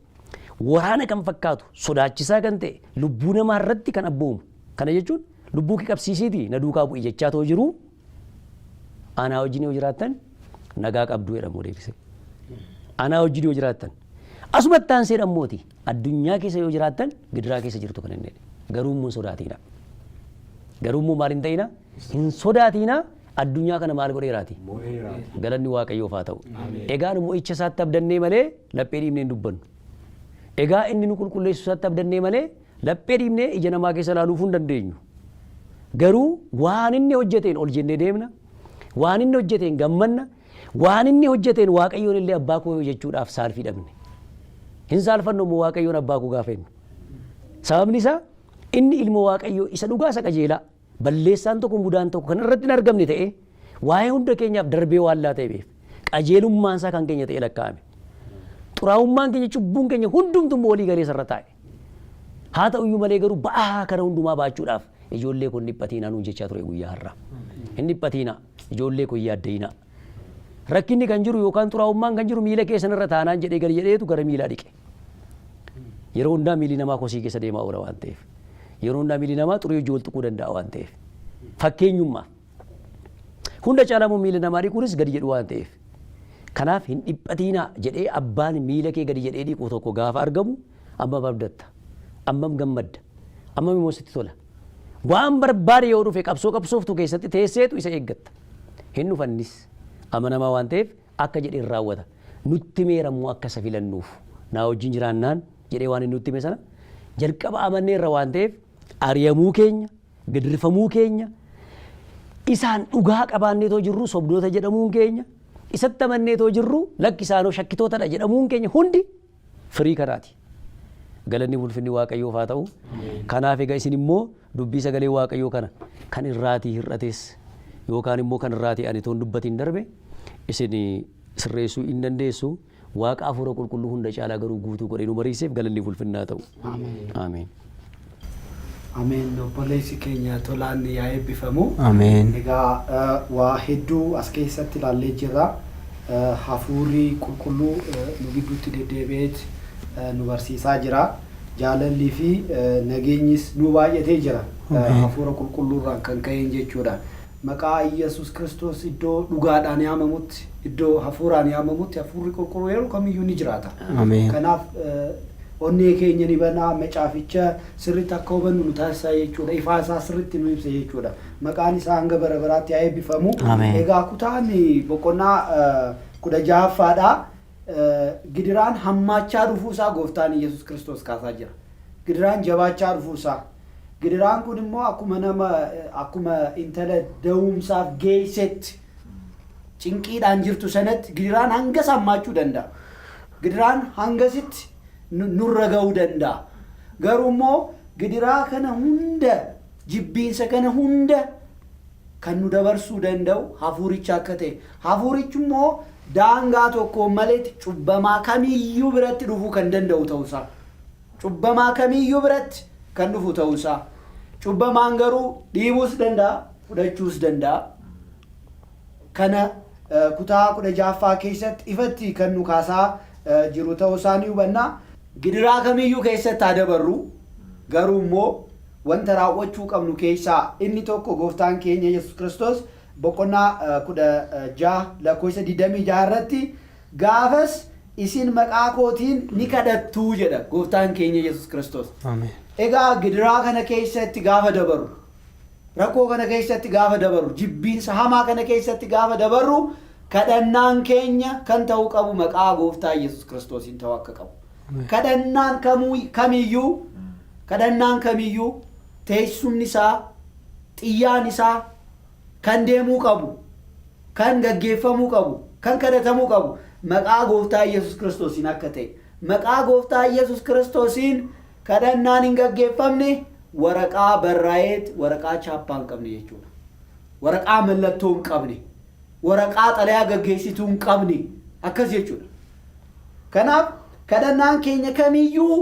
waraana kan fakkaatu sodaachisaa kan ta'e lubbuu namaa irratti kan abboomu. Kana jechuun lubbuu kee qabsiisiiti na duukaa bu'i jechaa too jiru anaa wajjin yoo jiraattan nagaa qabdu jedhamu deebise. Anaa wajjin yoo jiraattan asumatti aansee dhammooti addunyaa keessa yoo jiraattan gidiraa keessa jirtu kan inni garuu immoo sodaatiina. Garuu immoo maal hin ta'ina hin sodaatiina addunyaa kana maal godheeraati. Galanni waaqayyoof haa ta'u. Egaan mo'icha isaatti abdannee malee laphee dhiibnee hin dubbannu. Egaa inni nu qulqulleessu isaatti abdannee malee laphee dhiibnee ija namaa keessa ilaaluuf hin dandeenyu. Garuu waan inni hojjeteen ol jennee deemna. Waan inni hojjeteen gammanna. Waan inni hojjeteen waaqayyoon illee abbaa koo jechuudhaaf saalfii dhabne. Hin saalfannu immoo waaqayyoon abbaa koo gaafennu. Sababni isaa inni ilma waaqayyoo isa dhugaa isa qajeelaa balleessaan tokko mudaan tokko kan irratti hin argamne ta'e waa'ee hunda keenyaaf darbee waan laa ta'eef qajeelummaan isaa kan keenya ta'e lakkaa'ame. Xuraa'ummaan keenya cubbuun keenya hundumtuu walii galee sarara taa'e. Haa ta'uyyuu malee garuu ba'aa kana hundumaa baachuudhaaf ijoollee kun dhiphatiinaa nuun jechaa ture guyyaa har'aa. Hin dhiphatiinaa ijoollee kun yaaddayinaa. Rakkinni kan jiru yookaan xuraa'ummaan kan jiru miila keessan irra taanaan jedhee gadi jedheetu gara miilaa dhiqe. Yeroo hundaa miilli namaa kosii keessa deemaa oola waan ta'eef. Yeroo hundaa miilli namaa xurii hojii wal tuquu danda'a waan ta'eef. Fakkeenyummaa. Hunda caalamu miila namaa dhiquunis gadi jedhu waan ta'eef. Kanaaf hin dhiphatiinaa jedhee abbaan miila kee gadi jedhee dhiqu tokko gaafa argamu ammam abdatta. Ammam gammadda. Ammam immoo sitti tola. Waan barbaade yoo dhufe qabsooftu keessatti teesseetu isa eeggatta. Hin dhufannis amanamaa waan ta'eef akka jedheen raawwata. Nutti meerammoo akka isa filannuuf naa wajjin jiraannaan jedhee waan inni nutti hime sana jalqaba amanneerra waan ta'eef ari'amuu keenya gadirfamuu keenya isaan dhugaa qabaanneetoo jirru sobdoota jedhamuun keenya isatti amanneetoo jirru lakki isaanoo shakkitootadha jedhamuun keenya hundi firii kanaati. Galanni ulfinni waaqayyoof haa ta'u. Kanaaf egaa isin immoo dubbii sagalee waaqayyoo kana kan irraatii hir'ates yookaan immoo kan irraatii ani toon dubbatiin darbe isin sirreessuu hin dandeessu. Waaqa hafuura qulqulluu hunda caalaa garuu guutuu godhee nu bariiseef galanni ulfinni haa ta'u. Ameen. Ameen. Obboleessi keenya tolaan yaa eebbifamu. Ameen. Egaa waa hedduu as keessatti ilaallee jirra. Hafuurri qulqulluu nu gidduutti deddeebi'eet nu barsiisaa jira. Jaalallii fi nageenyis nu baay'atee jira. Hafuura qulqulluurraan kan ka'een jechuudha. Maqaa Yesuus Kiristoos iddoo dhugaadhaan yaamamutti iddoo hafuuraan yaamamutti hafuurri qulqulluu yeroo kamiyyuu ni jiraata. Kanaaf onnee keenya ni banaa macaaficha sirriitti akka hubannu nu taasisaa jechuudha. Ifaa isaa sirriitti nu ibsa jechuudha. Maqaan isaa hanga bara baraatti haa eebbifamu. Egaa kutaan boqonnaa 16ffaadha. Gidiraan hammaachaa dhufuusaa gooftaan Yesuus Kiristoos kaasaa jira. Gidiraan jabaachaa dhufuusaa. Gidiraan kun immoo akkuma intala da'umsaaf geessetti cinqiidhaan jirtu sanatti gidiraan hangas hammaachuu danda'a. Gidiraan hangasitti nurra ga'uu danda'a. Garuu immoo gidiraa kana hunda jibbiinsa kana hunda kan nu dabarsuu danda'u hafuuricha akka ta'e. Hafuurichi immoo daangaa tokko malee cubbamaa kamiyyuu biratti dhufuu kan danda'u ta'uusaa. cubbamaa kamiyyuu biratti kan dhufu ta'uusaa. Cubbamaan garuu dhiibuus danda'a, fudhachuus danda'a. Kana kutaa 16ffaa keessatti ifatti kan nu kaasaa jiru ta'uusaa ni hubanna. Gidiraa kamiyyuu keessatti haa dabarru, garuu immoo wanta raawwachuu qabnu keessaa inni tokko gooftaan keenya Yesuus Kiristoos boqonnaa 16 lakkoofsa 26 irratti gaafas isin maqaa kootiin ni kadhattuu jedha gooftaan keenya Yesuus Kiristoos. Egaa gidiraa kana keessatti gaafa dabarru, rakkoo kana keessatti gaafa dabarru, jibbiinsa hamaa kana keessatti gaafa dabarru, kadhannaan keenya kan ta'uu qabu maqaa gooftaa Yesuus Kiristoosiin ta'uu akka qabu. Kadhannaan kamiyyuu teessumni isaa, xiyyaan isaa kan deemuu qabu, kan gaggeeffamuu qabu, kan kadhatamuu qabu maqaa gooftaa Yesuus Kiristoosiin akka ta'e. Maqaa gooftaa Yesuus Kiristoosiin kadhannaan hin gaggeeffamne waraqaa barraa'eet waraqaa chaappaa hin qabne jechuudha. Waraqaa mallattoo hin qabne, waraqaa xalayaa gaggeessituu hin qabne akkas jechuudha. Kanaaf kadhannaan keenya kamiyyuu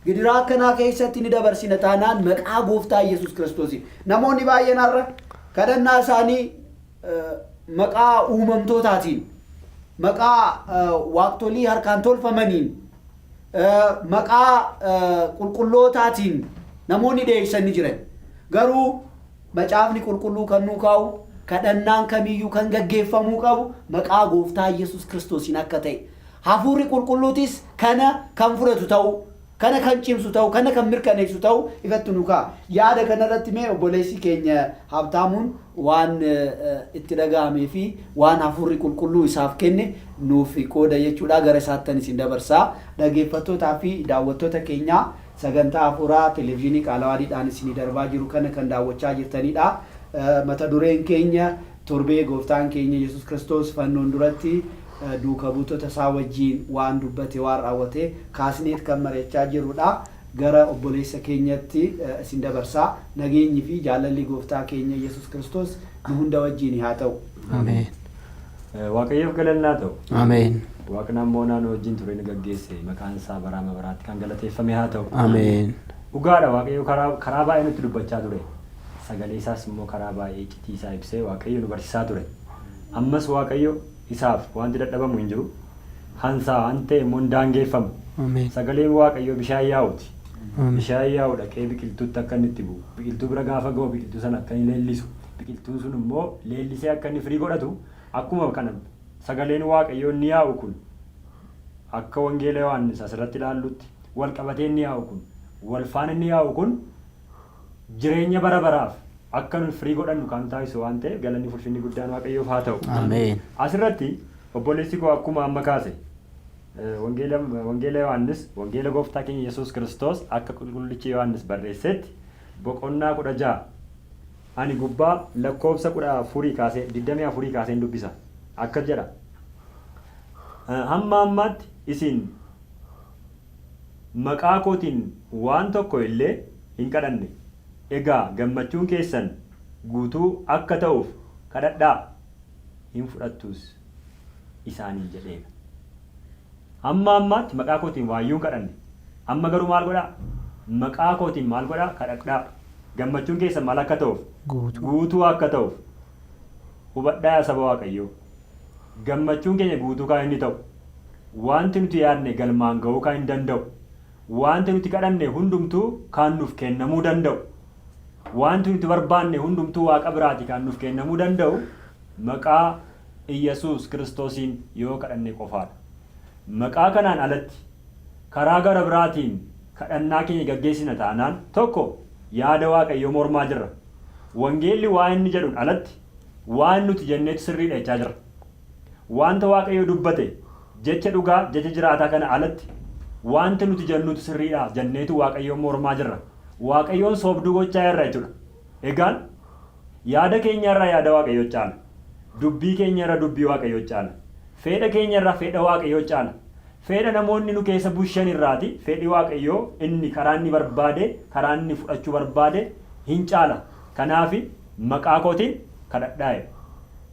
gidiraa akkanaa keessatti ni dabarsina taanaan maqaa gooftaa Yesuus Kiristoosiin. Namoonni baay'een har'a kadhannaa isaanii maqaa uumamtootaatiin, maqaa waaqtolii harkaan tolfamaniin, maqaa qulqullootaatiin namoonni dhiyeessan ni jiran. Garuu macaafni qulqulluu kan nuu kaa'u kadhannaan kamiyyuu kan gaggeeffamuu qabu maqaa gooftaa Yesuus Kiristoosiin akka ta'e. Hafuurri qulqulluutis kana kan fudhatu ta'u, kana kan cimsu ta'u, kana kan mirkaneessu ta'u ifatti nu kaa'a. Yaada kanarratti mee obboleessi keenya Habtaamuun waan itti dhaga'amee fi waan hafuurri qulqulluu isaaf kenne nuuf qooda jechuudha. Gara isaattan isin dabarsaa. Dhaggeeffattootaa fi daawwattoota keenyaa sagantaa hafuuraa televezyiinii Qaalawaadiidhaan isinii darbaa jiru kana kan daawwachaa jirtanidha. Mata dureen keenya torbee gooftaan keenya Yesuus Kiristoos fannoon duratti duuka buutota isaa wajjiin waan dubbate waan raawwate kaasneet kan mari'achaa jirudha. Gara obboleessa keenyatti isin dabarsaa. Nageenyi fi jaalalli gooftaa keenya Yesuus Kiristoos nu hunda wajjiin haa ta'u. Ameen. Waaqayyoof galannaa ta'u. Ameen. Waaqni ammoo naannoo wajjin ture ni gaggeesse maqaan isaa baraama baraatti kan galateeffame haa ta'u. Ameen. Dhugaadha Waaqayyo karaa baay'ee nutti dubbachaa ture. Sagalee isaas immoo karaa baay'ee iccitii isaa ibsee Waaqayyo nu barsiisaa ture. Ammas Waaqayyo isaaf wanti dadhabamu hin jiru. Hansaa hantee immoo hin daangeffamu. Sagaleen Waaqayyo bishaan yaa'uti. Bishaan yaa'u dhaqee biqiltuutti akka inni itti bu'u. Biqiltuu bira gaafa ga'u biqiltuu sana akka inni leellisu. Biqiltuun sun immoo leellisee akka inni firii godhatu akkuma kana sagaleen Waaqayyo ni yaa'u kun akka wangeela Yohaannis asirratti ilaallutti wal qabatee ni yaa'u kun wal faana inni yaa'u kun jireenya bara baraaf akka nu firii godhannu kan taasisu waan ta'eef galanni fulfinni guddaan Waaqayyoof haa ta'u. Ameen. Asirratti obboleessi koo akkuma amma kaase wangeela Yohaannis wangeela gooftaa keenya Yesuus Kiristoos akka qulqullichi Yohaannis barreessetti boqonnaa 16 ani gubbaa lakkoofsa 14 kaasee 24 kaaseen dubbisa akka jedha. Hamma ammaatti isin maqaa kootiin waan tokko illee hin kadhanne. Egaa gammachuun keessan guutuu akka ta'uuf kadhadhaa hin fudhattus isaanii jedheera. Hamma ammaatti maqaa kootiin waayyuu hin kadhanne. Amma garuu maal godhaa? Maqaa kootiin maal godhaa? Kadhadhaa. Gammachuun keessan maal akka ta'uuf? Guutuu akka ta'uuf. Hubadhaa yaa saba Waaqayyoo. Gammachuun keenya guutuu kan inni ta'u. Wanti nuti yaadne galmaan ga'uu kan hin danda'u. Wanti nuti kadhanne hundumtuu kan nuuf kennamuu danda'u. Wanti nuti barbaanne hundumtuu Waaqa biraati kan nuuf kennamuu danda'u maqaa Iyyasuus Kiristoosiin yoo kadhanne qofaadha. Maqaa kanaan alatti karaa gara biraatiin kadhannaa keenya gaggeessina taanaan tokko yaada Waaqayyoo mormaa jirra. Wangeelli waa inni jedhuun alatti waan nuti jenneetu sirriidha jechaa jirra. Wanta Waaqayyoo dubbate jecha dhugaa jecha jiraataa kana alatti wanti nuti jennuutu sirriidha jenneetu Waaqayyoo mormaa jirra. Waaqayyoon soobduu gochaa irra jechuudha. Egaan yaada keenya irraa yaada Waaqayyoo caala. Dubbii keenya irraa dubbii Waaqayyoo caala. Fedha keenya irraa fedha Waaqayyoo caala. Fedha namoonni nu keessa bushan irraati fedhi Waaqayyoo inni karaa inni barbaade karaa inni fudhachuu barbaade hin caala. Kanaaf maqaa kootiin kadhadhaa.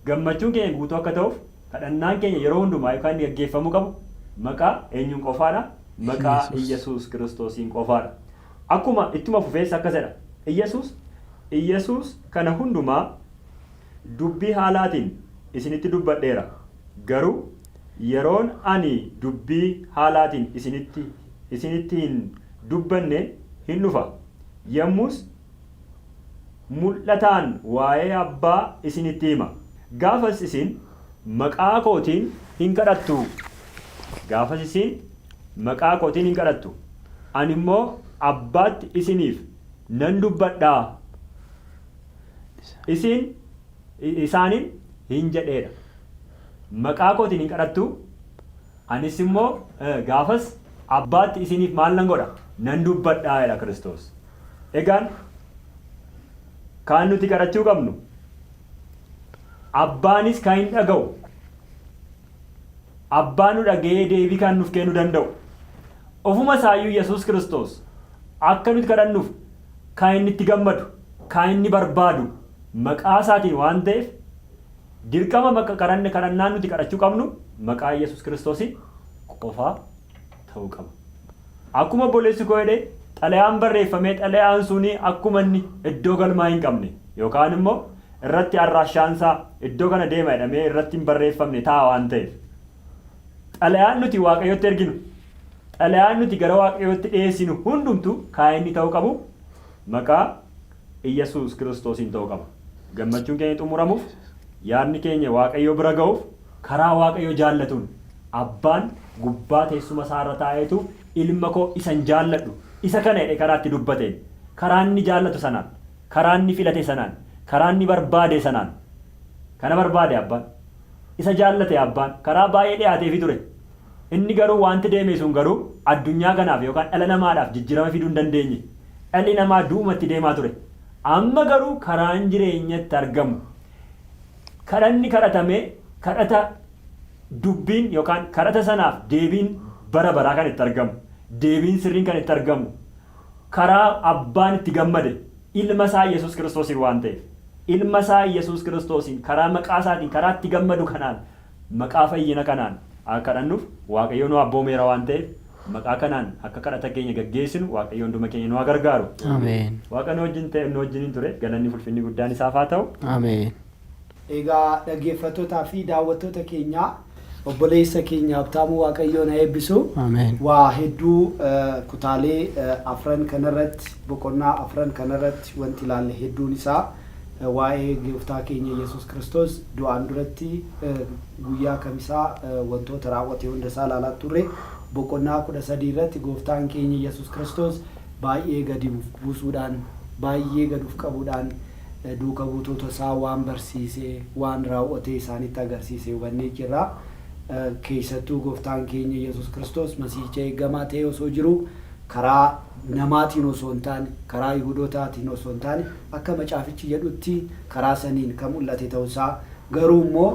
Gammachuun keenya guutuu akka ta'uuf kadhannaan keenya yeroo hundumaa yookaan inni gaggeeffamuu qabu maqaa eenyuun qofaadha? maqaa Iyyasuus Kiristoosiin qofaadha. Akkuma ittuma fufees akkasidha. Iyyasuus kana hundumaa dubbii haalaatiin isinitti dubbadheera. Garuu yeroon ani dubbii haalaatiin isinitti hin dubbanne hin dhufa. Yommus mul'ataan waa'ee Abbaa isinitti hima. Gaafas isin maqaa kootiin hin kadhattu. Ani immoo Abbaatti isiniif nan dubbadhaa. Isaaniin hin jedheedha. Maqaa kootiin hin kadhattu. Anis immoo gaafas Abbaatti isiniif maal nan godha? Nan dubbadhaa jedha Kiristoos. Egaan kaan nuti kadhachuu qabnu Abbaanis kan hin dhaga'u. Abbaan nu dhaga'ee deebii kan nuuf kennuu danda'u. Ofuma isaayyuu Yesuus Kiristoos akka nuti kadhannuuf kan inni itti gammadu, kan inni barbaadu maqaa isaatiin waan ta'eef dirqama kadhannaan nuti kadhachuu qabnu maqaa Yesuus Kiristoosiin qofaa ta'uu qaba. Akkuma obboleessi koo jedhee xalayaan barreeffamee xalayaan suni akkuma inni iddoo galmaa hin qabne yookaan immoo irratti arraashaansaa iddoo kana deema jedhamee irratti hin barreeffamne ta'a waan ta'eef. Xalayaan nuti Waaqayyotti erginu, xalayaan nuti gara Waaqayyotti dhiyeessinu hundumtu kan inni ta'uu qabu maqaa Iyyasuus Kiristoosiin ta'uu qaba. Gammachuun keenya xumuramuuf, yaadni keenya Waaqayyoo bira ga'uuf karaa Waaqayyoo jaallatuun Abbaan gubbaa teessuma isaarra taa'eetu ilma koo isan jaalladhu isa kana jedhee karaa itti dubbateen karaa inni jaallatu sanaan, karaa inni filate sanaan, karaa inni barbaade sanaan kana barbaade Abbaan. Isa jaallate Abbaan karaa baay'ee dhiyaateefi ture. Inni garuu wanti deeme sun garuu addunyaa kanaaf yookaan dhala namaadhaaf jijjiirama fiduu hin dandeenye. Dhalli namaa du'umatti deemaa ture. Amma garuu karaan jireenyatti argamu. Kadhanni kadhatamee kadhata dubbiin yookaan kadhata sanaaf deebiin bara baraa kan itti argamu. Deebiin sirriin kan itti argamu. Karaa Abbaan itti gammade ilma isaa Yesuus Kiristoosiin waan ta'eef. Ilma isaa Yesuus Kiristoosiin karaa maqaa isaatiin karaa itti gammadu kanaan maqaa fayyina kanaan akka kadhannuuf Waaqayyo nu abboomeera waan ta'eef maqaa kanaan akka kadhata keenya gaggeessinu Waaqayyo hunduma keenya nu gargaaru. Ameen. Waaqa nu wajjin ta'e nu wajjin ture galanni ulfinni guddaan isaaf haa ta'u. Ameen. Egaa dhaggeeffattootaa fi daawwattoota keenya obboleessa keenya Habtaamuu Waaqayyoon haa eebbisu. Ameen. Waa hedduu kutaalee afran kanarratti boqonnaa afran kanarratti wanti ilaalle hedduun isaa waa'ee gooftaa keenya Yesuus Kiristoos du'aan duratti guyyaa kamisaa wantoota raawwate hunda isaa ilaalaa turre. Boqonnaa 13 irratti gooftaan keenya Yesuus Kiristoos baay'ee gadi buusuudhaan baay'ee gaduuf qabuudhaan duuka buutota isaa waan barsiisee waan raawwate isaanitti agarsiisee hubannee jirra. Keessattuu gooftaan keenya Yesuus Kiristoos masiihicha eeggamaa ta'e osoo jiru karaa namaatiin osoo hin taane karaa Yihudootaatiin osoo hin taane akka macaafichi jedhutti karaa saniin kan mul'ate ta'uusaa garuu immoo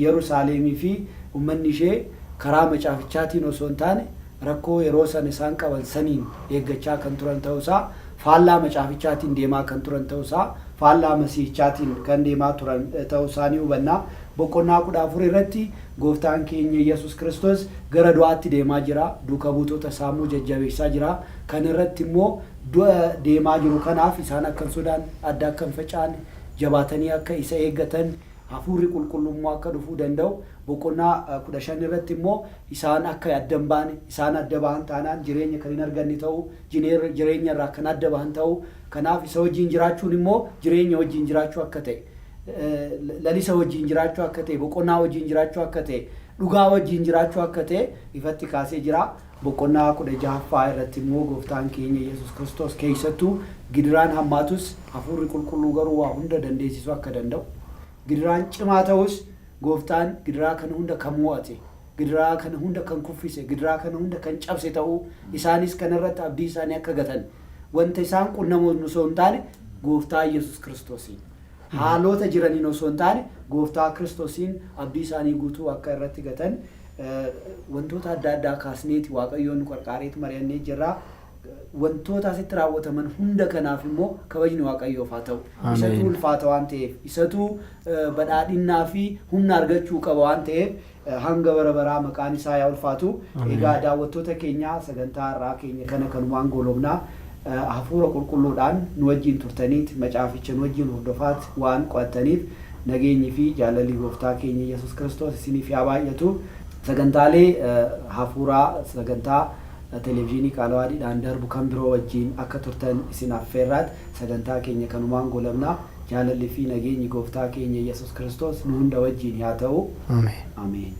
Yerusaalemii fi uummanni ishee karaa macaafichaatiin osoo hin taane rakkoo yeroo sana isaan qaban saniin eeggachaa kan turan ta'uusaa faallaa macaafichaatiin deemaa kan turan ta'uusaa faallaa masiihichaatiin kan deemaa turan ta'uusaa ni hubanna. Boqonnaa 14 irratti gooftaan keenya Yesuus Kiristoos gara du'aatti deemaa jira. Duuka buutota saamuu jajjabeessaa jira. Kan irratti immoo du'a deemaa jiru kanaaf isaan akka sodaan adda akka hin facaane jabaatanii akka isa eeggatan hafuurri qulqullummaa akka dhufuu danda'u. Boqonnaa 15 irratti immoo isaan akka addan baane isaan adda bahan taanaan jireenya kan hin arganne ta'u jireenya irraa kan adda bahan ta'u kanaaf isa wajjin jiraachuun immoo jireenya wajjin jiraachuu akka ta'e lalisa wajjin jiraachuu akka ta'e boqonnaa wajjin jiraachuu akka ta'e dhugaa wajjin jiraachuu akka ta'e ifatti kaasee jira. Boqonnaa 16 irratti immoo gooftaan keenya Yesuus Kiristoos keessattuu gidiraan hammaatus hafuurri qulqulluu garuu waa hunda dandeessisuu akka danda'u gidiraan cimaa ta'us gooftaan gidiraa kana hunda kan mo'ate gidiraa kana hunda kan kuffise gidiraa kana hunda kan cabse ta'uu isaanis kanarratti abdii isaanii akka gatan wanta isaan qunnamuun osoo hin taane gooftaa Yesuus Kiristoosiin haalota jiraniin osoo hin taane gooftaa Kiristoosiin abdii isaanii guutuu akka irratti gatan wantoota adda addaa kaasneeti Waaqayyoon nu qarqaareetu mari'annee jirra. wantoota asitti raawwataman hunda kanaaf immoo kabajni Waaqayyoof haa ta'u. Isatu ulfaata waan ta'eef, isatu badhaadhinnaa fi humna argachuu qaba waan ta'eef hanga bara baraa maqaan isaa yaa ulfaatu. Egaa daawwattoota keenya sagantaa irraa keenya kana kanumaan goolobnaa hafuura qulqulluudhaan nu wajjin turtaniit macaaficha nu wajjin hordofaat waan qo'attaniif nageenyi fi jaalalli gooftaa keenya Yesuus Kiristoos isiniif yaa baay'atu. Sagantaalee hafuuraa sagantaa televezyiinii Qaalawaadiidhaan darbu kan biroo wajjin akka turtan isin affeerraat sagantaa keenya kanumaan goolabnaa. Jaalalli fi nageenyi gooftaa keenya Yesuus Kiristoos nu hunda wajjin haa ta'u. Ameen.